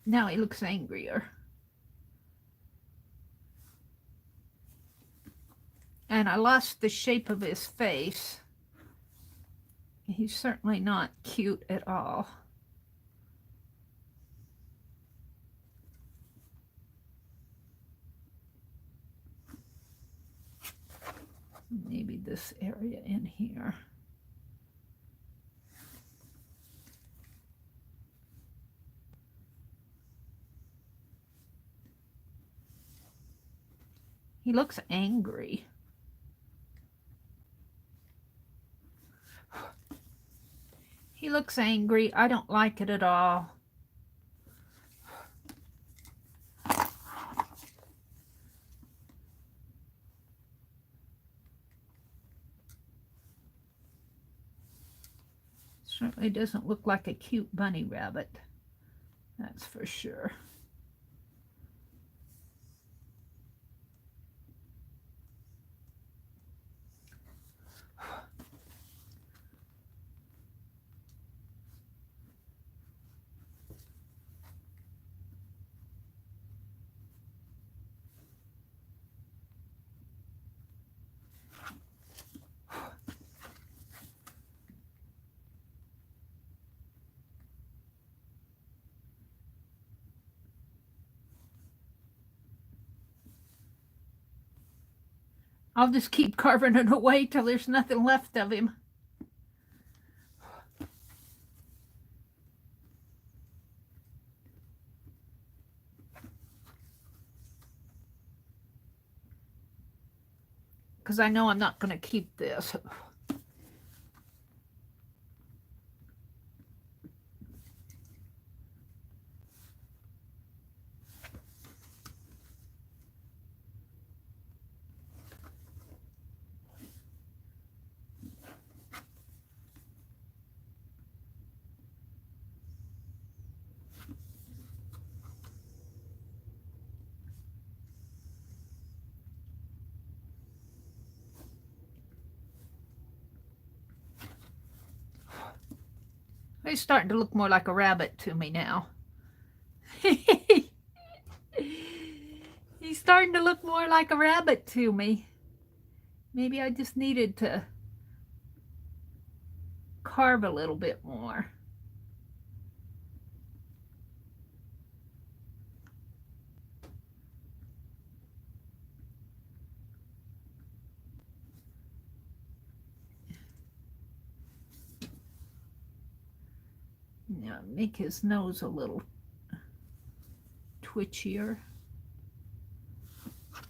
now he looks angrier. And I lost the shape of his face. He's certainly not cute at all. Maybe this area in here. He looks angry. He looks angry. I don't like it at all. Certainly doesn't look like a cute bunny rabbit. That's for sure. I'll just keep carving it away till there's nothing left of him. Because I know I'm not going to keep this. He's starting to look more like a rabbit to me now. He's starting to look more like a rabbit to me. Maybe I just needed to carve a little bit more. Now make his nose a little twitchier.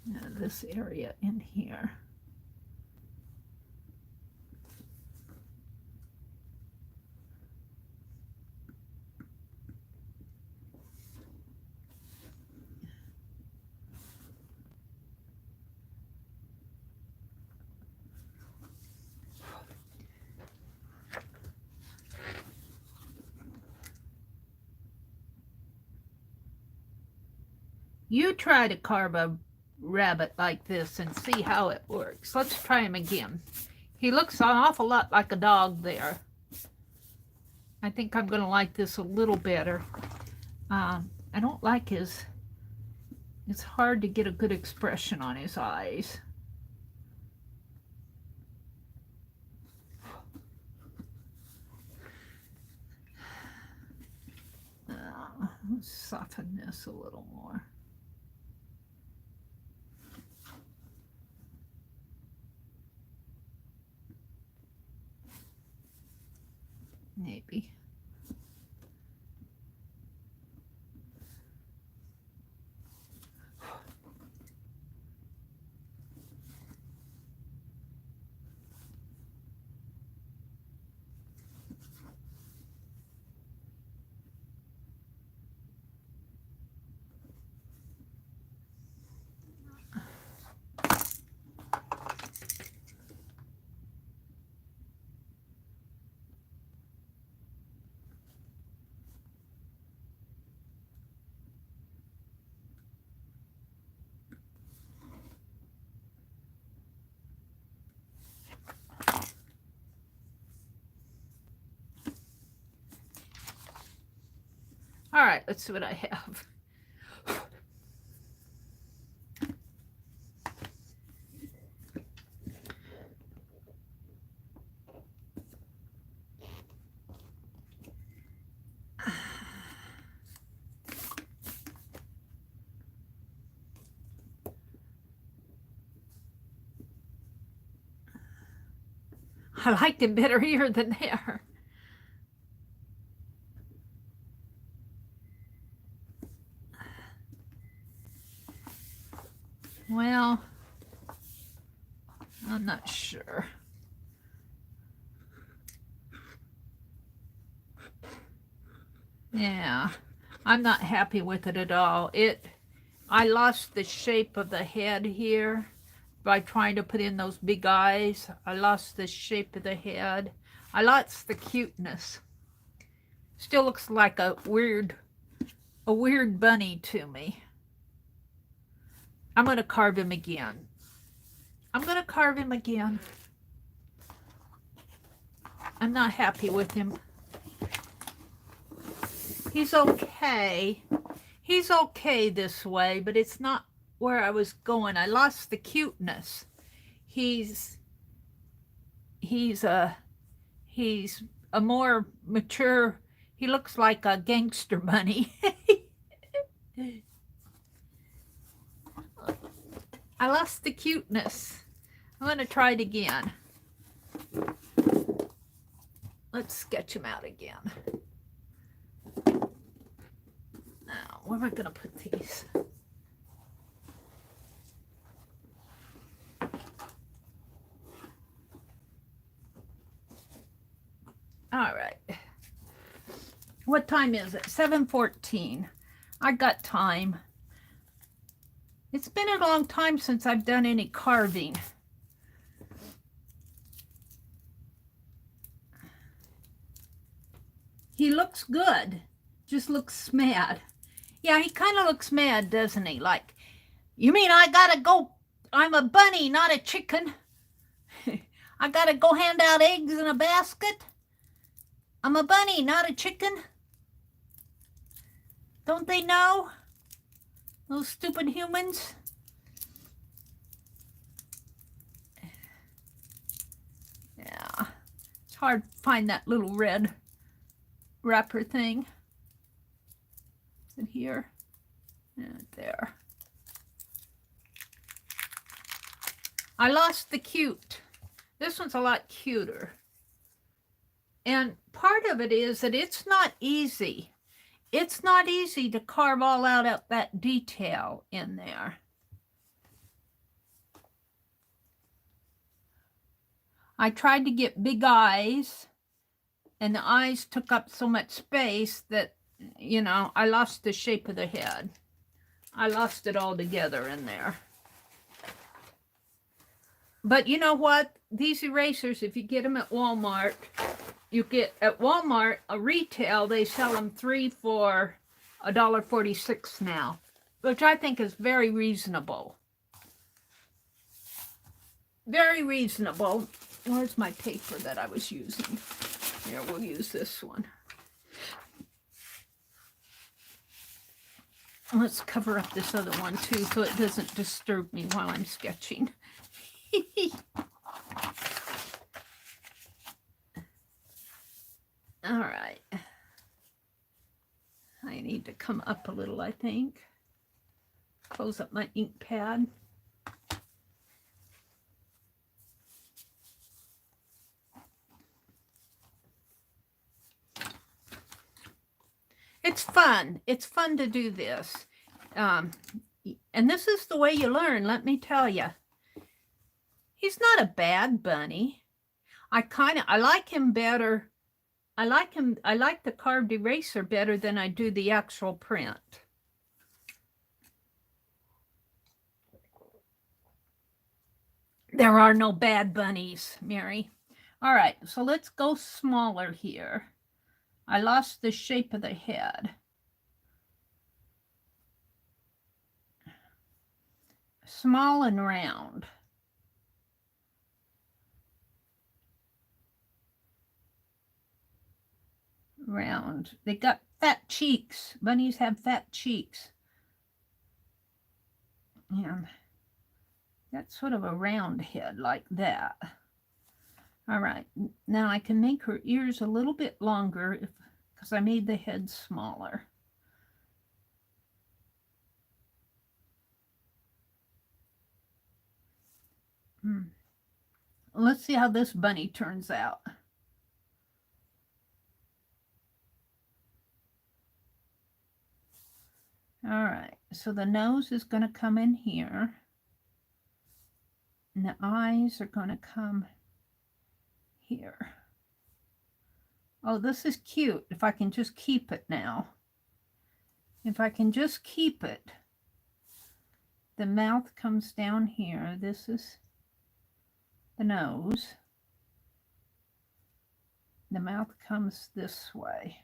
Now this area in here. You try to carve a rabbit like this and see how it works. Let's try him again. He looks an awful lot like a dog there. I think I'm going to like this a little better. I don't like his... It's hard to get a good expression on his eyes. Let's soften this a little more. Maybe. All right, let's see what I have. I liked it better here than there. Well, I'm not sure. Yeah, I'm not happy with it at all. I lost the shape of the head here by trying to put in those big eyes. I lost the shape of the head. I lost the cuteness. Still looks like a weird bunny to me. I'm going to carve him again. I'm going to carve him again. I'm not happy with him. He's okay. He's okay this way, but it's not where I was going. I lost the cuteness. He's a more mature, he looks like a gangster bunny. I lost the cuteness. I'm going to try it again. Let's sketch him out again. Now, where am I going to put these? All right. What time is it? 7:14. I got time. It's been a long time since I've done any carving. He looks good. Just looks mad. Yeah, he kind of looks mad, doesn't he? Like, you mean I gotta go? I'm a bunny, not a chicken. I gotta go hand out eggs in a basket? I'm a bunny, not a chicken. Don't they know? Those stupid humans. Yeah. It's hard to find that little red wrapper thing. Is it here? Yeah, there. I lost the cute. This one's a lot cuter. And part of it is that it's not easy. It's not easy to carve all out that detail in there. I tried to get big eyes, and the eyes took up so much space that, you know, I lost the shape of the head. I lost it all together in there. But you know what? These erasers, if you get them at Walmart, you get at Walmart, a retail, they sell them 3 for $1.46 now, which I think is very reasonable. Very reasonable. Where's my paper that I was using? Here, we'll use this one. Let's cover up this other one too so it doesn't disturb me while I'm sketching. All right. I need to come up a little, I think. Close up my ink pad. It's fun. It's fun to do this. And this is the way you learn, let me tell you. He's not a bad bunny. I like him better. I like the carved eraser better than I do the actual print. There are no bad bunnies, Mary. All right, so let's go smaller here. I lost the shape of the head. Small and round. Round. They got fat cheeks. Bunnies have fat cheeks. And that's sort of a round head like that. All right, now I can make her ears a little bit longer because I made the head smaller. Let's see how this bunny turns out. All right, so the nose is going to come in here. And the eyes are going to come here. Oh, this is cute. If I can just keep it now. If I can just keep it. The mouth comes down here. This is the nose. The mouth comes this way.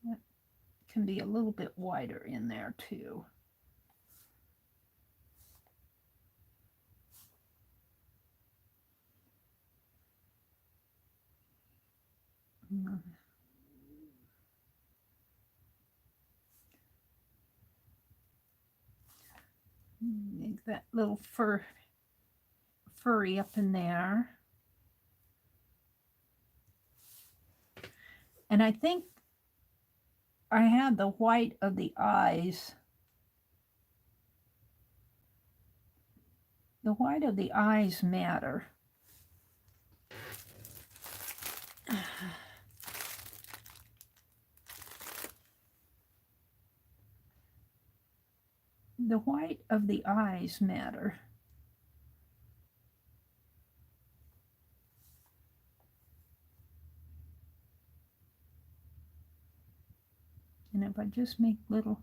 That can be a little bit wider in there too. Make that little furry up in there. And I think I have the white of the eyes. The white of the eyes matter. The white of the eyes matter. And if I just make little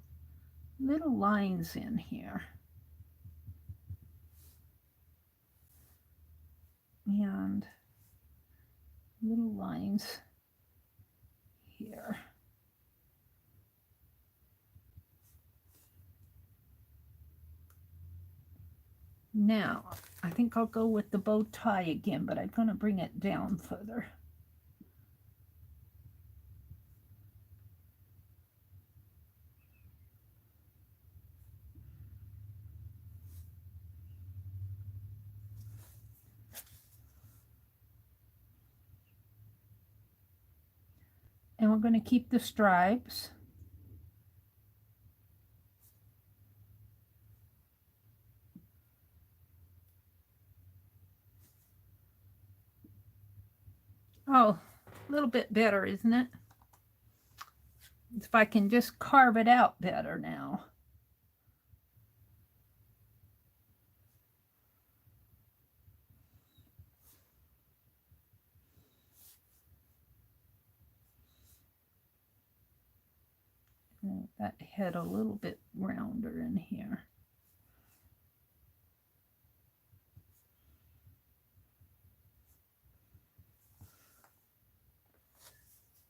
lines in here. And little lines here. Now, I think I'll go with the bow tie again, but I'm going to bring it down further. And we're going to keep the stripes. Oh, a little bit better, isn't it? If I can just carve it out better now. That head a little bit rounder in here.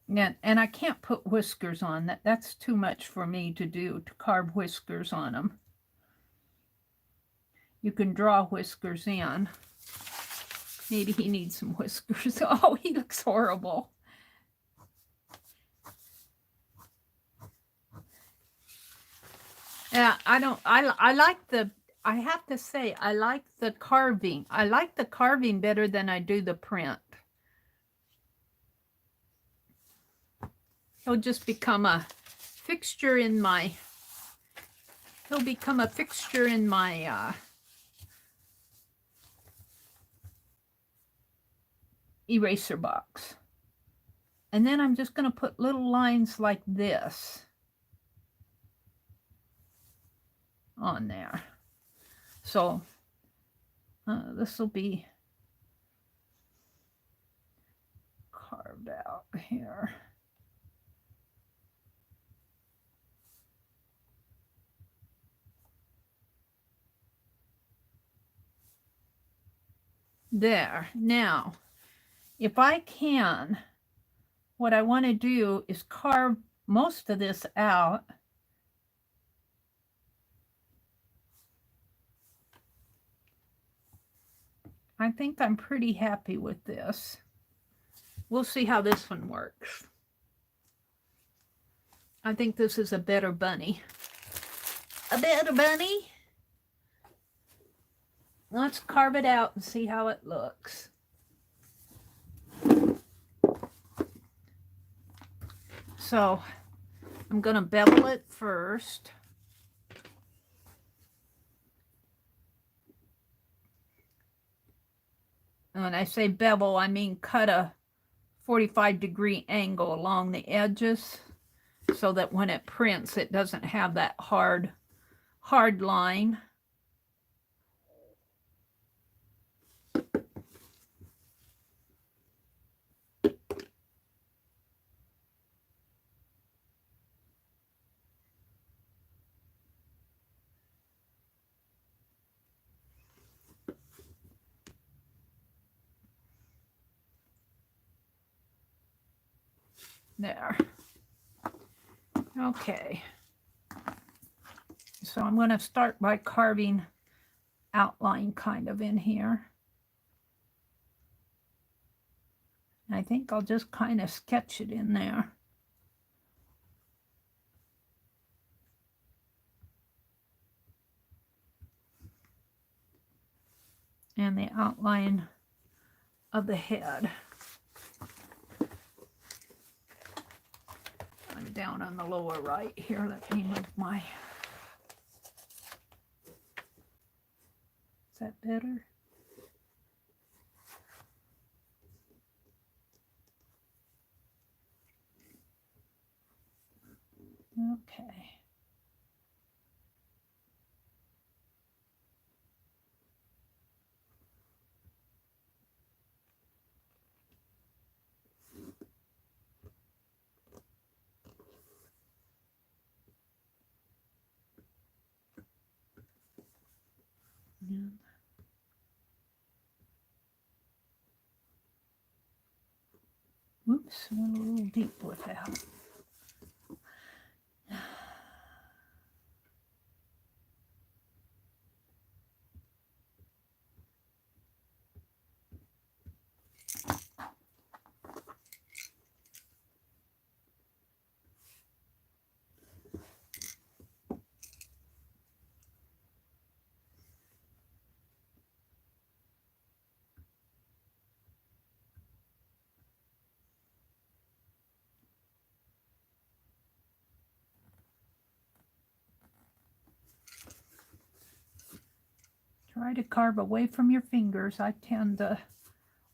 Yeah, and I can't put whiskers on that. That's too much for me to do, to carve whiskers on them. You can draw whiskers in. Maybe he needs some whiskers. Oh, he looks horrible. Yeah, I like the, I have to say, I like the carving. I like the carving better than I do the print. He'll just become a fixture in my, eraser box. And then I'm just going to put little lines like this on there. So this will be carved out here. There. Now, if I can, what I want to do is carve most of this out. I think I'm pretty happy with this. We'll see how this one works. I think this is a better bunny. A better bunny. Let's carve it out and see how it looks. So I'm going to bevel it first. And when I say bevel, I mean cut a 45-degree angle along the edges so that when it prints, it doesn't have that hard line. There. Okay. So I'm going to start by carving outline kind of in here. I think I'll just kind of sketch it in there. And the outline of the head. I'm down on the lower right here. Let me move my... Is that better? Okay. Yeah. Oops, went a little deep with that. Try to carve away from your fingers. I tend to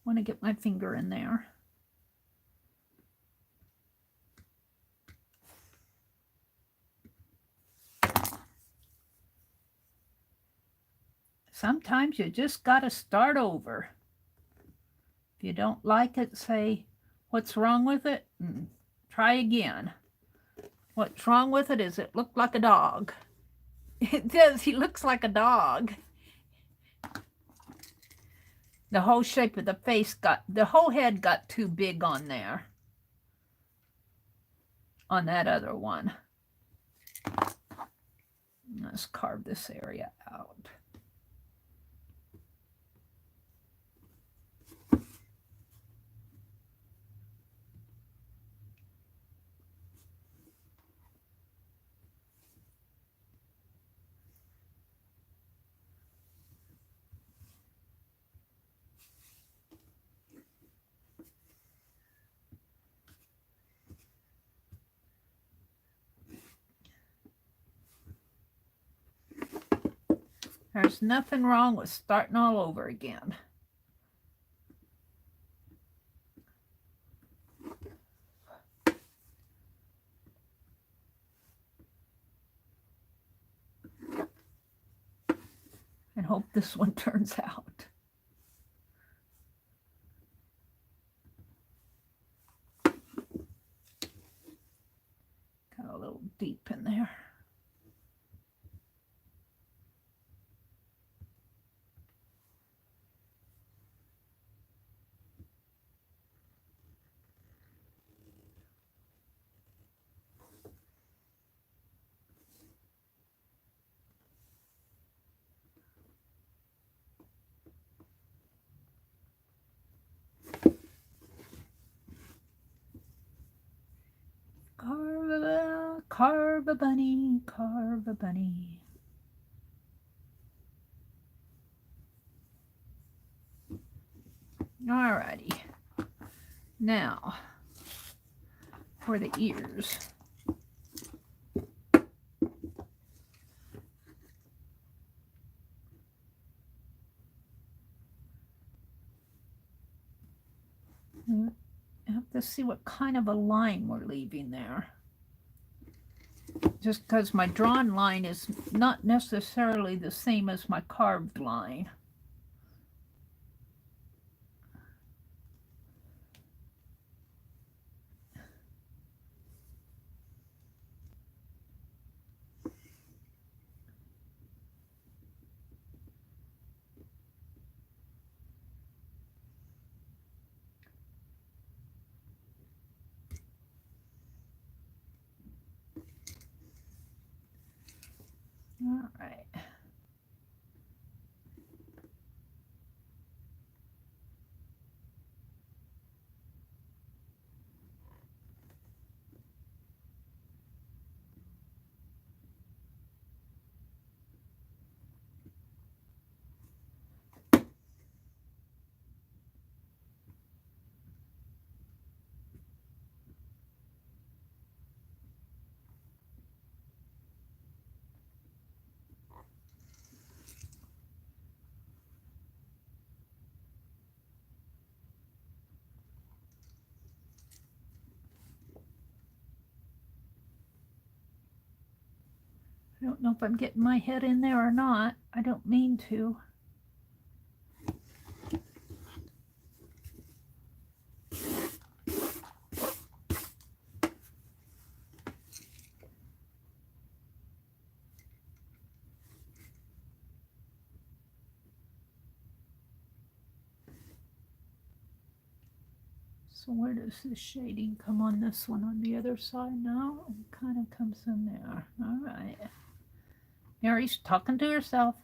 want to get my finger in there. Sometimes you just got to start over. If you don't like it, say, what's wrong with it? And try again. What's wrong with it is it looked like a dog. It does. He looks like a dog. The whole shape of the face the whole head got too big on there. On that other one. Let's carve this area out. There's nothing wrong with starting all over again. And hope this one turns out. Got a little deep in there. Carve it out. carve a bunny, carve a bunny. Alrighty. Now, for the ears. I have to see what kind of a line we're leaving there. Just because my drawn line is not necessarily the same as my carved line. All right. I don't know if I'm getting my head in there or not. I don't mean to. So where does the shading come on this one? On the other side now? It kind of comes in there. All right. Mary's talking to herself.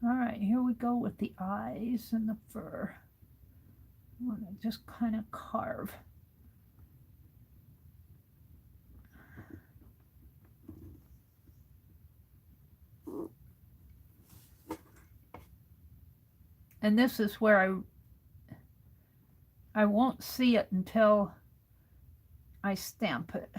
All right, here we go with the eyes and the fur. I want to just kind of carve. And this is where I won't see it until I stamp it.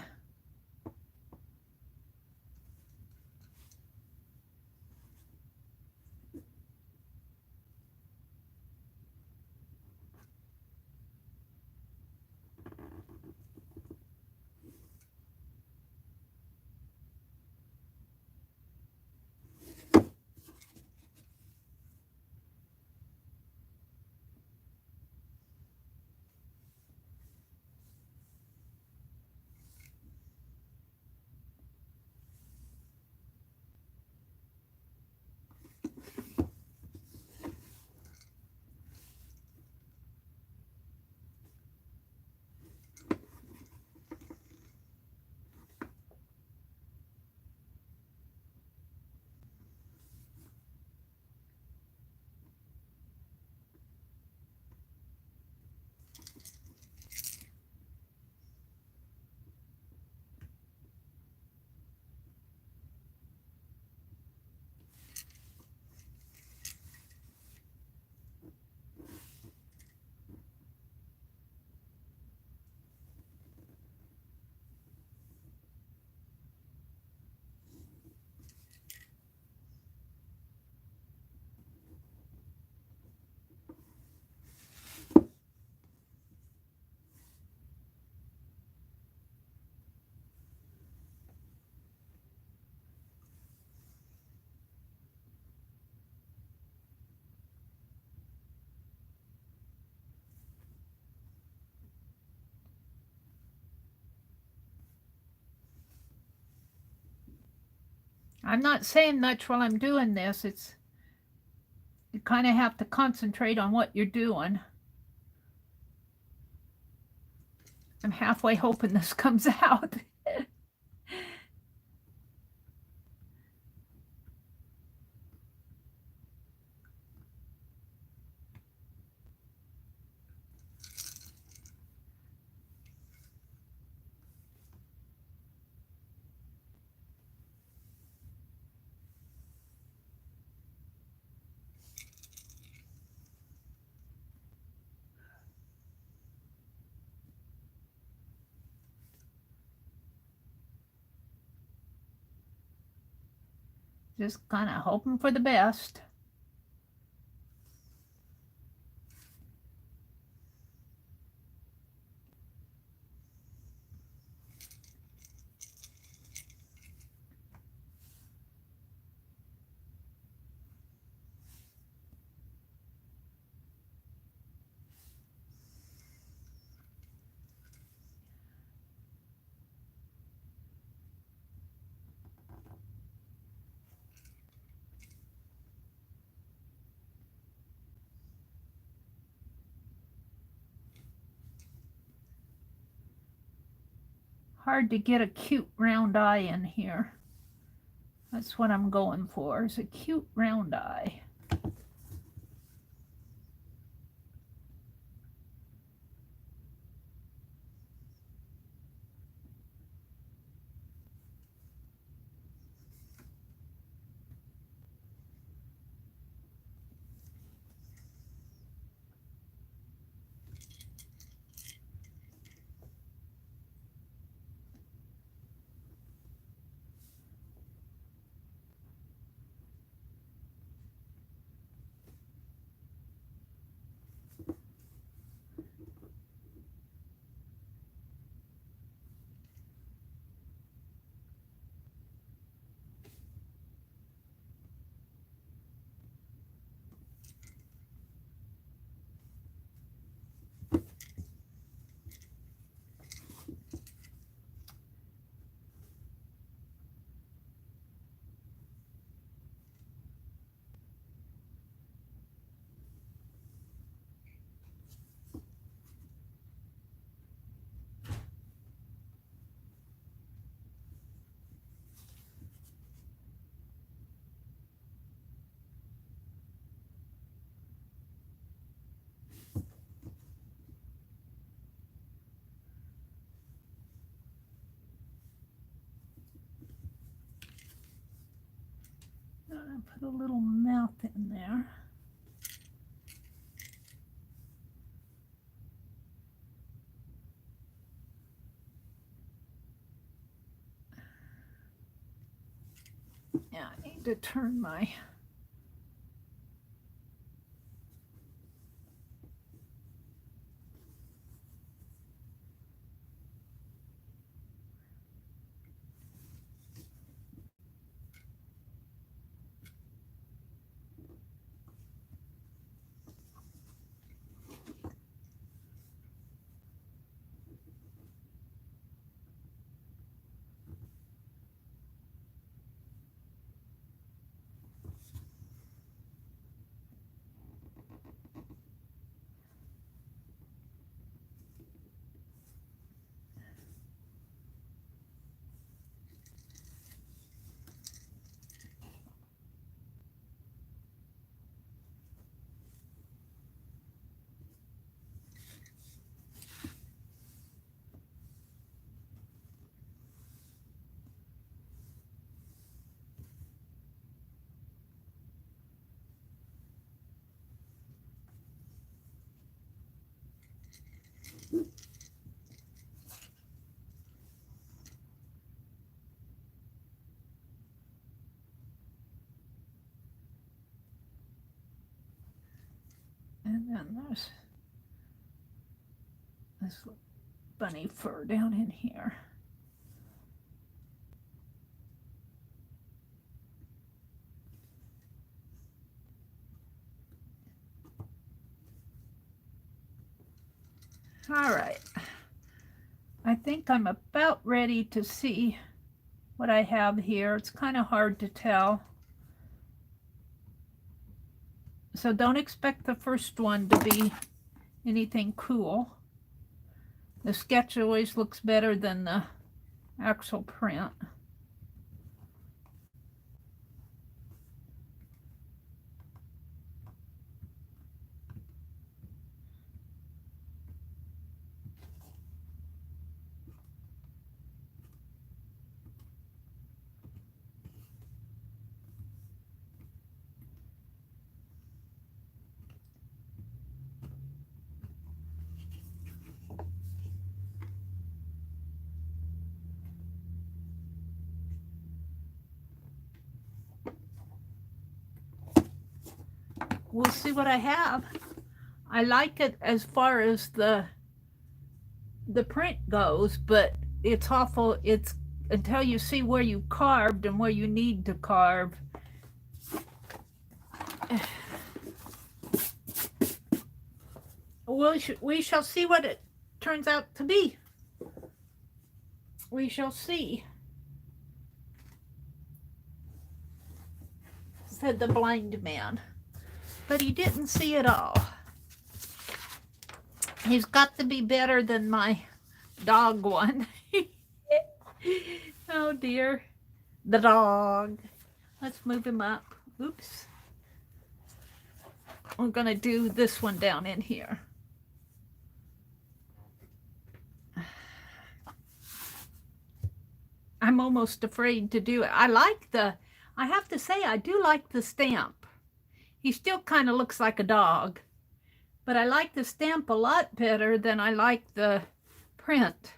I'm not saying much while I'm doing this. It kind of have to concentrate on what you're doing. I'm halfway hoping this comes out. Just kind of hoping for the best. Hard to get a cute round eye in here. That's what I'm going for, is a cute round eye. I'm gonna put a little mouth in there. Yeah, I need to turn my and then there's this bunny fur down in here. All right, I think I'm about ready to see what I have here. It's kind of hard to tell. So don't expect the first one to be anything cool. The sketch always looks better than the actual print. We'll see what I have. I like it as far as the print goes, but it's awful. It's until you see where you carved and where you need to carve. We shall see what it turns out to be. We shall see, said the blind man. But he didn't see it all. He's got to be better than my dog one. Oh dear. The dog. Let's move him up. Oops. We're going to do this one down in here. I'm almost afraid to do it. I have to say, I do like the stamp. He still kind of looks like a dog, but I like the stamp a lot better than I like the print.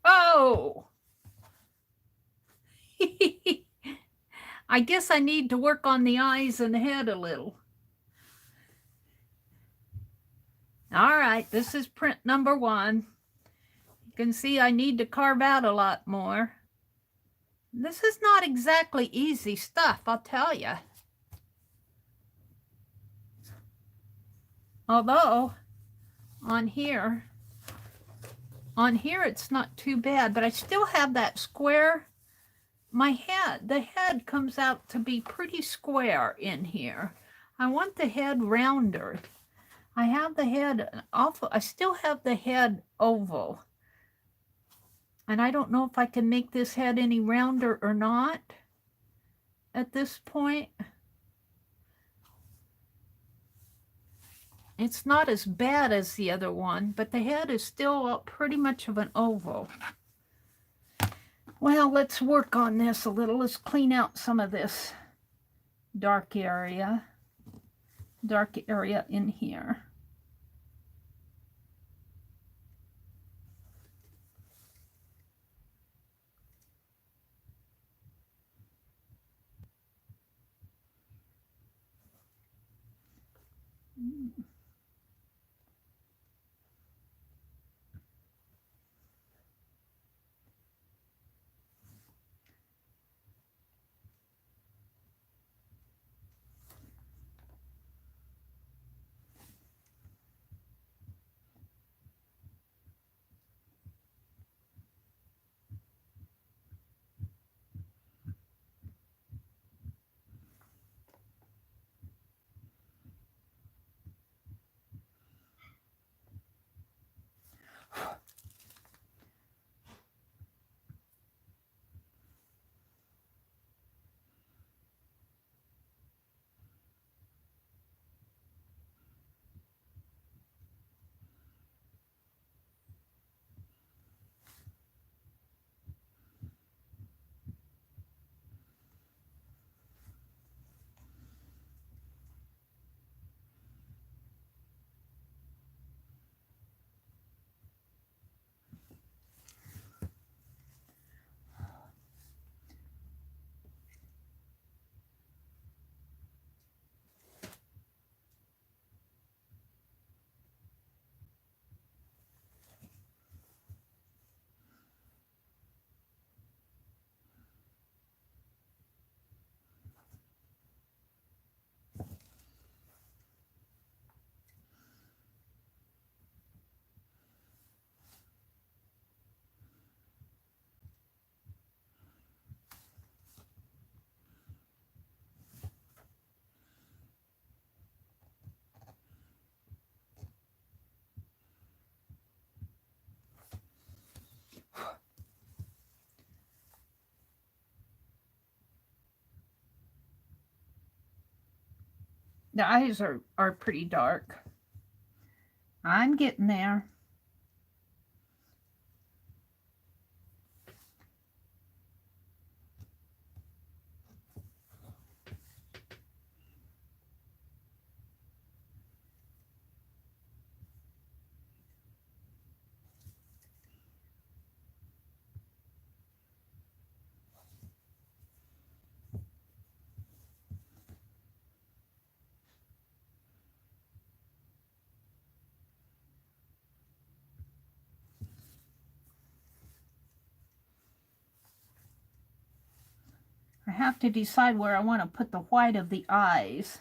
Oh! I guess I need to work on the eyes and the head a little. All right, this is print number 1. You can see I need to carve out a lot more. This is not exactly easy stuff, I'll tell you. Although, on here it's not too bad, but I still have that square. The head comes out to be pretty square in here. I want the head rounder. I have the head I still have the head oval. And I don't know if I can make this head any rounder or not at this point. It's not as bad as the other one, but the head is still pretty much of an oval. Well, let's work on this a little. Let's clean out some of this dark area in here. The eyes are pretty dark. I'm getting there. I have to decide where I want to put the white of the eyes.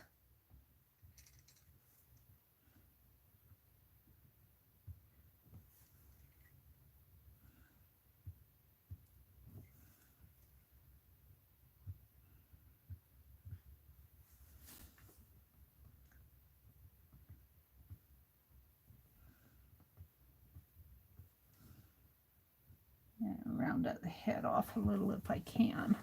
And round out the head off a little if I can.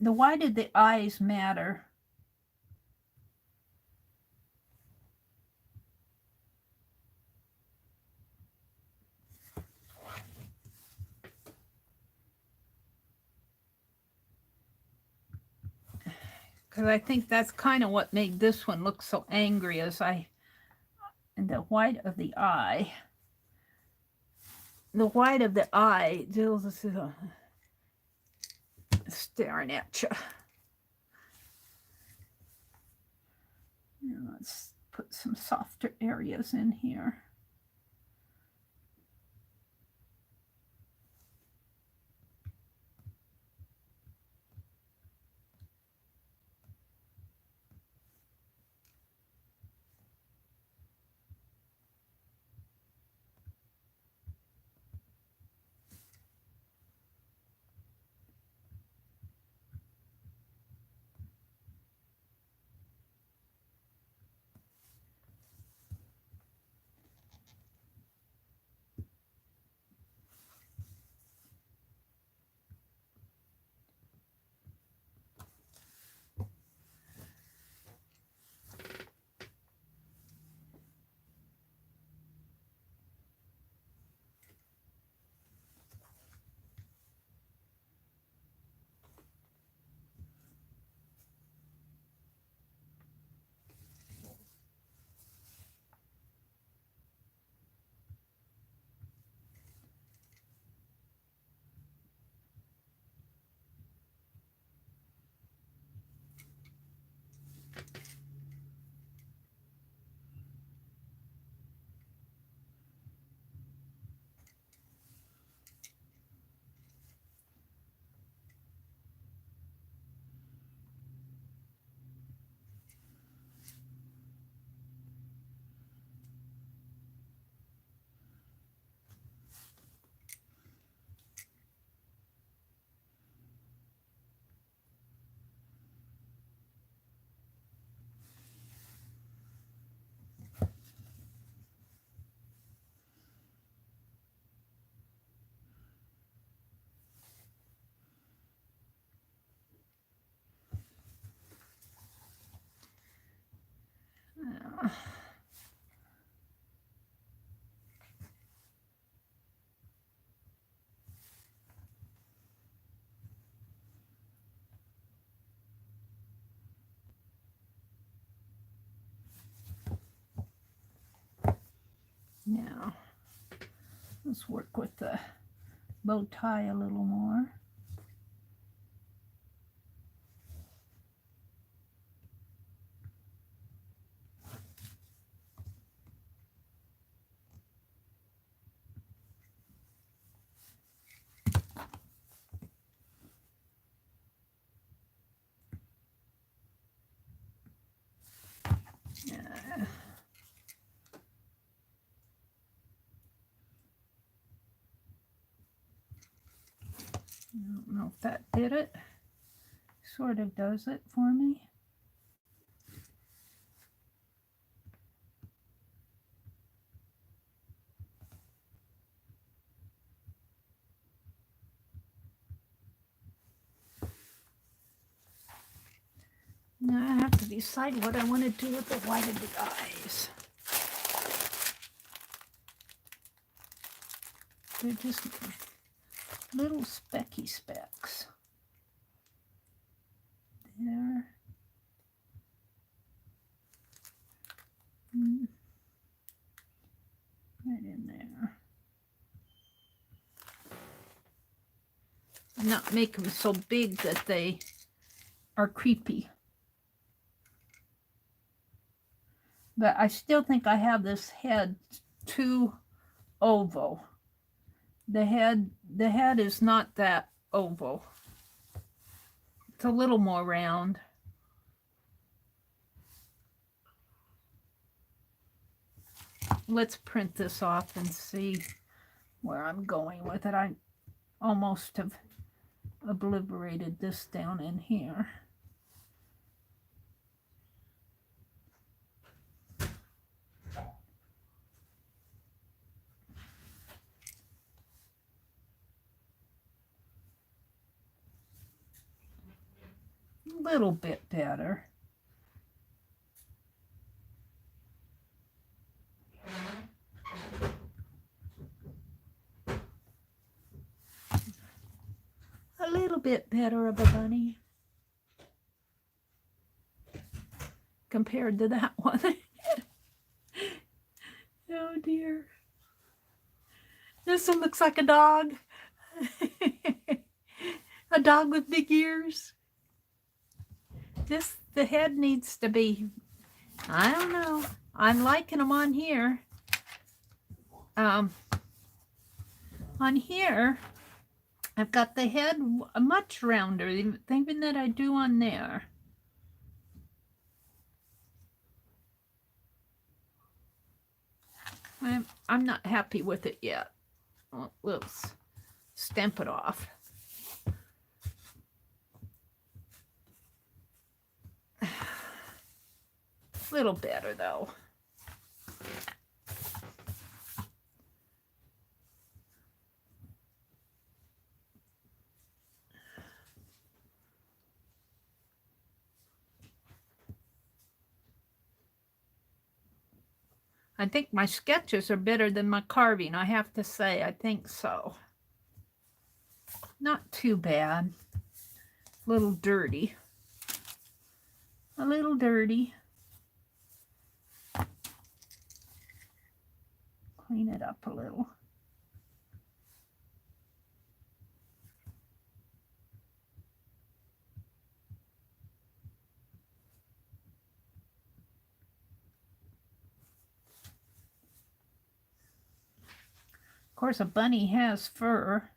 The white of the eyes matter. Because I think that's kind of what made this one look so angry, as and the white of the eye. The white of the eye, Jill, this is staring at you. Now let's put some softer areas in here. Now, let's work with the bow tie a little more. I don't know if that did it. Sort of does it for me. have to decide what I want to do with the white of the eyes. They're just little specky specks. There. Right in there. Not make them so big that they are creepy. But I still think I have this head too oval. The head is not that oval. It's a little more round. Let's print this off and see where I'm going with it. I almost have obliterated this down in here. A little bit better. A little bit better of a bunny compared to that one. Oh dear. This one looks like a dog. A dog with big ears. The head needs to be, I don't know. I'm liking them on here. On here, I've got the head much rounder even than I do on there. I'm not happy with it yet. Let's stamp it off. A little better though. I think my sketches are better than my carving, I have to say. I think so. Not too bad. A little dirty. A little dirty. Clean it up a little. Of course, a bunny has fur.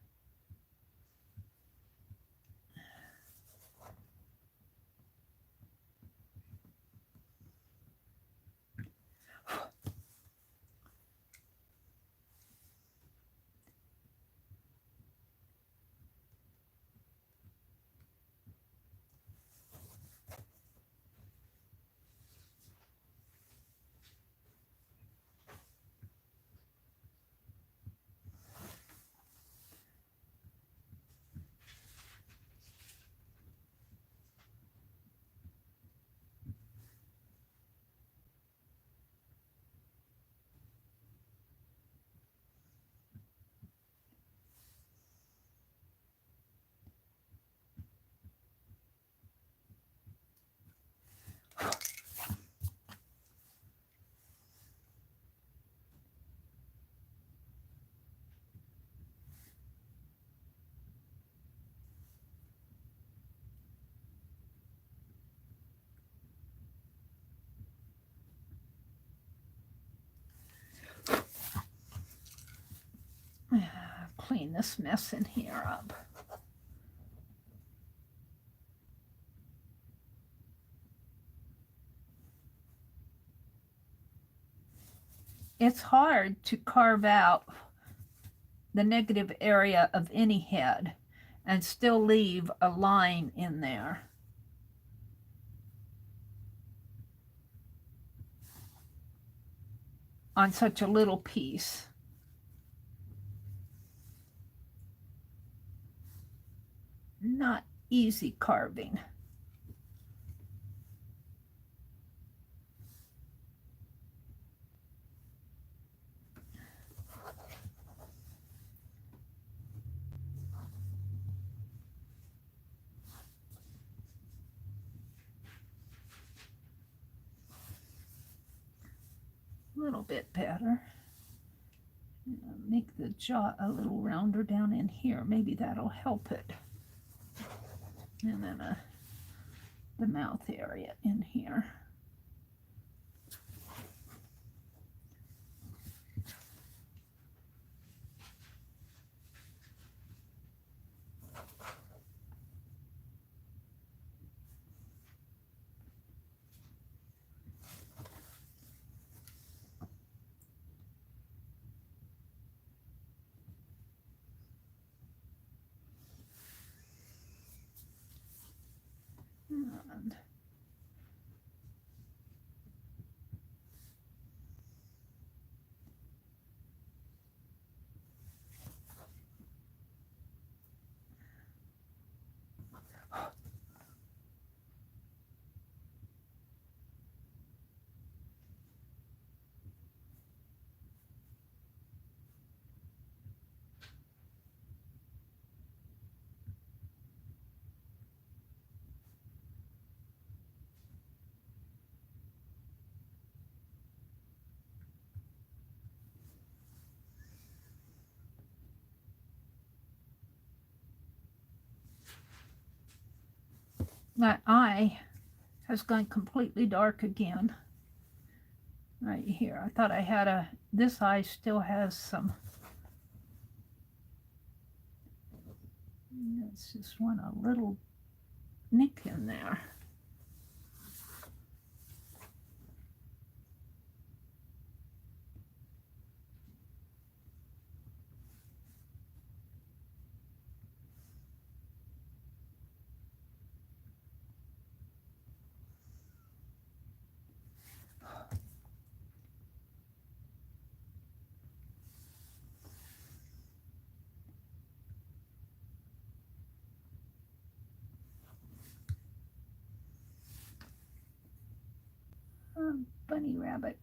Clean this mess in here up. It's hard to carve out the negative area of any head and still leave a line in there. On such a little piece. Not easy carving. little bit better. Make the jaw a little rounder down in here. Maybe that'll help it. And then the mouth area in here. And my eye has gone completely dark again. Right here. I thought I had this eye still has some. Let's just want a little nick in there. Bunny rabbit.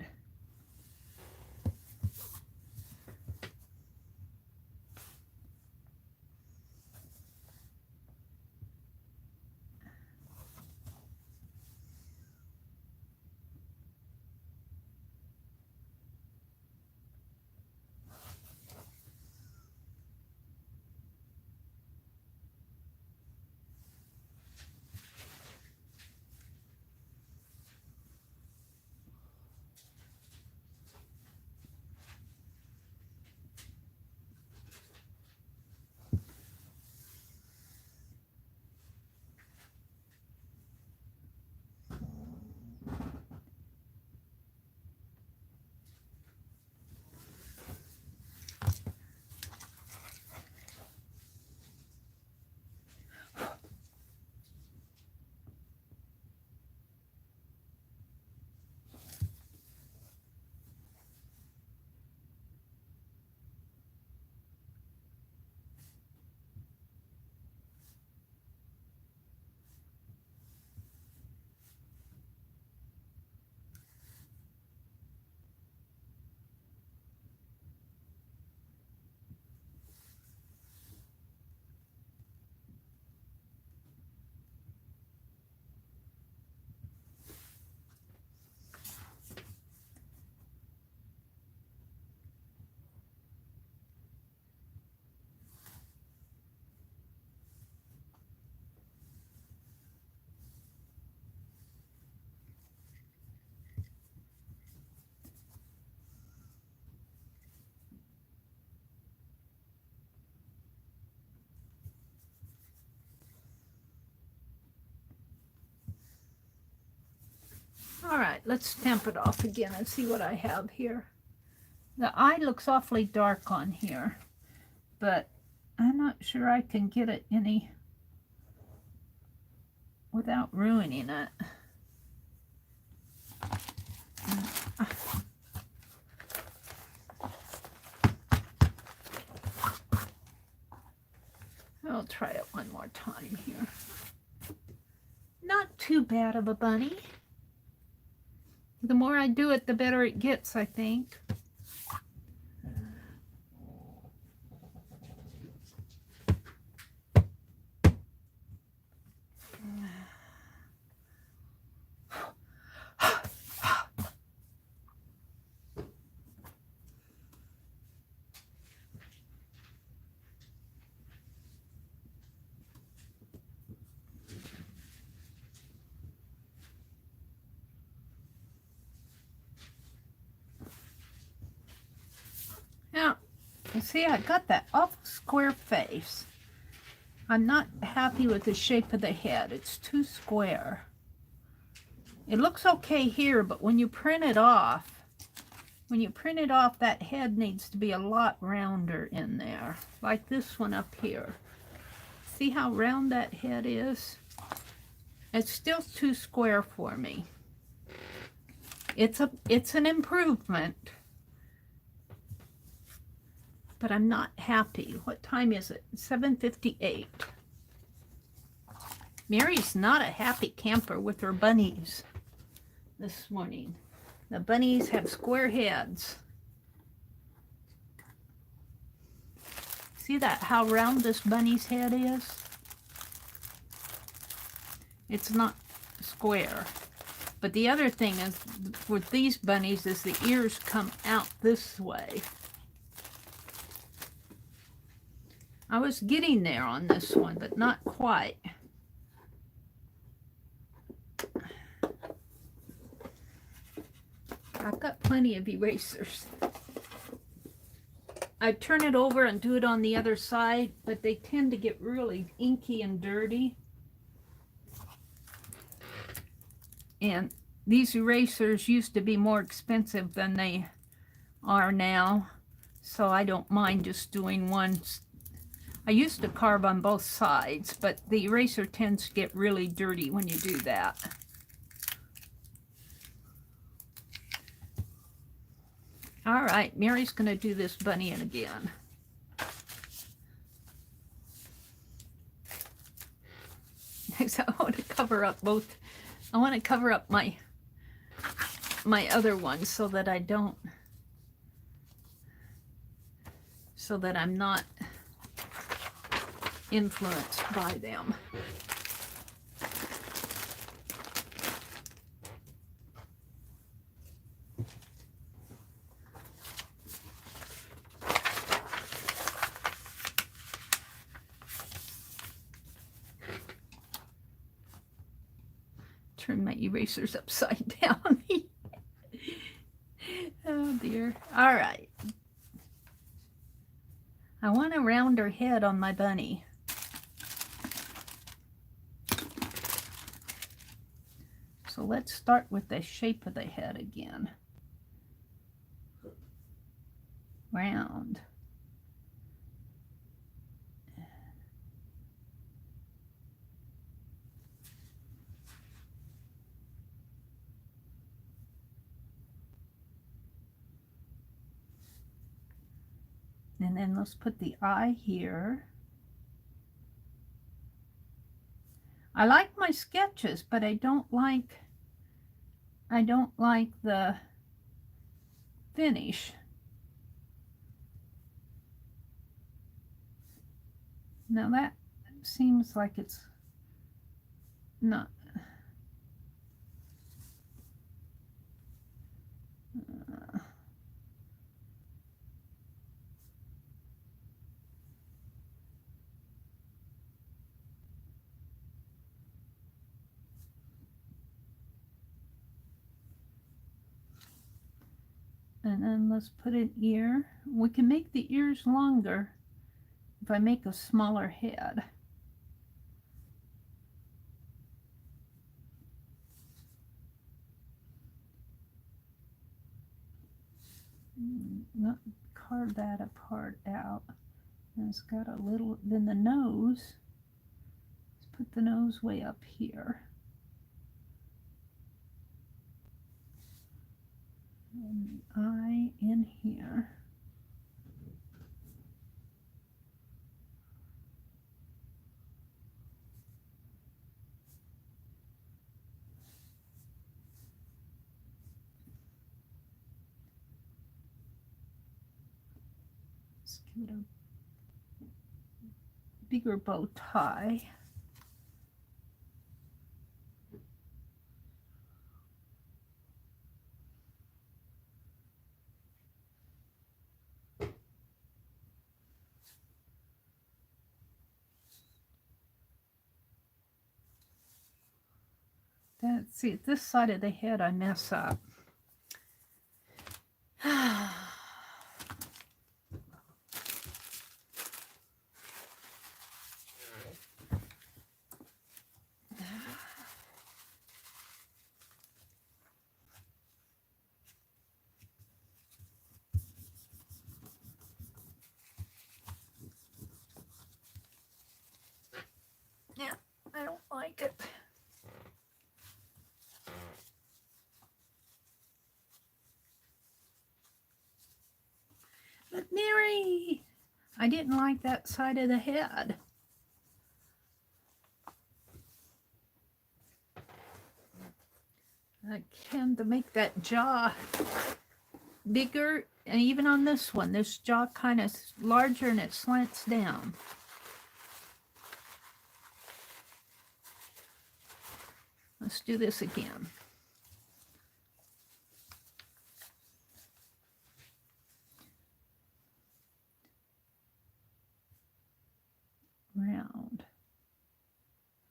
All right, let's tamp it off again and see what I have here. The eye looks awfully dark on here, but I'm not sure I can get it any without ruining it. I'll try it one more time here. Not too bad of a bunny. The more I do it, the better it gets, I think. See, I got that awful square face. I'm not happy with the shape of the head. It's too square. It looks okay here, but when you print it off, that head needs to be a lot rounder in there, like this one up here. See how round that head is? It's still too square for me. It's an improvement, but I'm not happy. What time is it? 7:58. Mary's not a happy camper with her bunnies this morning. The bunnies have square heads. See that, how round this bunny's head is? It's not square. But the other thing is, with these bunnies, is the ears come out this way. I was getting there on this one, but not quite. I've got plenty of erasers. I turn it over and do it on the other side, but they tend to get really inky and dirty. And these erasers used to be more expensive than they are now, so I don't mind just doing one. I used to carve on both sides, but the eraser tends to get really dirty when you do that. All right, Mary's going to do this bunny in again. So I want to cover up both. I want to cover up my other ones so that I don't, so that I'm not influenced by them. Turn my erasers upside down. Oh dear. All right. I want a rounder head on my bunny. So let's start with the shape of the head again. Round. And then let's put the eye here. I like my sketches, but I don't like the finish. Now that seems like it's not. And then let's put an ear. We can make the ears longer if I make a smaller head. Not carve that apart out. And it's got a little, then the nose, let's put the nose way up here. And the eye in here. Let's give it a bigger bow tie. See, this side of the head I mess up. I don't like it. But Mary, I didn't like that side of the head. I tend to make that jaw bigger, and even on this one, this jaw kind of larger and it slants down. Let's do this again.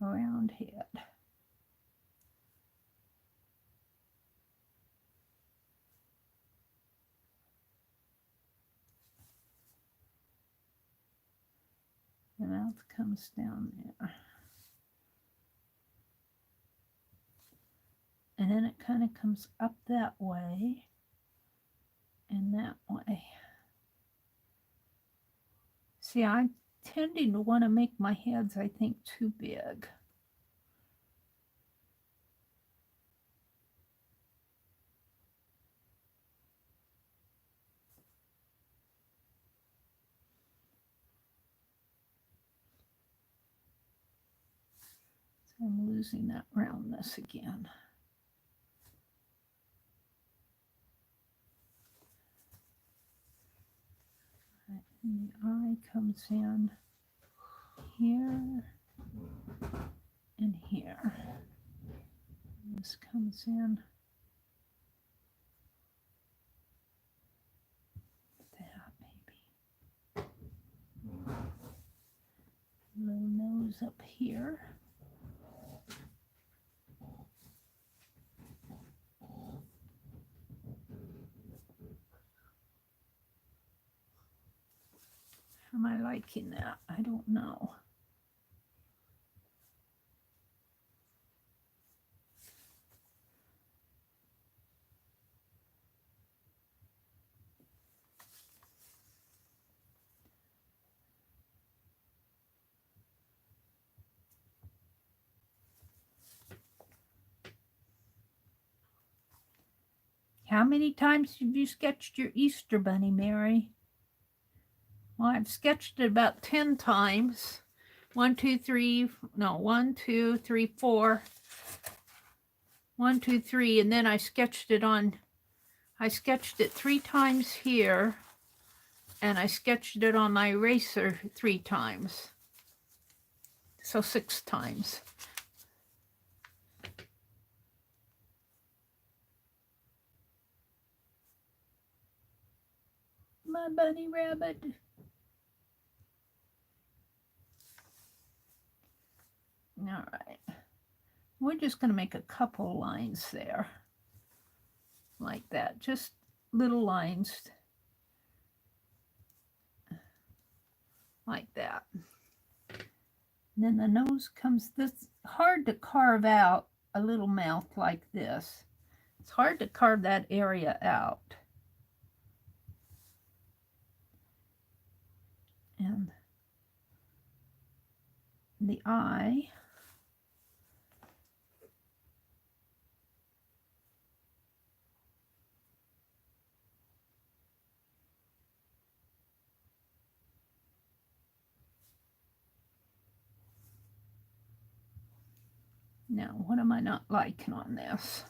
Round head. The mouth comes down there. And then it kind of comes up that way and that way. See, I'm tending to want to make my heads, I think, too big. So I'm losing that roundness again. And the eye comes in here and here. This comes in that maybe. Little nose up here. Am I liking that? I don't know. How many times have you sketched your Easter Bunny, Mary? Well, I've sketched it about 10 times. 1, 2, 3, no, 1, 2, 3, 4. 1, 2, 3, and then I sketched it 3 times here, and I sketched it on my eraser 3 times. So 6 times. My bunny rabbit. All right. We're just going to make a couple lines there. Like that. Just little lines. Like that. And then the nose comes this. Hard to carve out a little mouth like this. It's hard to carve that area out. And the eye. Now, what am I not liking on this?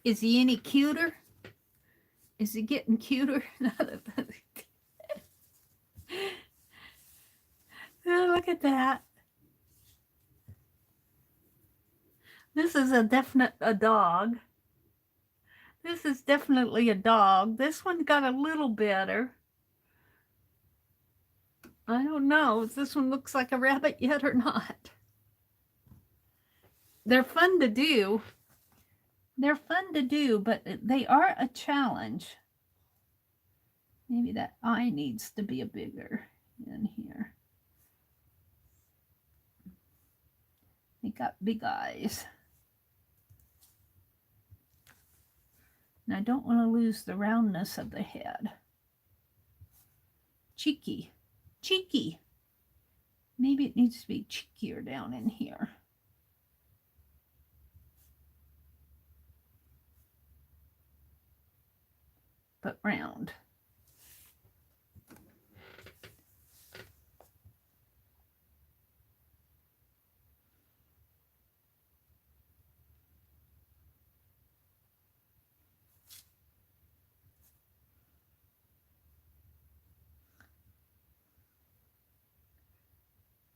Is he any cuter? Is he getting cuter? Oh, look at that. This is a dog. This is definitely a dog. This one got a little better. I don't know if this one looks like a rabbit yet or not. They're fun to do. They're fun to do, but they are a challenge. Maybe that eye needs to be a bigger in here. They got big eyes. And I don't want to lose the roundness of the head. Cheeky. Cheeky. Maybe it needs to be cheekier down in here. But round.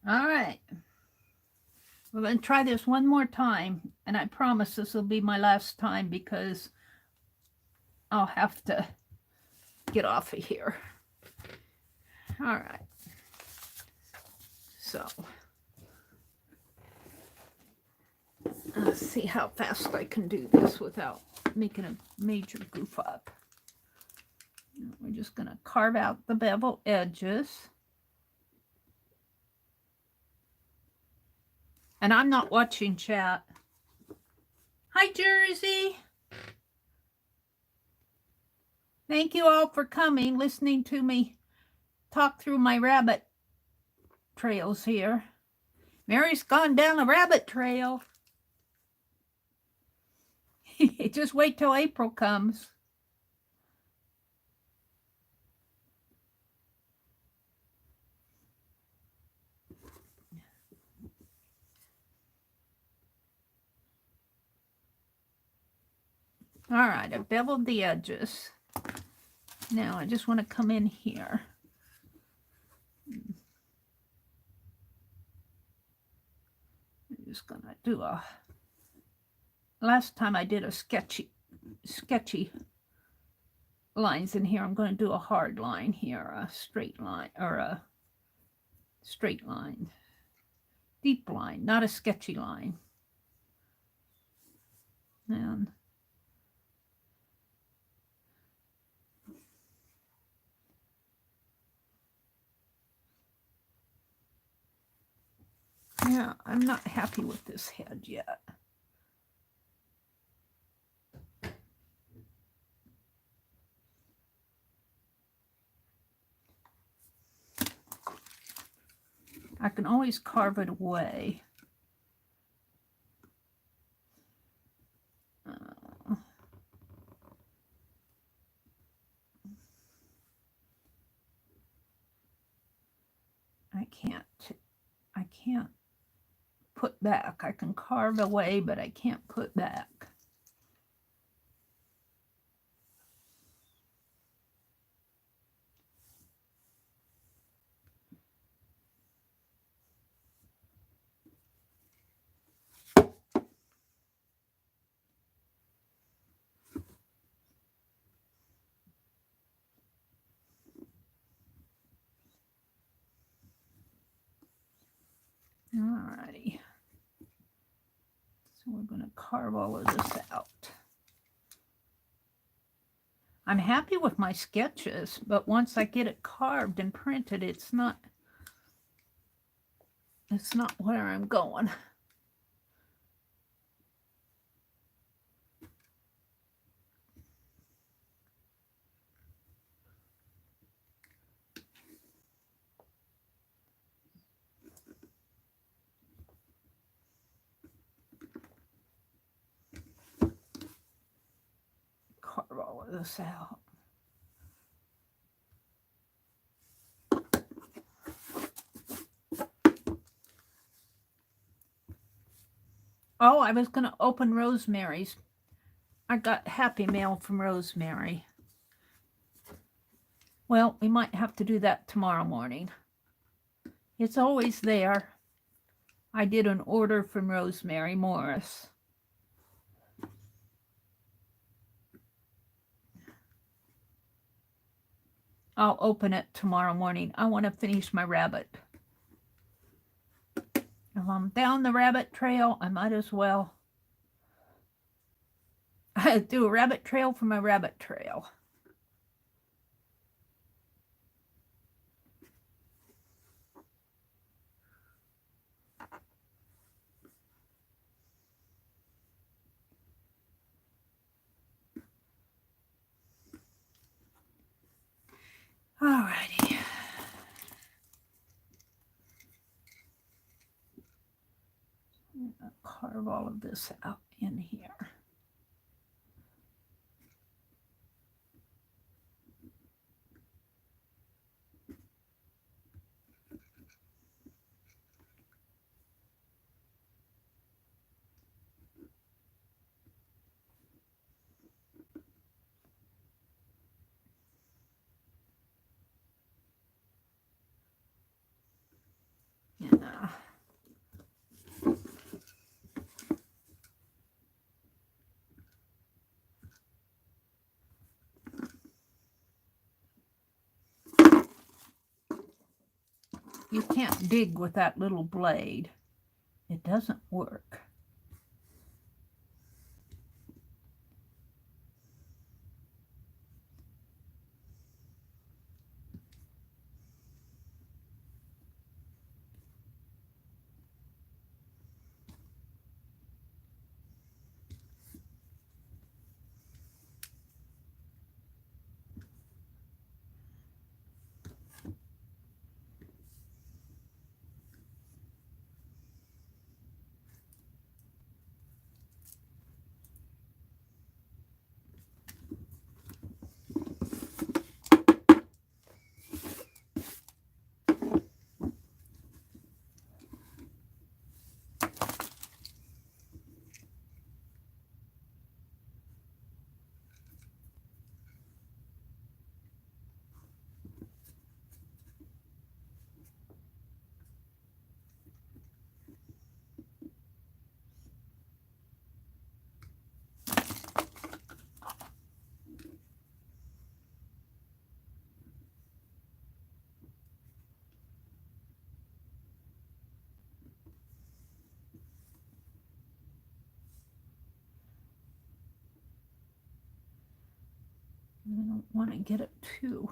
All right. We're going to try this one more time, and I promise this will be my last time because I'll have to get off of here. All right. So, let's see how fast I can do this without making a major goof up. We're just going to carve out the bevel edges. And I'm not watching chat. Hi, Jersey. Thank you all for coming, listening to me talk through my rabbit trails here. Mary's gone down a rabbit trail. Just wait till April comes. All right, I've beveled the edges. Now I just want to come in here. I'm just going to do a... Last time I did a sketchy lines in here. I'm going to do a hard line here, a straight line, or a straight line. Deep line, not a sketchy line. And yeah, I'm not happy with this head yet. I can always carve it away. I can't put back. I can carve away, but I can't put back. Alrighty. So we're going to carve all of this out. I'm happy with my sketches, but once I get it carved and printed, it's not where I'm going. Carve all of this out. Oh, I was going to open Rosemary's. I got Happy Mail from Rosemary. Well, we might have to do that tomorrow morning. It's always there. I did an order from Rosemary Morris. I'll open it tomorrow morning. I want to finish my rabbit. If I'm down the rabbit trail, I might as well do a rabbit trail for my rabbit trail. Alrighty. I'm going to carve all of this out in here. Yeah. You can't dig with that little blade. It doesn't work. I don't want to get it too.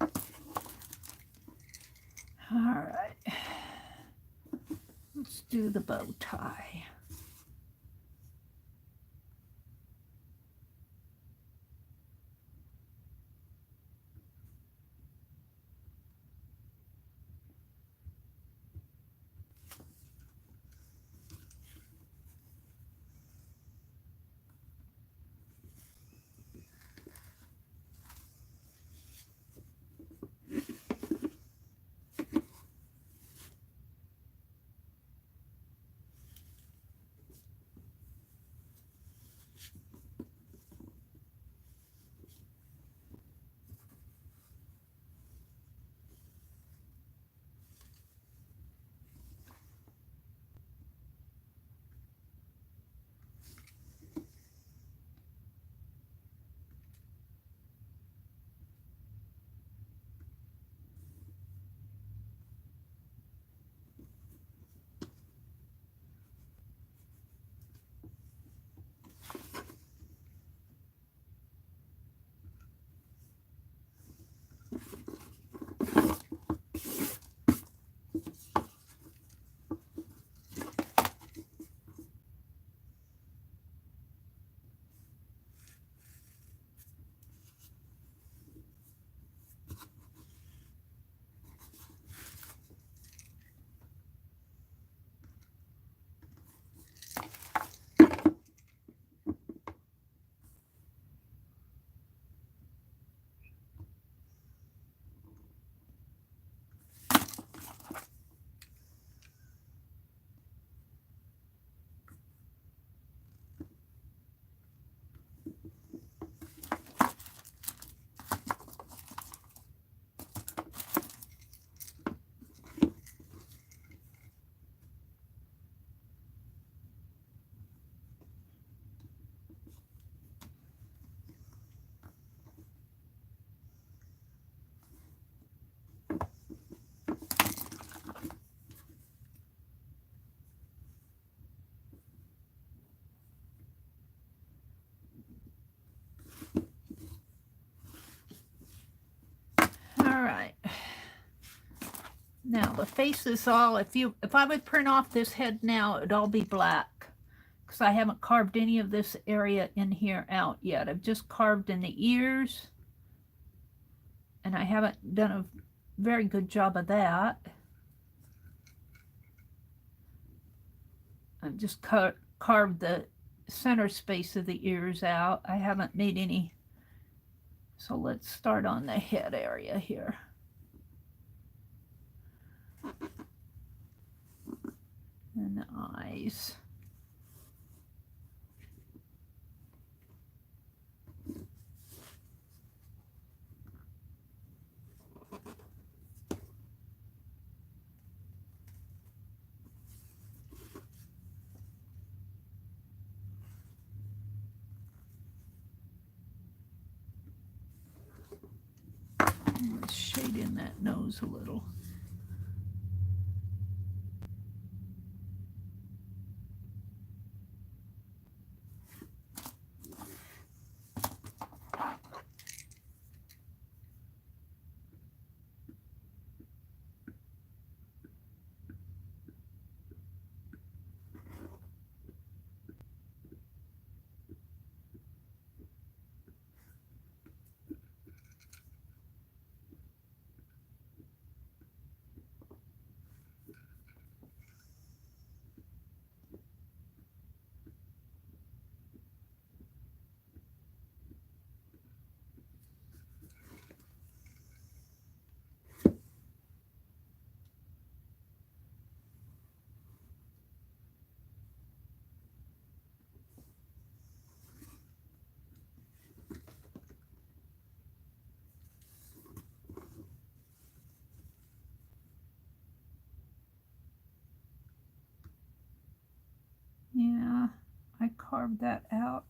All right. Let's do the bow tie. Now the face is all, if I would print off this head now, it'd all be black, because I haven't carved any of this area in here out yet. I've just carved in the ears, and I haven't done a very good job of that. I've just carved the center space of the ears out. I haven't made any. So let's start on the head area here. And the eyes. Let's shade in that nose a little. Yeah, I carved that out.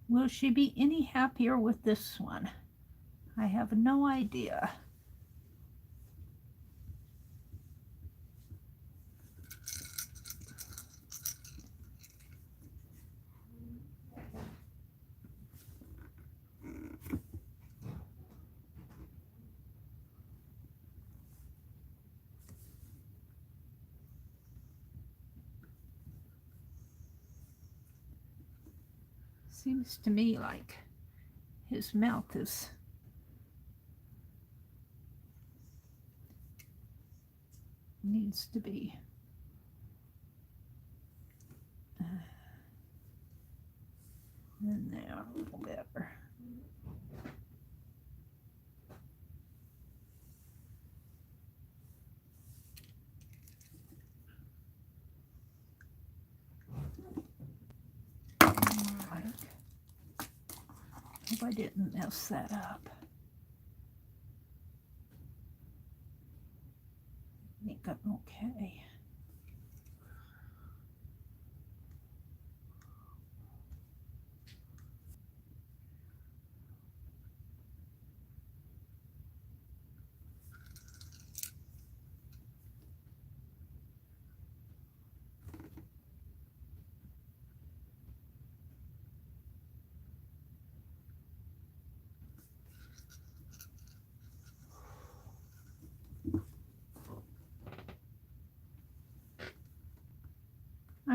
Will she be any happier with this one? I have no idea. Seems to me like his mouth needs to be in there a little better. Hope I didn't mess that up. I think I'm okay.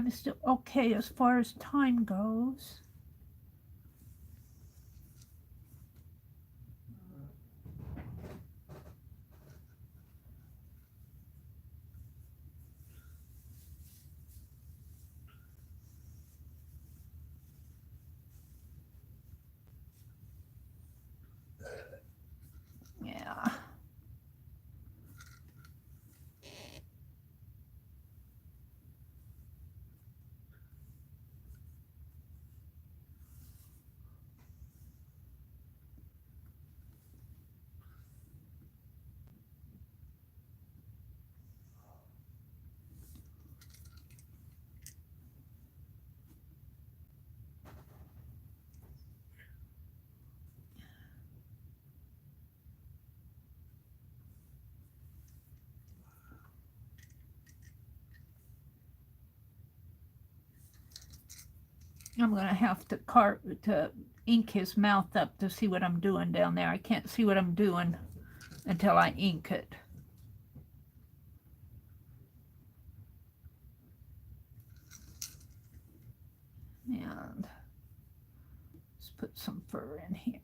I'm still okay as far as time goes. Yeah. I'm going to have to ink his mouth up to see what I'm doing down there. I can't see what I'm doing until I ink it. And let's put some fur in here.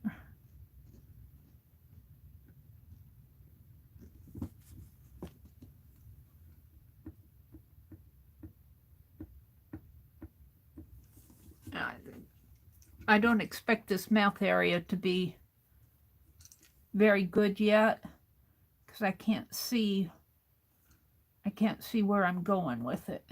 I don't expect this mouth area to be very good yet because I can't see where I'm going with it.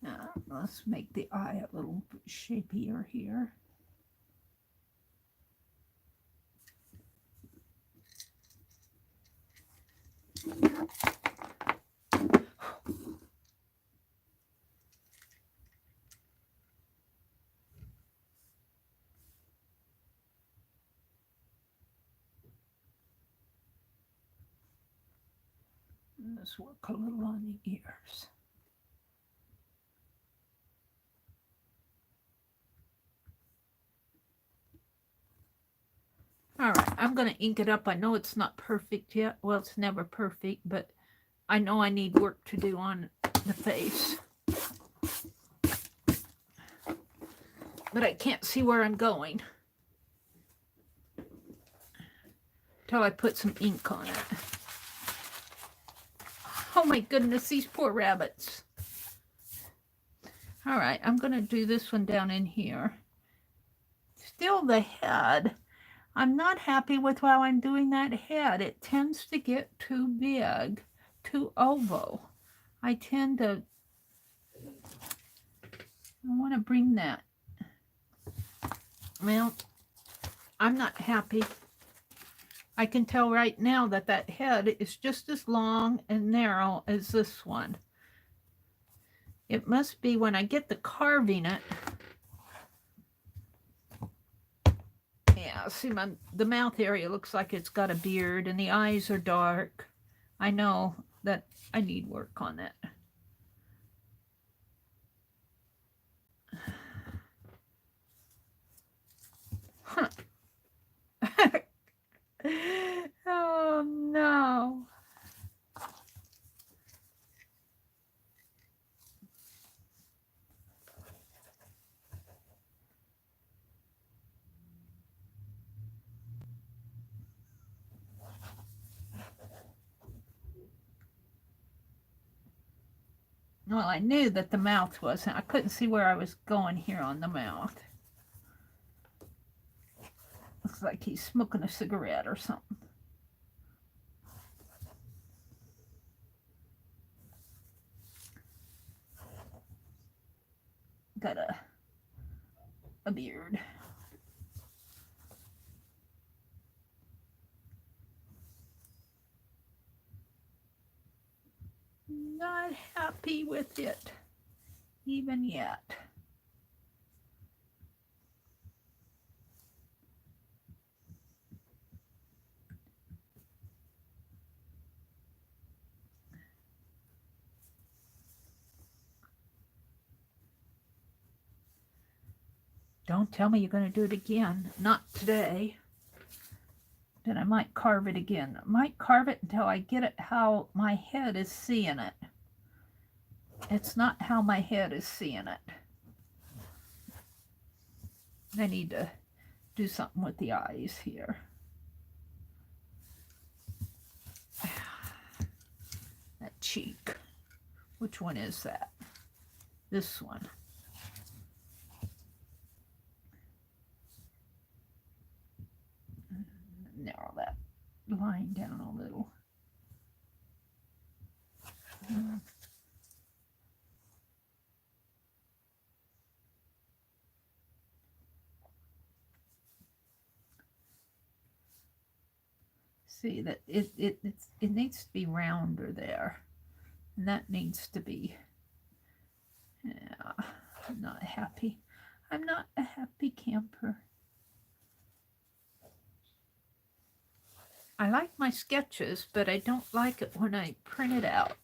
Now, let's make the eye a little shapier here. Let's work a little on the ears. All right, I'm going to ink it up. I know it's not perfect yet. Well, it's never perfect, but I know I need work to do on the face. But I can't see where I'm going until I put some ink on it. Oh my goodness, these poor rabbits. All right, I'm going to do this one down in here. Still the head. I'm not happy with how I'm doing that head. It tends to get too big, too oval. I want to bring that. Well, I'm not happy. I can tell right now that that head is just as long and narrow as this one. It must be when I get the carving it. Yeah, see, the mouth area looks like it's got a beard and the eyes are dark. I know that I need work on it. Huh. Oh no. Well, I knew that the mouth wasn't. I couldn't see where I was going here on the mouth. Looks like he's smoking a cigarette or something. Got a beard. Not happy with it even yet. Don't tell me you're going to do it again. Not today. Then I might carve it again. I might carve it until I get it how my head is seeing it. It's not how my head is seeing it. I need to do something with the eyes here. That cheek. Which one is that? This one. Narrow that line down a little. See that it needs to be rounder there, and that needs to be. Yeah, I'm not happy. I'm not a happy camper. I like my sketches, but I don't like it when I print it out.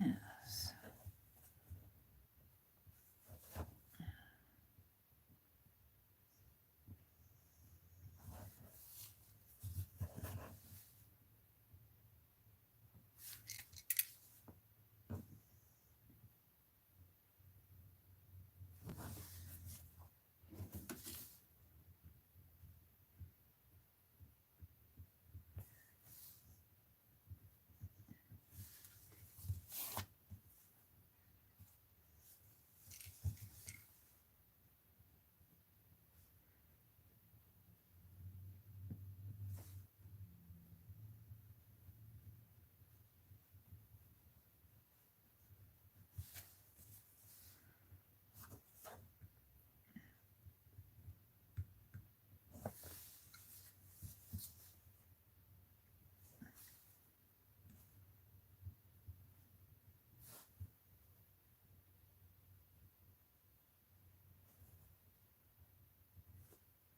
Yes.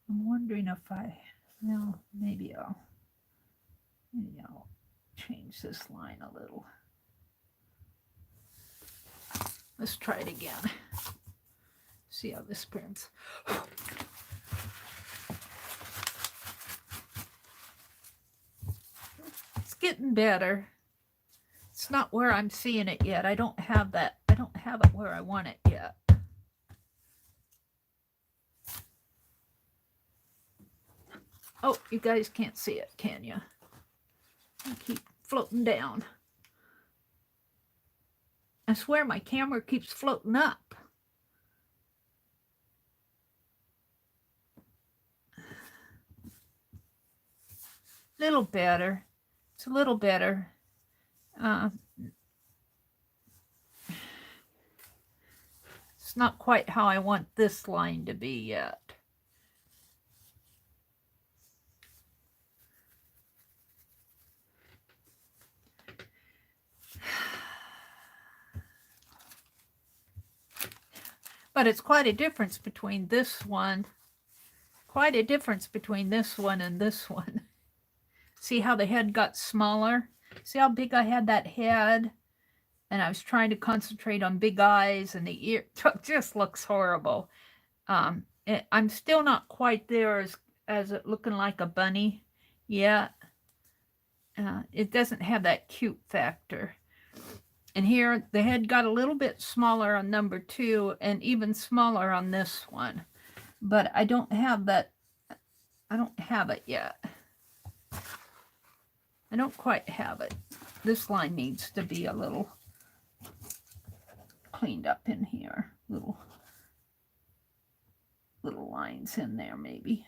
I'm wondering if no, maybe I'll change this line a little. Let's try it again. See how this prints. It's getting better. It's not where I'm seeing it yet. I don't have that. I don't have it where I want it yet. Oh, you guys can't see it, can you? I keep floating down. I swear my camera keeps floating up. Little better. It's a little better. It's not quite how I want this line to be yet. But it's quite a difference between this one. Quite a difference between this one and this one. See how the head got smaller? See how big I had that head? And I was trying to concentrate on big eyes, and the ear just looks horrible. I'm still not quite there as it looking like a bunny yet. It doesn't have that cute factor. And here the head got a little bit smaller on number 2 and even smaller on this one. But I don't have that. I don't have it yet. I don't quite have it. This line needs to be a little cleaned up in here. Little lines in there maybe.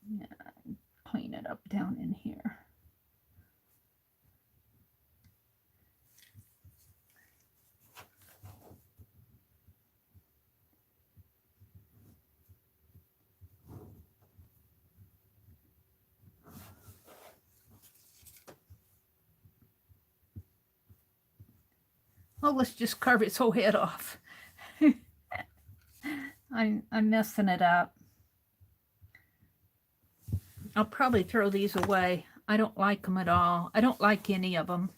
Yeah, cleaning that up down in here. Oh, let's just carve its whole head off. I'm messing it up. I'll probably throw these away. I don't like them at all. I don't like any of them.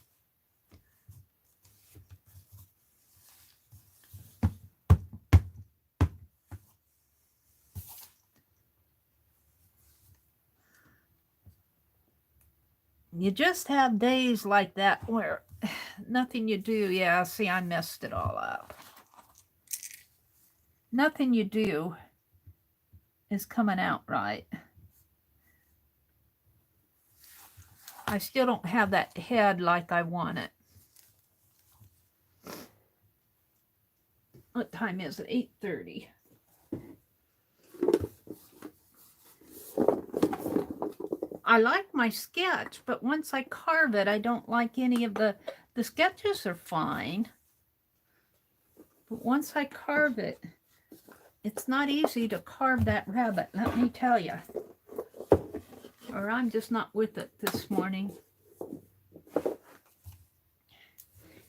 You just have days like that where nothing you do, yeah, see, I messed it all up. Nothing you do is coming out right. I still don't have that head like I want it. What time is it? 8:30. I like my sketch, but once I carve it, I don't like any of the sketches are fine. But once I carve it, it's not easy to carve that rabbit, let me tell you. Or I'm just not with it this morning.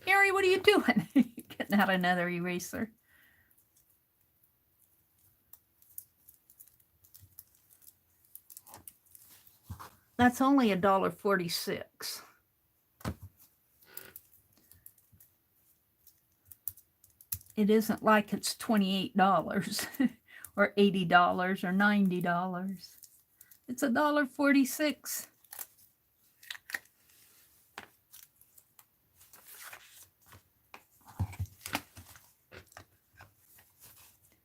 Harry, what are you doing? Getting out another eraser. That's only $1.46. It isn't like it's $28 or $80 or $90. It's $1.46.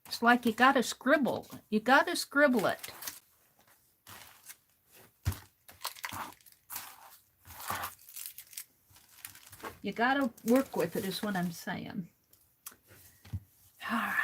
It's like you gotta scribble. You gotta scribble it. You gotta work with it is what I'm saying. All righty.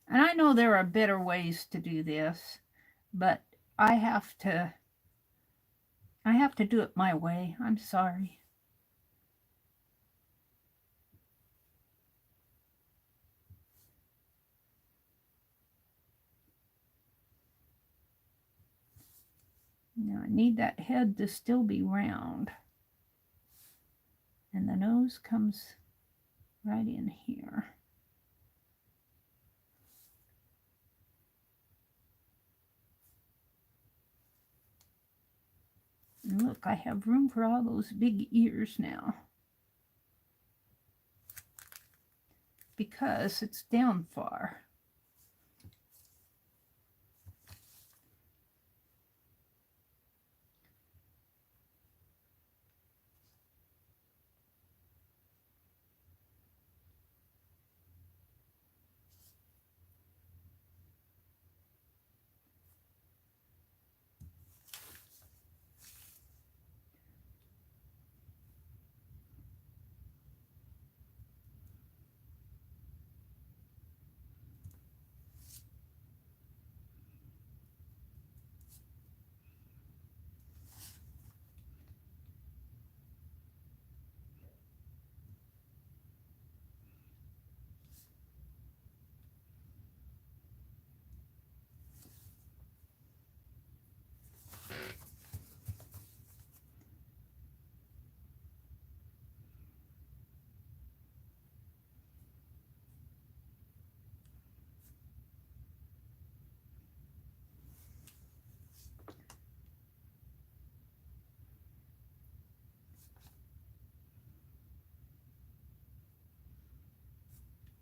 And I know there are better ways to do this, but I have to do it my way. I'm sorry. Now I need that head to still be round. And the nose comes right in here. And look, I have room for all those big ears now. Because it's down far.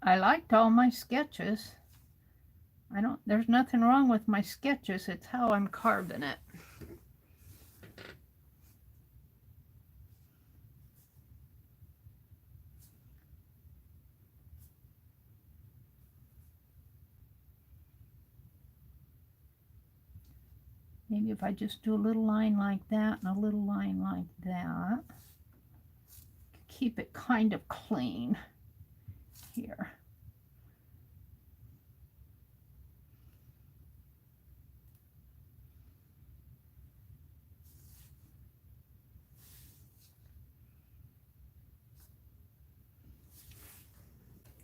I liked all my sketches. There's nothing wrong with my sketches. It's how I'm carving it. Maybe if I just do a little line like that and a little line like that, keep it kind of clean here.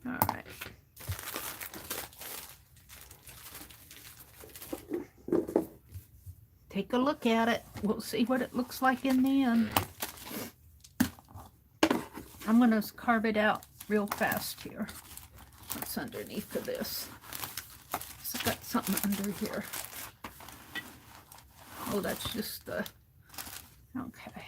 All right. Take a look at it. We'll see what it looks like in the end. I'm going to carve it out real fast here. What's underneath of this? It's got something under here. Oh, that's just the... Okay.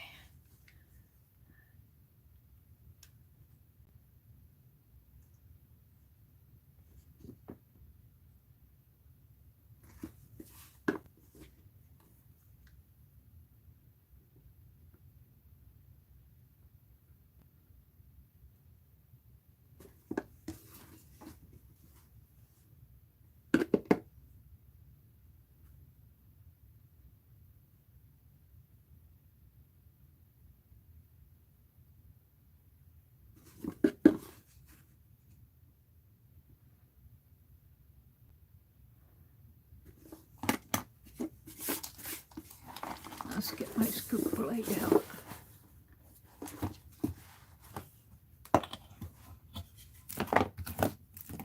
Let's get my scoop blade out.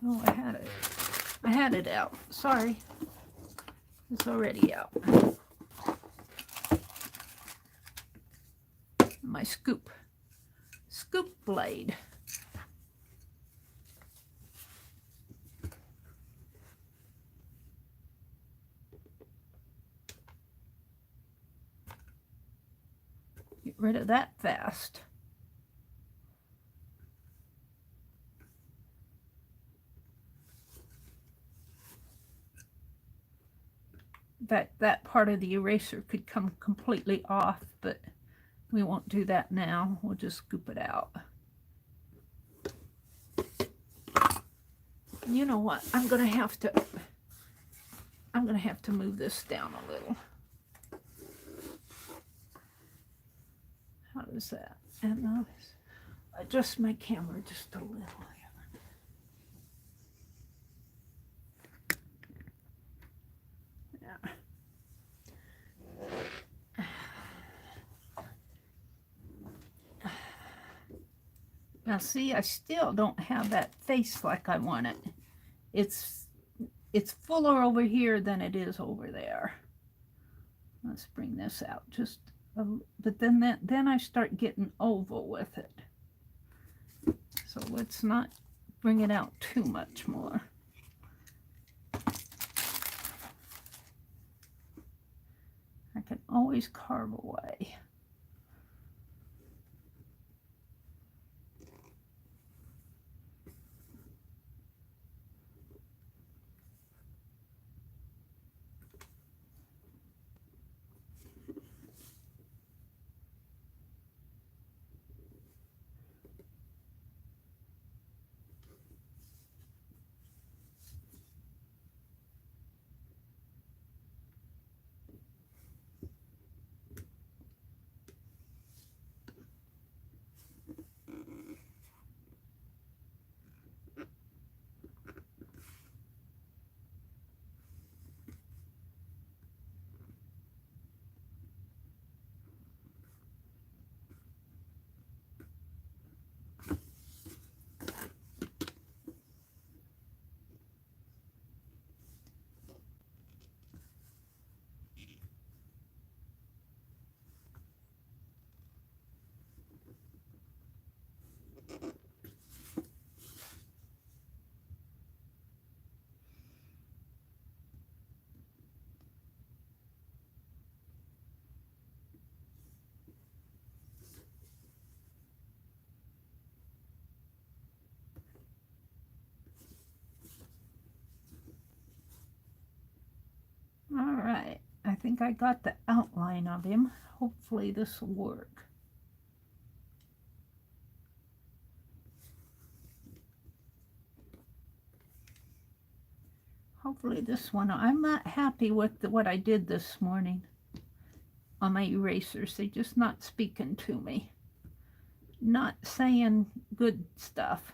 Oh, I had it out. Sorry. It's already out. My scoop blade. Get rid of that fast. That part of the eraser could come completely off, but we won't do that now. We'll just scoop it out. You know what? I'm gonna have to move this down a little. How does that? And now adjust my camera just a little. Now see, I still don't have that face like I want it. It's fuller over here than it is over there. Let's bring this out just a, but then I start getting oval with it. So let's not bring it out too much more. I can always carve away. think I got the outline of him. Hopefully this will work. Hopefully this one. I'm not happy with what I did this morning on my erasers. They're just not speaking to me. Not saying good stuff.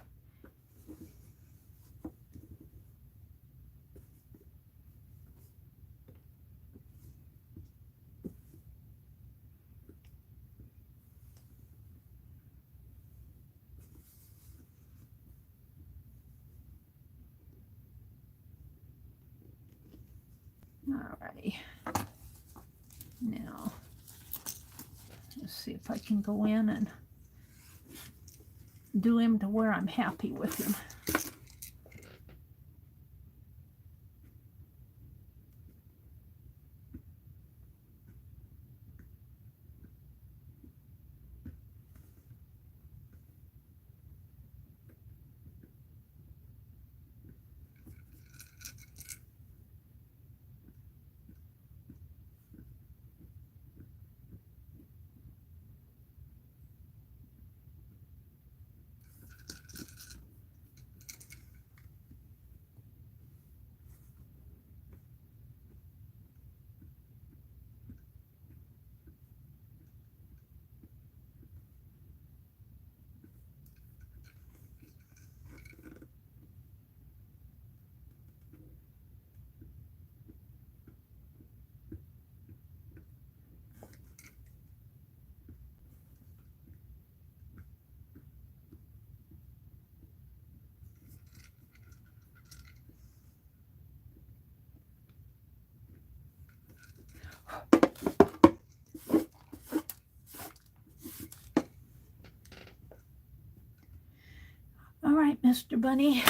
Alrighty. Now, let's see if I can go in and do him to where I'm happy with him. All right, Mr. Bunny.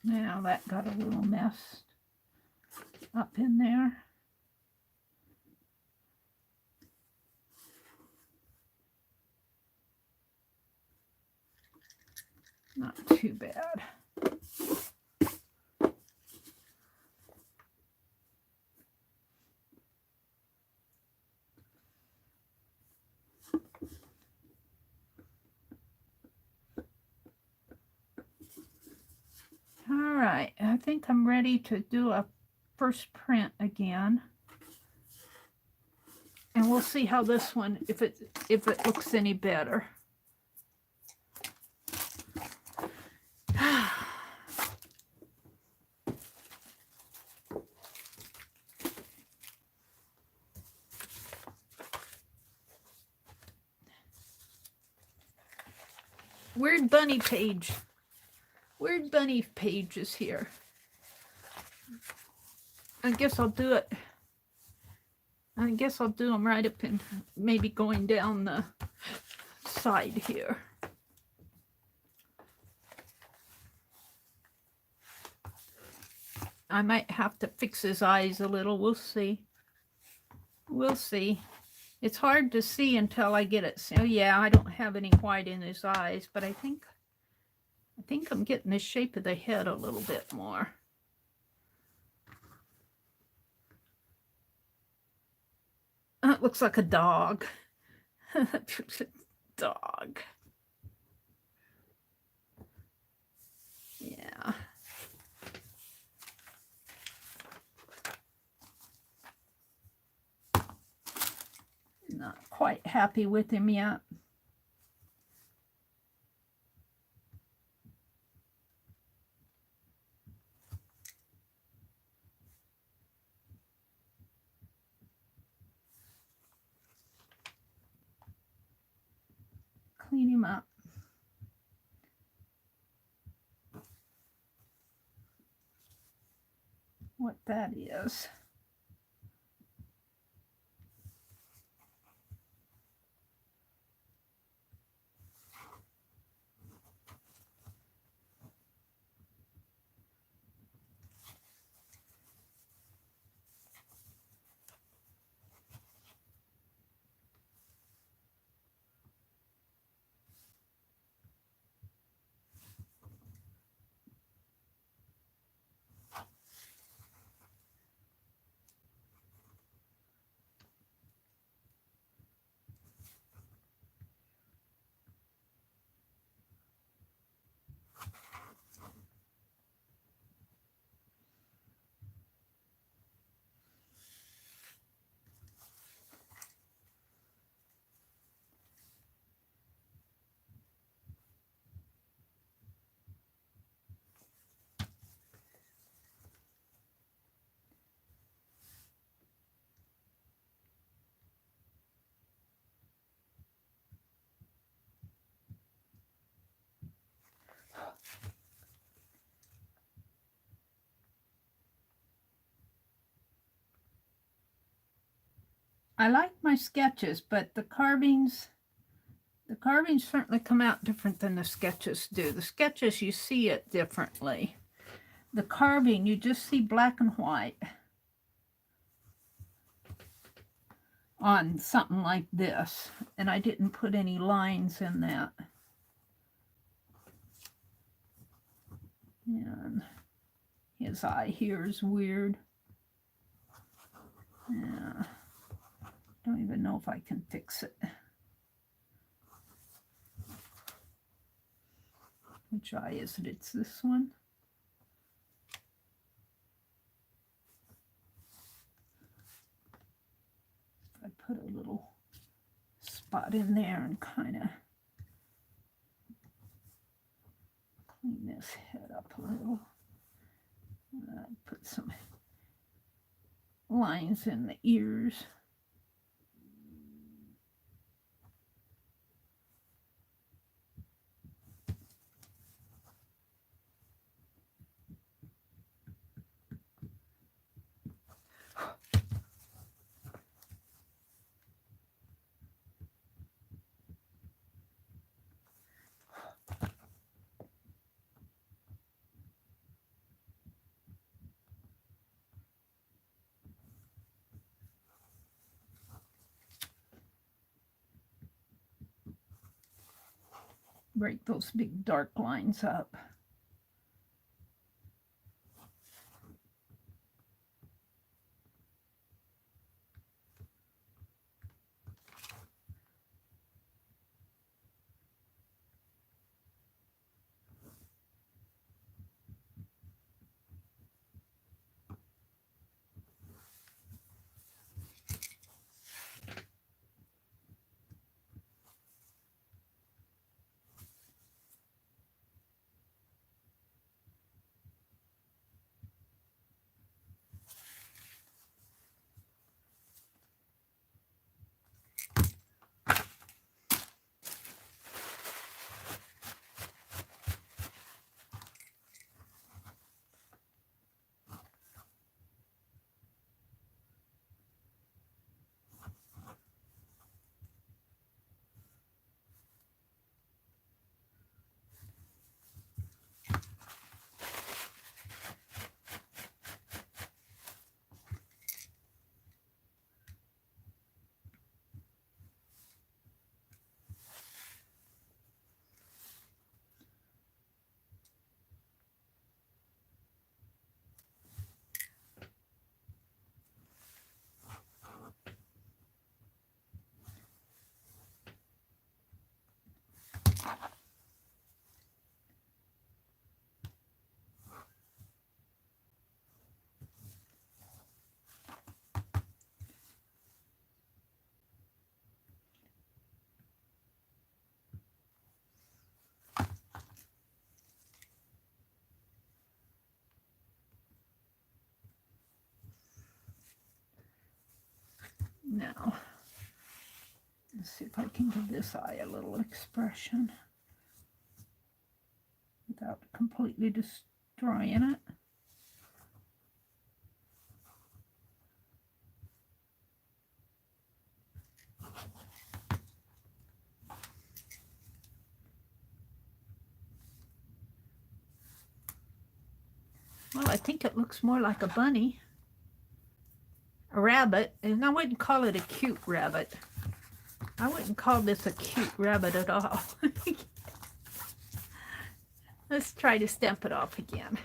Now that got a little messed up in there. Not too bad. All right, I think I'm ready to do a first print again. And we'll see how this one, if it looks any better. Weird bunny page. Weird bunny page is here. I guess I'll do it. I guess I'll do them right up in, maybe going down the side here. I might have to fix his eyes a little. We'll see. We'll see. It's hard to see until I get it. So yeah, I don't have any white in his eyes, but I think I'm getting the shape of the head a little bit more. It looks like a dog. Dog. Yeah. Not quite happy with him yet. Clean him up. What that is. I like my sketches, but the carvings certainly come out different than the sketches do. The sketches, you see it differently. The carving, you just see black and white on something like this. And I didn't put any lines in that. And his eye here is weird. Yeah. Don't even know if I can fix it. Which eye is it? It's this one. I put a little spot in there and kind of clean this head up a little. Put some lines in the ears. break those big dark lines up. Now, let's see if I can give this eye a little expression without completely destroying it. Well, I think it looks more like a bunny. A rabbit, and I wouldn't call it a cute rabbit. I wouldn't call this a cute rabbit at all. Let's try to stamp it off again.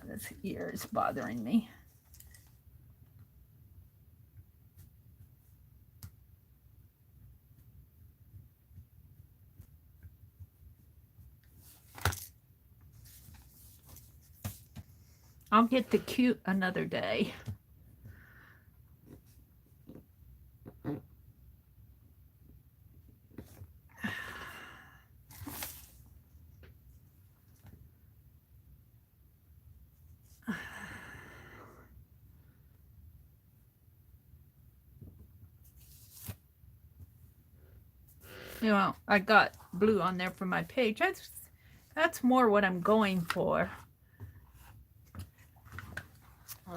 This ear is bothering me. I'll get the cute another day. You know, I got blue on there for my page. That's more what I'm going for.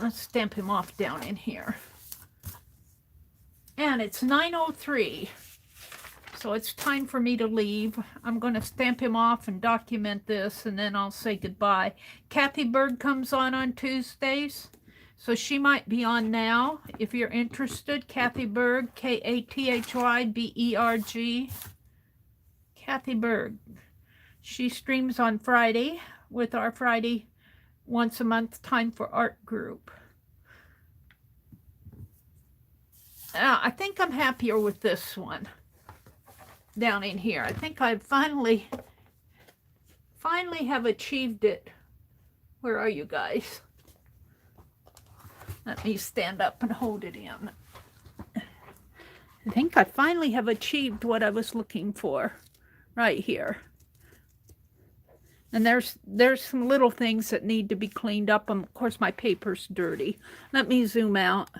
Let's stamp him off down in here. And it's 9:03, so it's time for me to leave. I'm going to stamp him off and document this, and then I'll say goodbye. Kathy Berg comes on Tuesdays, so she might be on now. If you're interested, Kathy Berg, Kathyberg. Kathy Berg. She streams on Friday with our Friday once a month time for art group. I think I'm happier with this one down in here. I think I finally have achieved it. Where are you guys? Let me stand up and hold it in. I think I finally have achieved what I was looking for right here. And there's some little things that need to be cleaned up. Of course, my paper's dirty. Let me zoom out.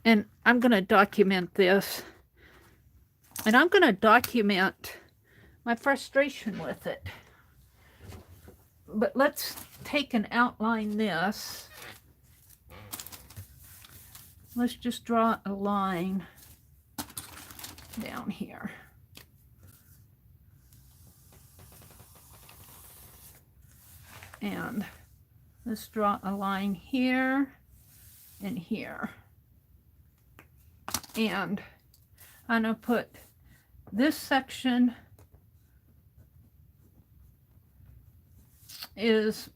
And I'm going to document this. And I'm going to document my frustration with it. But let's take and outline this. Let's just draw a line down here. And let's draw a line here in here. And I'm going to put this section is,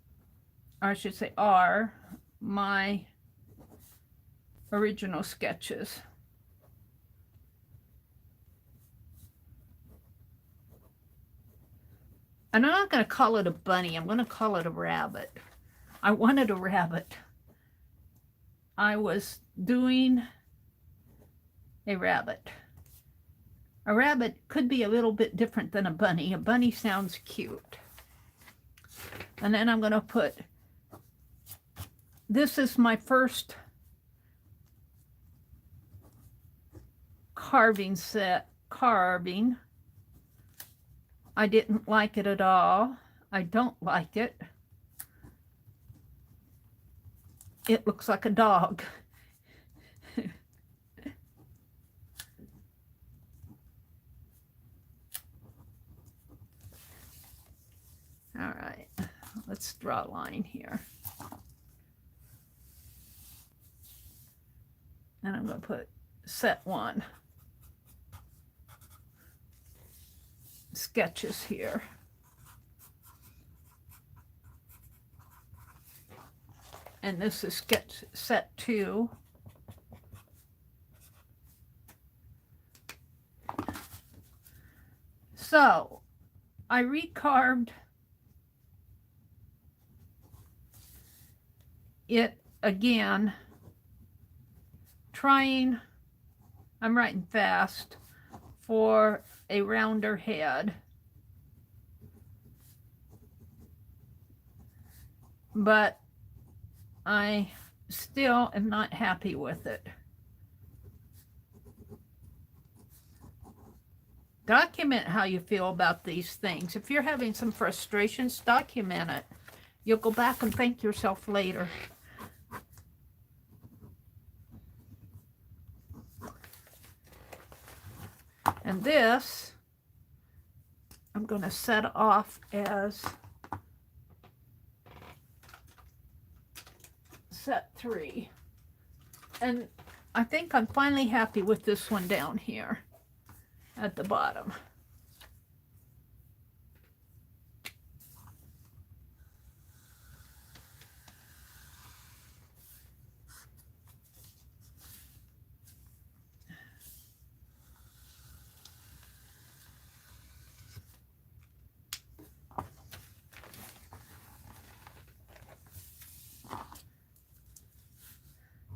or I should say are, my original sketches. And I'm not going to call it a bunny. I'm going to call it a rabbit. I wanted a rabbit. I was doing a rabbit. A rabbit could be a little bit different than a bunny. A bunny sounds cute. And then I'm going to put, this is my first carving set, carving. I didn't like it at all. I don't like it. It looks like a dog. All right, let's draw a line here. And I'm going to put set 1. Sketches here. And this is sketch set 2. So I recarved it again, trying, I'm writing fast, for a rounder head. But I still am not happy with it. Document how you feel about these things. If you're having some frustrations, document it. You'll go back and thank yourself later. And this, I'm going to set off as set 3. And I think I'm finally happy with this one down here at the bottom.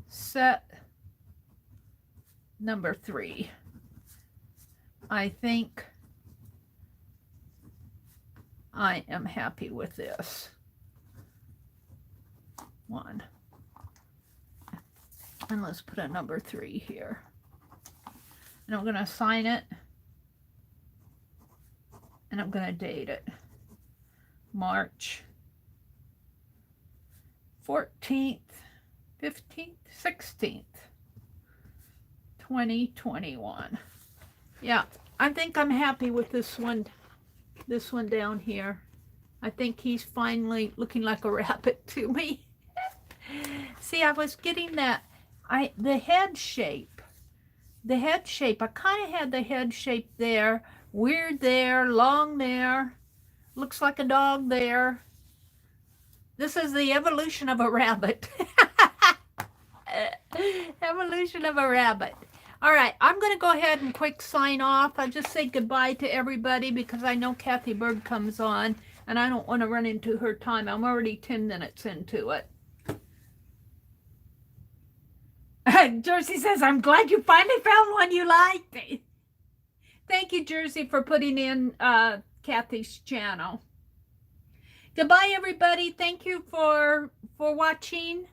Set number 3. I think I am happy with this one. And let's put a number 3 here. And I'm going to assign it. And I'm going to date it. March 14th. 15th, 16th, 2021. Yeah, I think I'm happy with this one down here. I think he's finally looking like a rabbit to me. See, I was getting that, the head shape. I kind of had the head shape there, weird there, long there, looks like a dog there. This is the evolution of a rabbit. Evolution of a rabbit. All right, I'm going to go ahead and quick sign off. I'll just say goodbye to everybody because I know Kathy Berg comes on and I don't want to run into her time. I'm already 10 minutes into it. Jersey says, I'm glad you finally found one you liked. Thank you, Jersey, for putting in Kathy's channel. Goodbye, everybody. Thank you for watching.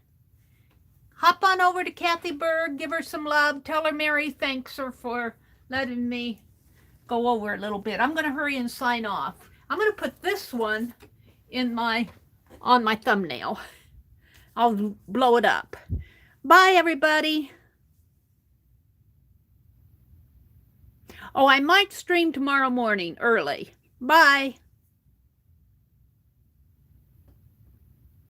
Hop on over to Kathy Berg, give her some love, tell her Mary thanks her for letting me go over a little bit. I'm going to hurry and sign off. I'm going to put this one in on my thumbnail. I'll blow it up. Bye, everybody. Oh, I might stream tomorrow morning early. Bye.